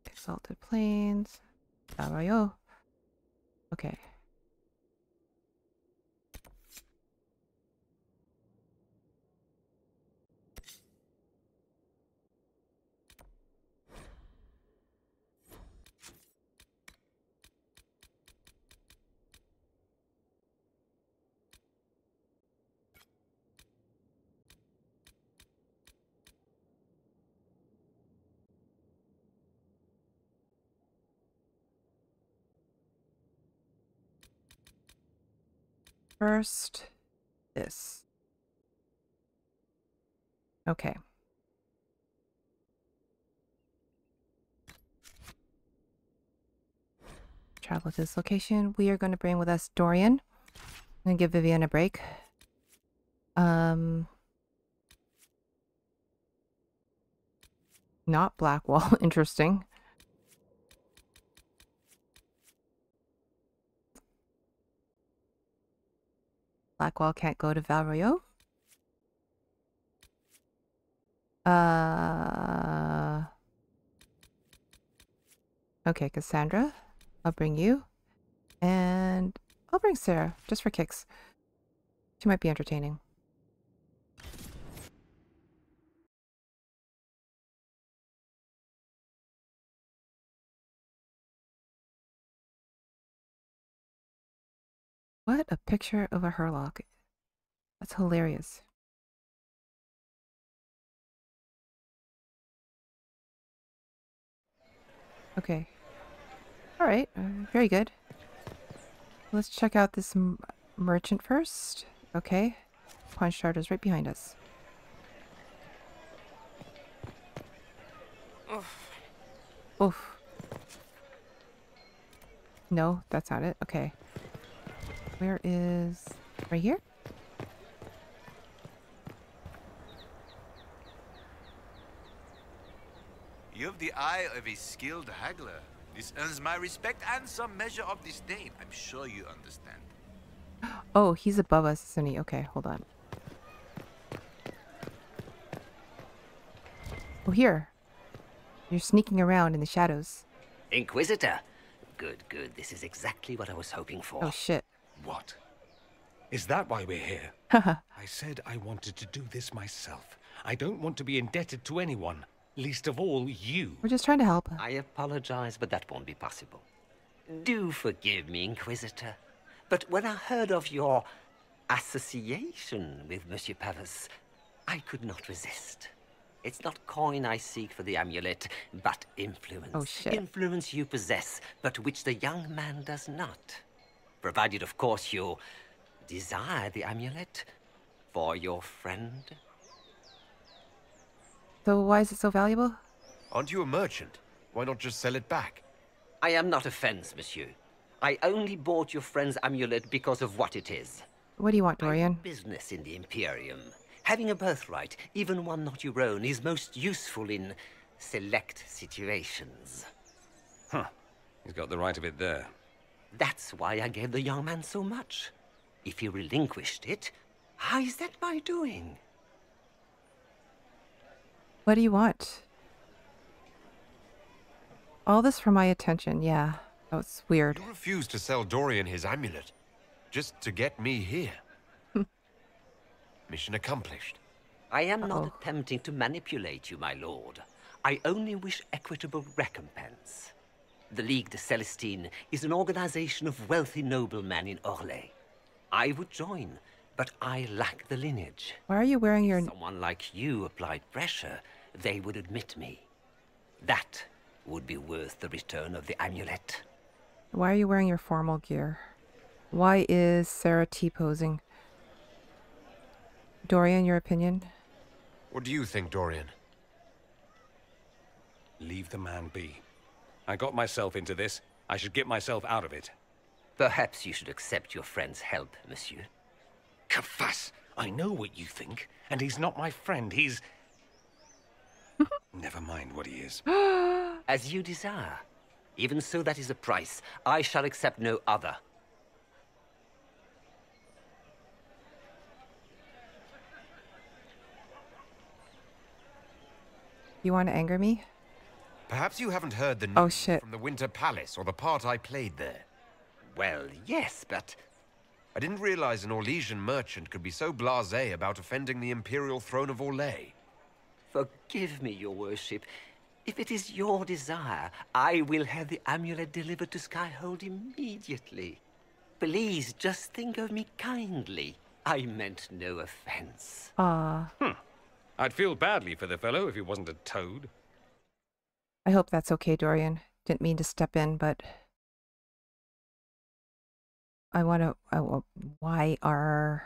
Speaker 1: Exalted Plains, Val Royeaux. Okay. First, this. Okay. Travel to this location. We are going to bring with us Dorian. I'm going to give Vivienne a break. Not Blackwall. Interesting. Blackwall can't go to Val Royeaux. Okay, Cassandra, I'll bring you. And I'll bring Sera, just for kicks. She might be entertaining. What a picture of a Herlock. That's hilarious. Okay. Alright, very good. Let's check out this merchant first. Okay. Pawn shard is right behind us.
Speaker 22: Oof.
Speaker 1: Oof. No, that's not it. Okay. Where is... right here?
Speaker 13: You have the eye of a skilled haggler. This earns my respect and some measure of disdain. I'm sure you understand.
Speaker 1: Oh, he's above us, isn't he? Okay, hold on. Oh, here. You're sneaking around in the shadows.
Speaker 14: Inquisitor. Good, good. This is exactly what I was hoping for.
Speaker 1: Oh, shit.
Speaker 18: What? Is that why we're here?
Speaker 1: Haha.
Speaker 18: I said I wanted to do this myself. I don't want to be indebted to anyone. Least of all, you.
Speaker 1: We're just trying to help.
Speaker 14: I apologize, but that won't be possible. Do forgive me, Inquisitor. But when I heard of your association with Monsieur Pavas, I could not resist. It's not coin I seek for the amulet, but influence.
Speaker 1: Oh, shit.
Speaker 14: Influence you possess, but which the young man does not. Provided, of course, you desire the amulet for your friend.
Speaker 1: So why is it so valuable?
Speaker 6: Aren't you a merchant? Why not just sell it back?
Speaker 14: I am not a fence, monsieur. I only bought your friend's amulet because of what it is.
Speaker 1: What do you want, Dorian?
Speaker 14: Business in the Imperium. Having a birthright, even one not your own, is most useful in select situations.
Speaker 18: Huh. He's got the right of it there.
Speaker 14: That's why I gave the young man so much. If he relinquished it, how is that my doing?
Speaker 1: What do you want? All this for my attention, yeah. That was weird.
Speaker 6: You refused to sell Dorian his amulet, just to get me here. Mission accomplished.
Speaker 14: I am not attempting to manipulate you, my lord. I only wish equitable recompense. The Ligue de Celestine is an organization of wealthy noblemen in Orlais. I would join, but I lack the lineage.
Speaker 1: Why are you wearing your...
Speaker 14: If someone like you applied pressure, they would admit me. That would be worth the return of the amulet.
Speaker 1: Why are you wearing your formal gear? Why is Sera T-posing? Dorian, your opinion?
Speaker 6: What do you think, Dorian?
Speaker 18: Leave the man be. I got myself into this. I should get myself out of it.
Speaker 14: Perhaps you should accept your friend's help, monsieur.
Speaker 18: Kafas! I know what you think, and he's not my friend. He's... Never mind what he is.
Speaker 14: As you desire. Even so, that is a price. I shall accept no other.
Speaker 1: You want to anger me?
Speaker 6: Perhaps you haven't heard the news
Speaker 1: shit.
Speaker 6: from the Winter Palace or the part I played there.
Speaker 14: Well, yes, but...
Speaker 6: I didn't realize an Orlesian merchant could be so blasé about offending the Imperial throne of Orlais.
Speaker 14: Forgive me, your worship. If it is your desire, I will have the amulet delivered to Skyhold immediately. Please, just think of me kindly. I meant no offense.
Speaker 18: I'd feel badly for the fellow if he wasn't a toad.
Speaker 1: I hope that's okay, Dorian. Didn't mean to step in, but... I want to... why are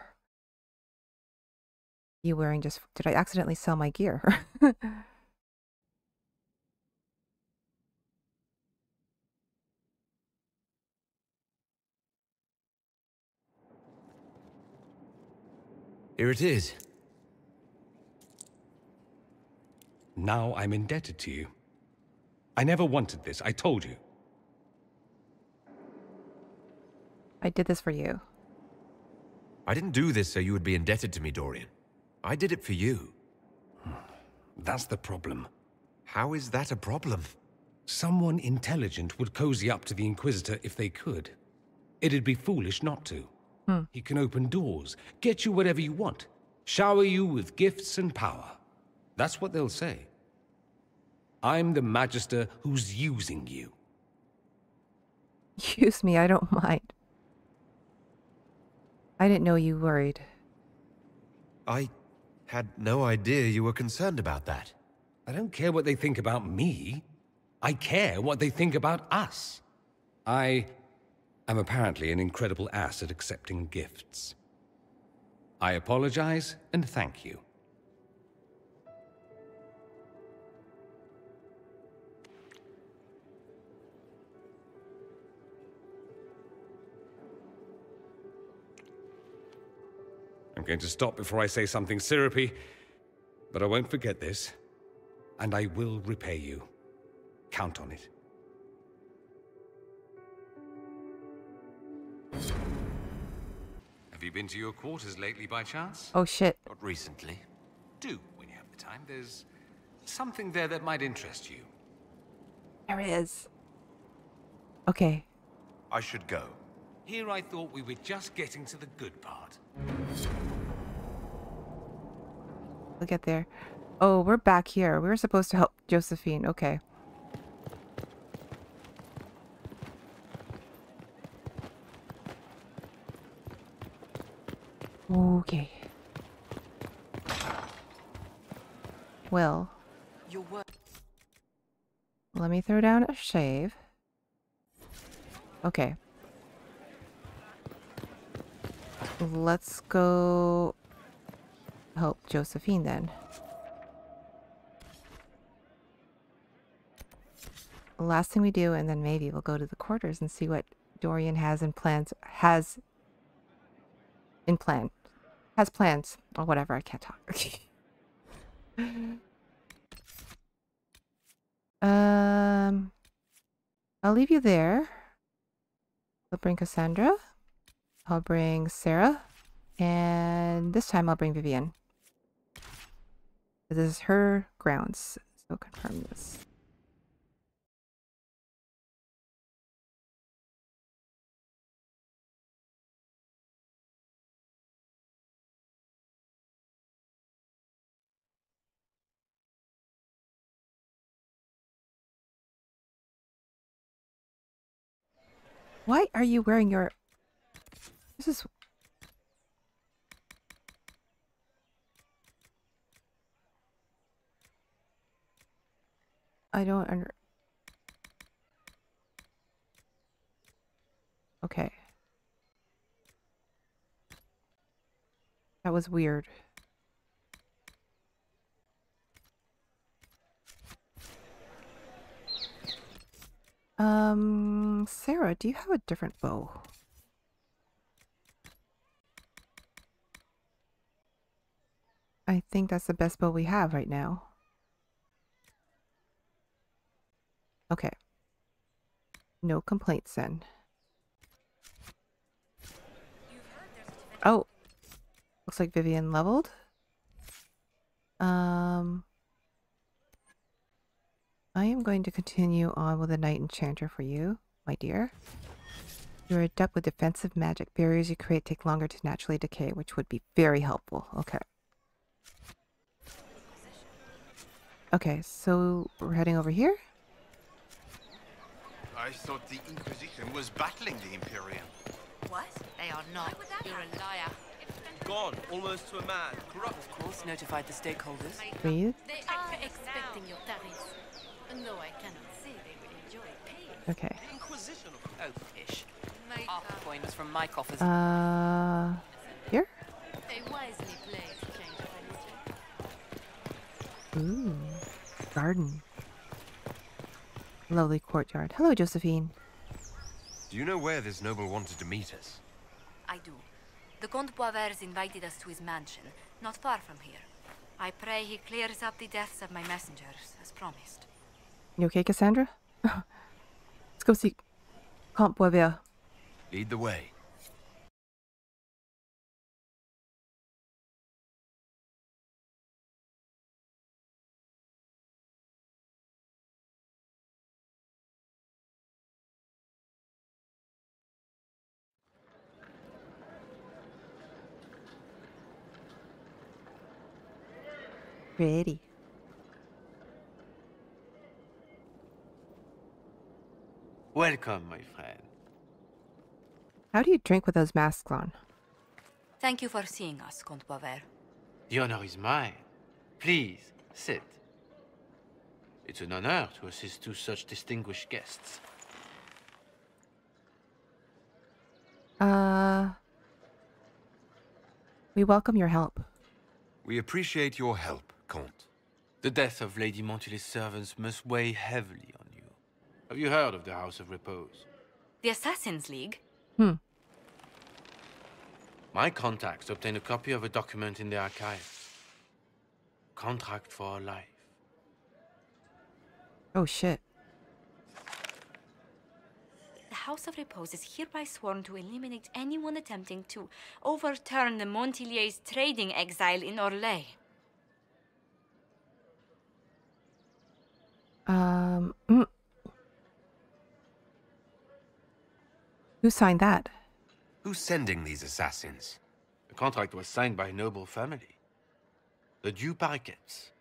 Speaker 1: you wearing just... Did I accidentally sell my gear?
Speaker 6: Here it is.
Speaker 18: Now I'm indebted to you. I never wanted this, I told you.
Speaker 1: I did this for you.
Speaker 6: I didn't do this so you would be indebted to me, Dorian. I did it for you.
Speaker 18: That's the problem.
Speaker 6: How is that a problem?
Speaker 18: Someone intelligent would cozy up to the Inquisitor if they could. It'd be foolish not to. He can open doors, get you whatever you want, shower you with gifts and power. That's what they'll say. I'm the Magister who's using you.
Speaker 1: Use me, I don't mind. I didn't know you worried.
Speaker 6: I had no idea you were concerned about that.
Speaker 18: I don't care what they think about me. I care what they think about us. I am apparently an incredible ass at accepting gifts. I apologize and thank you. I'm going to stop before I say something syrupy, but I won't forget this, and I will repay you. Count on it. Have you been to your quarters lately by chance?
Speaker 1: Oh shit.
Speaker 6: Not recently.
Speaker 18: Do, when you have the time. There's something there that might interest you.
Speaker 1: There is. Okay.
Speaker 6: I should go.
Speaker 18: Here I thought we were just getting to the good part.
Speaker 1: We'll get there. Oh, we're back here. We were supposed to help Josephine. Okay. Okay. Well, let me throw down a shave. Okay. Let's go help Josephine then. Last thing we do, and then maybe we'll go to the quarters and see what Dorian has in plans. Has plans or whatever. I can't talk. I'll leave you there. I'll bring Cassandra. I'll bring Sera. And this time I'll bring Vivienne. This is her grounds. So confirm this. Why are you wearing your... This is... I don't under... Okay. That was weird. Sera, do you have a different bow? I think that's the best bow we have right now. Okay. No complaints then. Oh. Looks like Vivienne leveled. I am going to continue on with a Knight Enchanter for you, my dear. You're adept with defensive magic. Barriers you create take longer to naturally decay, which would be very helpful. Okay. Okay, so we're heading over here.
Speaker 9: I thought the Inquisition was battling the Imperium.
Speaker 22: What? They are not. You're a liar.
Speaker 3: Gone, almost to a man. Corrupt.
Speaker 2: Of course, notified the stakeholders.
Speaker 1: Breathe.
Speaker 22: They are expecting your tariffs. Though I cannot say they will enjoy paying.
Speaker 1: Okay.
Speaker 2: Inquisition. Oh, ish. Half the coin was from my coffers.
Speaker 1: Here?
Speaker 22: They wisely play to change furniture.
Speaker 1: Ooh. Garden. Lovely courtyard. Hello, Josephine.
Speaker 6: Do you know where this noble wanted to meet us?
Speaker 4: I do. The Comte Boisvert invited us to his mansion, not far from here. I pray he clears up the deaths of my messengers, as promised.
Speaker 1: You okay, Cassandra? Let's go see Comte Boisvert.
Speaker 6: Lead the way.
Speaker 1: Pretty.
Speaker 5: Welcome, my friend.
Speaker 1: How do you drink with those masks on?
Speaker 4: Thank you for seeing us, Comte Boisvert.
Speaker 5: The honor is mine. Please, sit. It's an honor to assist two such distinguished guests.
Speaker 1: We welcome your help.
Speaker 6: We appreciate your help, Comte.
Speaker 5: The death of Lady Montily's servants must weigh heavily on you. Have you heard of the House of Repose?
Speaker 4: The Assassin's League?
Speaker 5: My contacts obtained a copy of a document in the archives. Contract for life.
Speaker 1: Oh, shit.
Speaker 4: The House of Repose is hereby sworn to eliminate anyone attempting to overturn the Montily's trading exile in Orlais.
Speaker 1: Who signed that?
Speaker 6: Who's sending these assassins?
Speaker 5: The contract was signed by a noble family. The Du Paraquets.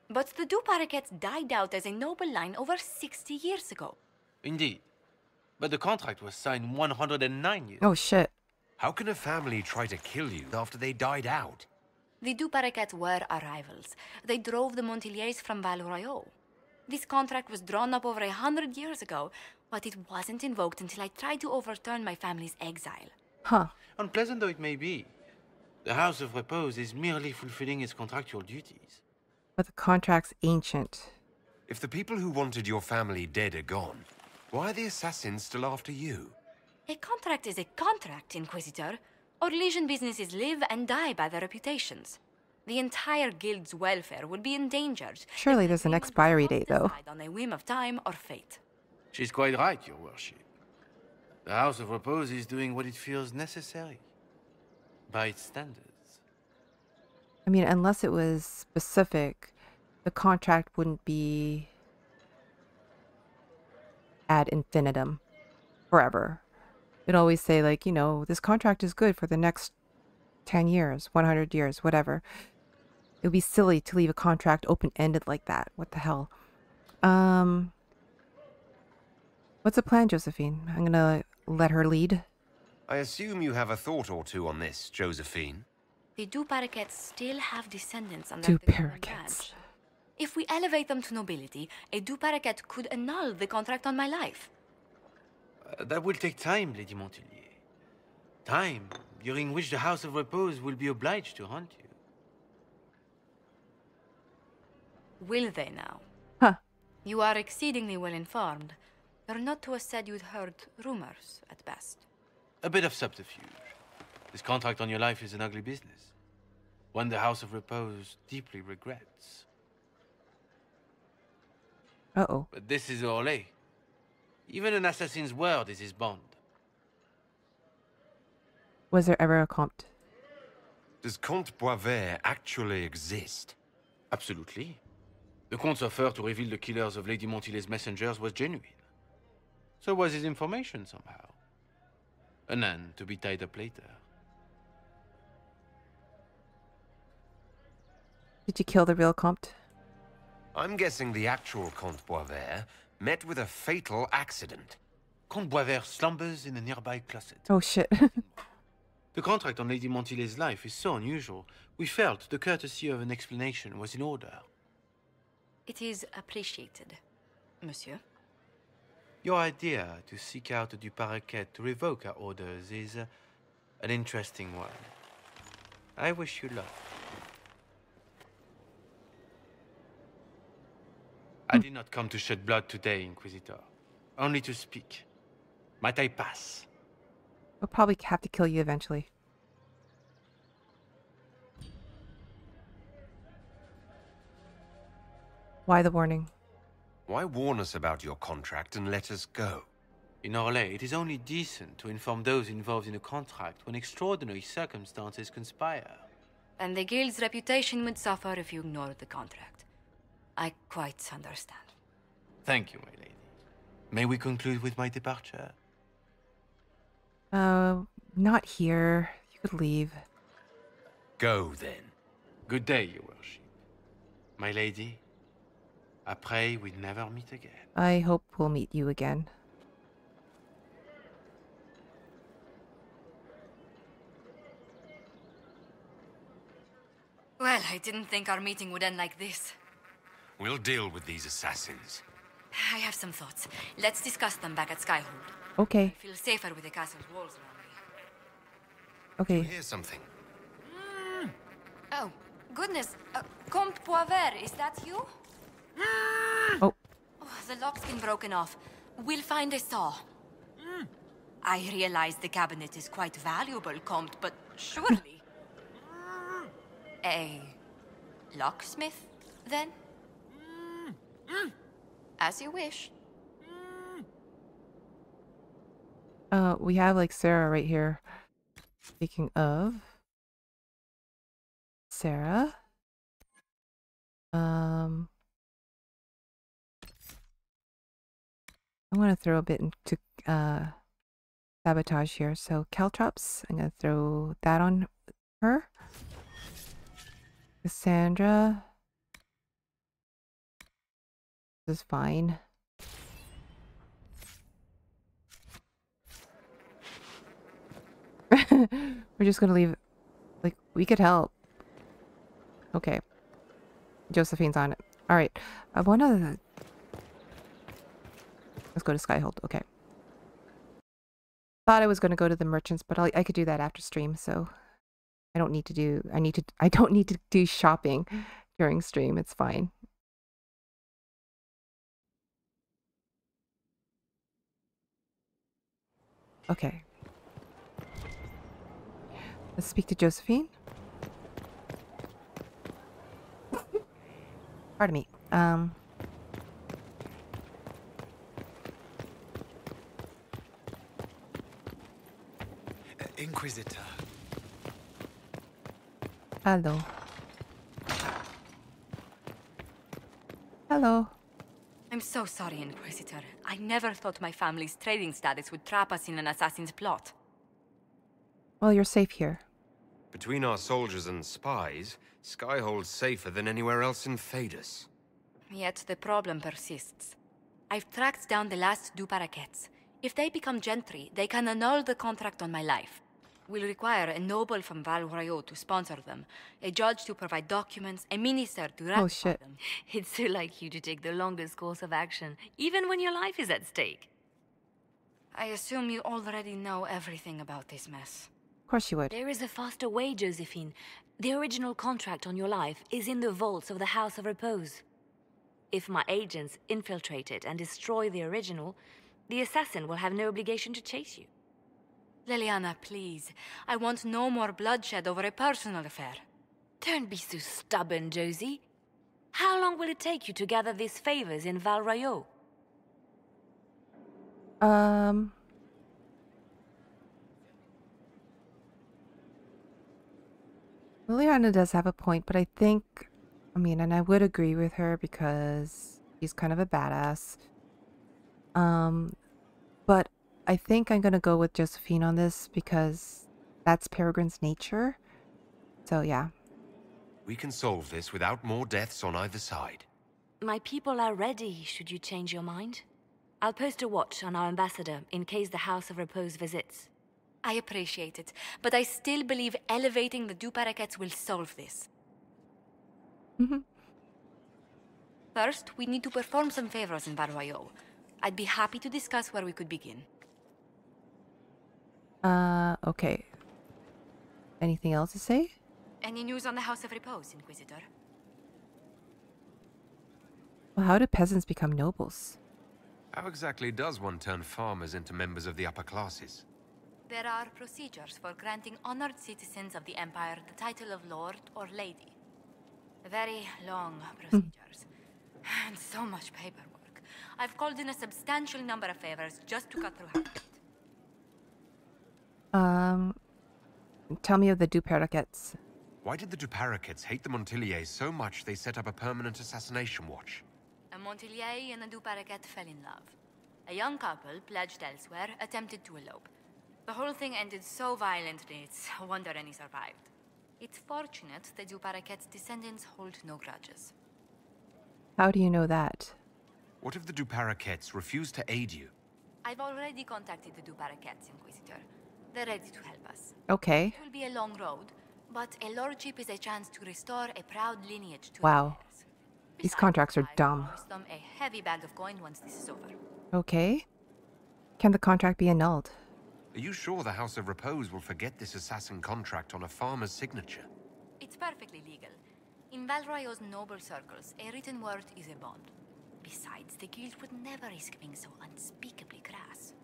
Speaker 4: But the Du Paraquets died out as a noble line over 60 years ago.
Speaker 5: Indeed. But the contract was signed 109 years.
Speaker 1: Oh, shit.
Speaker 6: How can a family try to kill you after they died out?
Speaker 4: The Du Paraquets were our rivals. They drove the Montiliers from Val Royeaux. This contract was drawn up over 100 years ago, but it wasn't invoked until I tried to overturn my family's exile.
Speaker 1: Huh.
Speaker 5: Unpleasant though it may be, the House of Repose is merely fulfilling its contractual duties.
Speaker 1: But the contract's ancient.
Speaker 6: If the people who wanted your family dead are gone, why are the assassins still after you?
Speaker 4: A contract is a contract, Inquisitor. Orlesian businesses live and die by their reputations. The entire guild's welfare would be endangered.
Speaker 1: Surely there's an expiry date, though.
Speaker 4: On a whim of time or fate.
Speaker 5: She's quite right, Your Worship. The House of Repose is doing what it feels necessary. By its standards.
Speaker 1: I mean, unless it was specific, the contract wouldn't be ad infinitum, forever. It'd always say, like, you know, this contract is good for the next 10 years, 100 years, whatever. It would be silly to leave a contract open-ended like that. What the hell? What's the plan, Josephine? I'm gonna let her lead.
Speaker 6: I assume you have a thought or two on this, Josephine.
Speaker 4: The Du Paraquets still have descendants under
Speaker 1: Du
Speaker 4: the
Speaker 1: Paraquets.
Speaker 4: If we elevate them to nobility, a Du Paraquet could annul the contract on my life.
Speaker 5: That will take time, Lady Montilier. Time during which the House of Repose will be obliged to hunt you.
Speaker 4: Will they now?
Speaker 1: Huh.
Speaker 4: You are exceedingly well informed. You're not to have said you'd heard rumors, at best.
Speaker 5: A bit of subterfuge. This contract on your life is an ugly business. One the House of Repose deeply regrets.
Speaker 1: Uh-oh.
Speaker 5: But this is Orlais. Even an assassin's word is his bond.
Speaker 1: Was there ever a Comte?
Speaker 6: Does Comte Boisvert actually exist?
Speaker 5: Absolutely. The Comte's offer to reveal the killers of Lady Montily's messengers was genuine. So was his information somehow. An end to be tied up later.
Speaker 1: Did you kill the real Comte?
Speaker 6: I'm guessing the actual Comte Boisvert met with a fatal accident.
Speaker 5: Comte Boisvert slumbers in a nearby closet.
Speaker 1: Oh, shit.
Speaker 5: The contract on Lady Montily's life is so unusual, we felt the courtesy of an explanation was in order.
Speaker 4: It is appreciated, monsieur.
Speaker 5: Your idea to seek out the Du Paraquet to revoke our orders is an interesting one. I wish you luck. I did not come to shed blood today, Inquisitor. Only to speak. Might I pass?
Speaker 1: We'll probably have to kill you eventually. Why the warning?
Speaker 6: Why warn us about your contract and let us go?
Speaker 5: In Orlais, it is only decent to inform those involved in a contract when extraordinary circumstances conspire.
Speaker 4: And the guild's reputation would suffer if you ignored the contract. I quite understand.
Speaker 5: Thank you, my lady. May we conclude with my departure?
Speaker 1: Not here. You could leave.
Speaker 6: Go, then.
Speaker 5: Good day, Your Worship. My lady, I pray we never meet again.
Speaker 1: I hope we'll meet you again.
Speaker 4: Well, I didn't think our meeting would end like this.
Speaker 6: We'll deal with these assassins.
Speaker 4: I have some thoughts. Let's discuss them back at Skyhold.
Speaker 1: Okay.
Speaker 4: I feel safer with the castle's walls around me.
Speaker 1: Okay.
Speaker 6: Did you hear something?
Speaker 4: Oh, goodness. Comte Poivert, is that you?
Speaker 1: Oh.
Speaker 4: The lock's been broken off. We'll find a saw. I realize the cabinet is quite valuable, Comte, but surely... A locksmith, then? As you wish.
Speaker 1: We have like Sera right here. Speaking of Sera, I'm gonna throw a bit into sabotage here. So caltrops, I'm gonna throw that on her. Cassandra, this is fine. We're just gonna leave. Like, we could help. Okay. Josephine's on it. Alright. I wanna... Let's go to Skyhold. Okay. Thought I was gonna go to the merchants, but I could do that after stream, so... I don't need to do shopping during stream. It's fine. Okay. Let's speak to Josephine. Pardon me.
Speaker 12: Inquisitor.
Speaker 1: Hello. Hello.
Speaker 4: I'm so sorry, Inquisitor. I never thought my family's trading status would trap us in an assassin's plot.
Speaker 1: Well, you're safe here.
Speaker 6: Between our soldiers and spies, Skyhold's safer than anywhere else in Phaedus.
Speaker 4: Yet the problem persists. I've tracked down the last du Paraquets. If they become gentry, they can annul the contract on my life. We'll require a noble from Val Royeaux to sponsor them, a judge to provide documents, a minister to ratify them.
Speaker 16: It's so like you to take the longest course of action, even when your life is at stake.
Speaker 4: I assume you already know everything about this mess.
Speaker 1: Of course you would.
Speaker 16: There is a faster way, Josephine. The original contract on your life is in the vaults of the House of Repose. If my agents infiltrate it and destroy the original, the assassin will have no obligation to chase you.
Speaker 4: Leliana, please. I want no more bloodshed over a personal affair.
Speaker 16: Don't be so stubborn, Josie. How long will it take you to gather these favors in Val Royeaux?
Speaker 1: Leliana does have a point, but I think, and I would agree with her because she's kind of a badass. But I think I'm gonna go with Josephine on this because that's Peregrine's nature. So yeah.
Speaker 6: We can solve this without more deaths on either side.
Speaker 16: My people are ready, should you change your mind. I'll post a watch on our ambassador in case the House of Repose visits.
Speaker 4: I appreciate it, but I still believe elevating the du Paraquets will solve this. First, we need to perform some favors in Val Royeaux. I'd be happy to discuss where we could begin.
Speaker 1: Okay. Anything else to say?
Speaker 4: Any news on the House of Repose, Inquisitor?
Speaker 1: Well, how do peasants become nobles?
Speaker 6: How exactly does one turn farmers into members of the upper classes?
Speaker 4: There are procedures for granting honored citizens of the Empire the title of Lord or Lady. Very long procedures. And so much paperwork. I've called in a substantial number of favors just to cut through half of it.
Speaker 1: Tell me of the du Paraquets.
Speaker 6: Why did the du Paraquets hate the Montiliers so much they set up a permanent assassination watch?
Speaker 4: A Montilier and a du Paraquet fell in love. A young couple, pledged elsewhere, attempted to elope. The whole thing ended so violently, it's a wonder any survived. It's fortunate the du Paraquets' descendants hold no grudges.
Speaker 1: How do you know that?
Speaker 6: What if the Duparaquettes refuse to aid you?
Speaker 4: I've already contacted the Duparaquettes, Inquisitor. They're ready to help us.
Speaker 1: Okay.
Speaker 4: It will be a long road, but a lordship is a chance to restore a proud lineage to
Speaker 1: Wow. These contracts are dumb.
Speaker 4: promise them a heavy bag of coin once this is over.
Speaker 1: Okay. Can the contract be annulled?
Speaker 6: Are you sure the House of Repose will forget this assassin contract on a farmer's signature?
Speaker 4: It's perfectly legal. In Val Royeaux's noble circles, a written word is a bond. Besides, the guild would never risk being so unspeakably crass.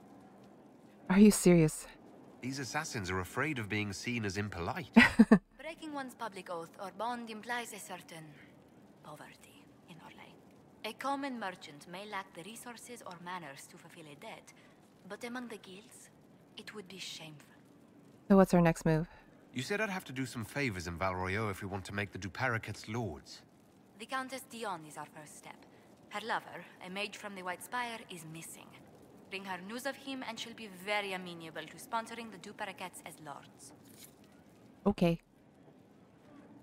Speaker 1: Are you serious?
Speaker 6: These assassins are afraid of being seen as impolite.
Speaker 4: Breaking one's public oath or bond implies a certain poverty in Orlais. A common merchant may lack the resources or manners to fulfill a debt, but among the guilds, it would be shameful.
Speaker 1: So what's our next move?
Speaker 6: You said I'd have to do some favors in Val Royeaux if we want to make the Duparaquettes lords.
Speaker 4: The Countess Dion is our first step. Her lover, a mage from the White Spire, is missing. Bring her news of him and she'll be very amenable to sponsoring the Duparaquettes as lords.
Speaker 1: Okay.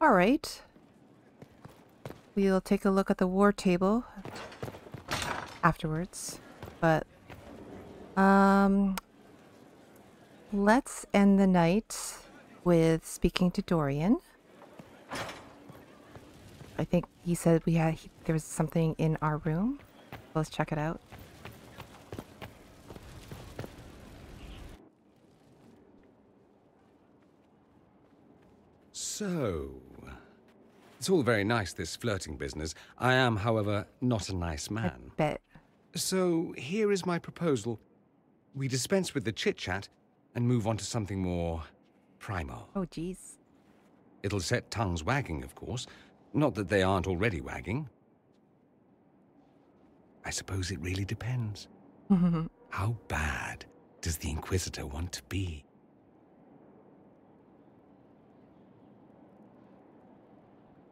Speaker 1: Alright. We'll take a look at the war table afterwards. But, let's end the night with speaking to Dorian. I think he said there was something in our room. Let's check it out.
Speaker 18: So, it's all very nice, this flirting business. I am, however, not a nice man.
Speaker 1: I bet.
Speaker 18: So, here is my proposal. We dispense with the chit-chat and move on to something more primal.
Speaker 1: Oh, jeez.
Speaker 18: It'll set tongues wagging, of course. Not that they aren't already wagging. I suppose it really depends. How bad does the Inquisitor want to be?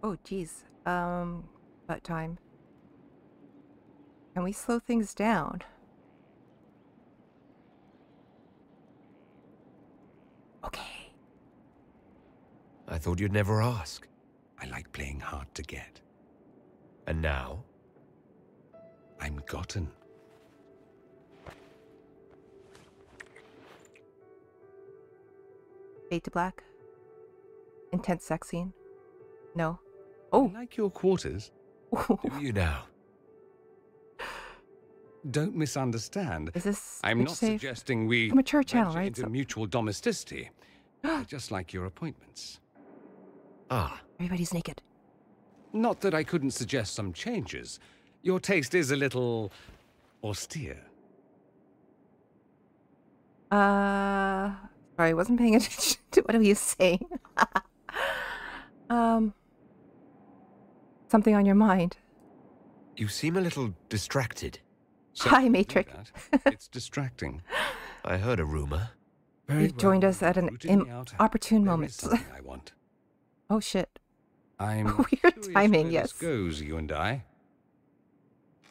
Speaker 1: Oh, jeez. About time. Can we slow things down? Okay.
Speaker 6: I thought you'd never ask.
Speaker 18: I like playing hard to get.
Speaker 6: And now?
Speaker 18: I'm gotten.
Speaker 1: Fade to black. Intense sex scene. No. Oh.
Speaker 18: I like your quarters.
Speaker 6: Do you now?
Speaker 18: Don't misunderstand.
Speaker 1: Is this
Speaker 18: I'm not suggesting we
Speaker 1: a mature channel, right?
Speaker 18: into mutual domesticity. I just like your appointments.
Speaker 6: Ah.
Speaker 1: Everybody's naked.
Speaker 18: Not that I couldn't suggest some changes. Your taste is a little austere.
Speaker 1: Sorry, I wasn't paying attention to what he was saying. Something on your mind?
Speaker 6: You seem a little distracted.
Speaker 1: Hi, Matrix.
Speaker 18: It's distracting.
Speaker 6: I heard a rumor.
Speaker 1: You've joined us at an opportune moment.
Speaker 18: I want.
Speaker 1: Oh shit.
Speaker 18: I'm
Speaker 1: weird timing, yes.
Speaker 18: This goes, you and I.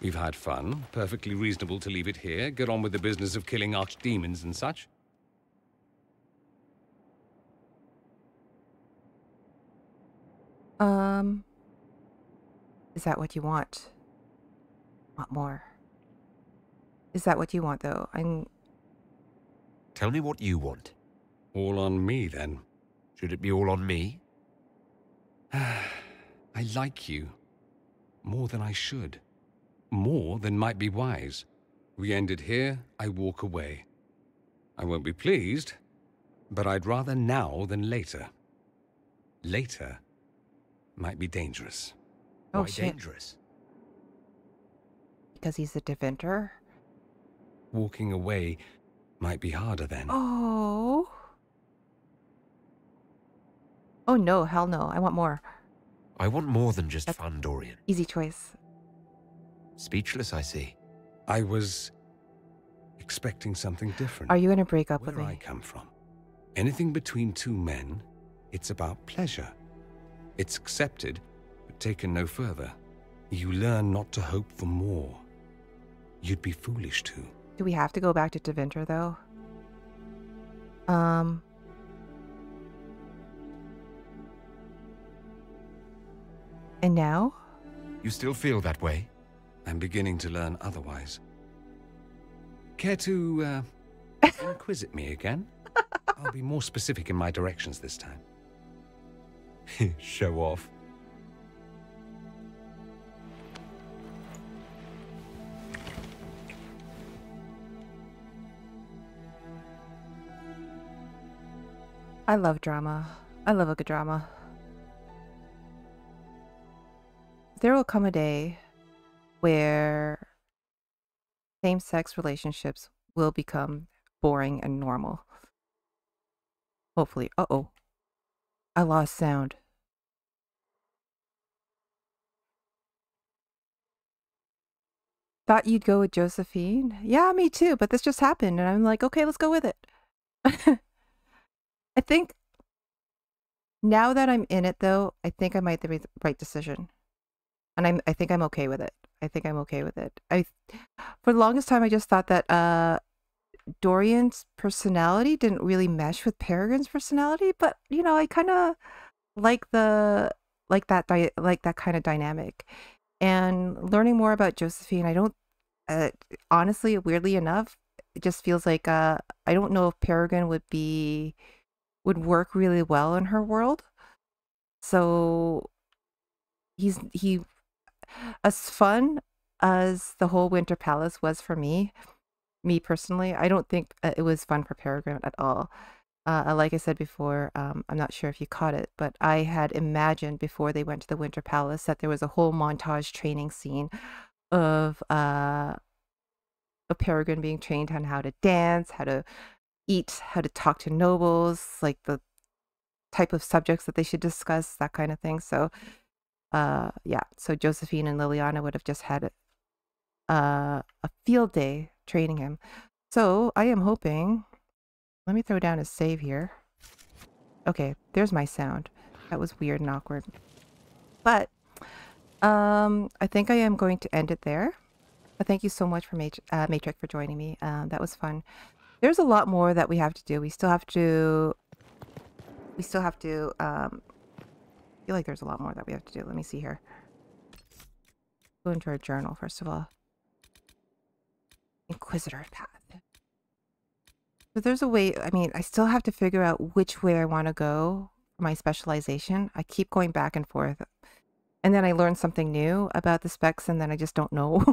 Speaker 18: We've had fun. Perfectly reasonable to leave it here. Get on with the business of killing archdemons and such.
Speaker 1: Is that what you want? Want more? Is that what you want, though?
Speaker 6: Tell me what you want.
Speaker 18: All on me, then.
Speaker 6: Should it be all on me?
Speaker 18: I like you. More than I should. More than might be wise. We end it here, I walk away. I won't be pleased, but I'd rather now than later. Later might be dangerous.
Speaker 1: Oh,
Speaker 6: Why
Speaker 1: shit.
Speaker 6: dangerous?
Speaker 1: Because he's a Deventer?
Speaker 18: Walking away might be harder then.
Speaker 1: Oh. Oh no, hell no. I want more.
Speaker 6: I want more than just fun, Dorian.
Speaker 1: Easy choice.
Speaker 6: Speechless, I see.
Speaker 18: I was expecting something different.
Speaker 1: Are you going to break up with
Speaker 18: Where
Speaker 1: me?
Speaker 18: I come from. Anything between two men, it's about pleasure. It's accepted, but taken no further. You learn not to hope for more. You'd be foolish to.
Speaker 1: Do we have to go back to Deventer, though? And now?
Speaker 6: You still feel that way?
Speaker 18: I'm beginning to learn otherwise. Care to, inquisit me again? I'll be more specific in my directions this time. Show off.
Speaker 1: I love drama. I love a good drama. There will come a day where same-sex relationships will become boring and normal. Hopefully. Uh-oh. I lost sound. Thought you'd go with Josephine? Yeah, me too, but this just happened, and I'm like, okay, let's go with it. I think now that I'm in it, though, I think I made the right decision. And I think I'm okay with it. I think I'm okay with it. For the longest time, I just thought that Dorian's personality didn't really mesh with Peregrine's personality, but you know, I kind of like that kind of dynamic. And learning more about Josephine, I don't honestly, weirdly enough, it just feels like I don't know if Peregrine would work really well in her world. So he as fun as the whole Winter Palace was for me personally, I don't think it was fun for Peregrine at all. Like I said before, I'm not sure if you caught it, but I had imagined before they went to the Winter Palace that there was a whole montage training scene of Peregrine being trained on how to dance, how to eat, how to talk to nobles, like the type of subjects that they should discuss, that kind of thing. So yeah, so Josephine and Leliana would have just had a field day training him. So I am hoping, let me throw down a save here. Okay, there's my sound. That was weird and awkward. But I think I am going to end it there. But thank you so much for Matrix for joining me. That was fun. There's a lot more that we have to do. We still have to I feel like there's a lot more that we have to do. Let me see here. Go into our journal, first of all. Inquisitor path. So there's a way, I mean, I still have to figure out which way I want to go for my specialization. I keep going back and forth. And then I learn something new about the specs, and then I just don't know.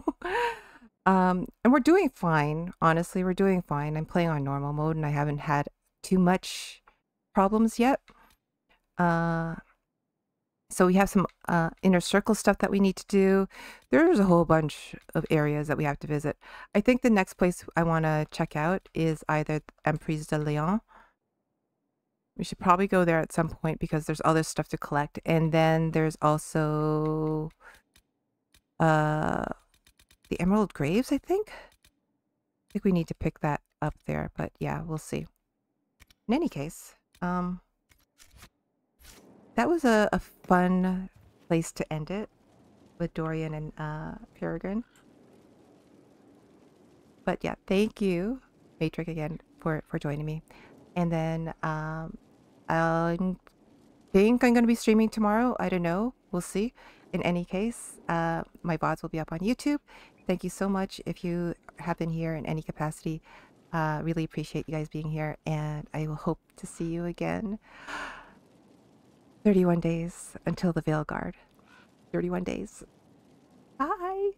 Speaker 1: And we're doing fine. Honestly, we're doing fine. I'm playing on normal mode, and I haven't had too much problems yet. So we have some inner circle stuff that we need to do. There's a whole bunch of areas that we have to visit. I think the next place I want to check out is either Empress Celene. We should probably go there at some point because there's other stuff to collect. And then there's also the Emerald Graves, I think. I think we need to pick that up there, but yeah, we'll see. In any case, that was a fun place to end it with Dorian and Peregrine. But yeah, thank you, Matrix, again for joining me. And then I think I'm going to be streaming tomorrow. I don't know. We'll see. In any case, my VODs will be up on YouTube. Thank you so much if you have been here in any capacity. Really appreciate you guys being here, and I will hope to see you again. 31 days until the Veil Guard. 31 days. Bye.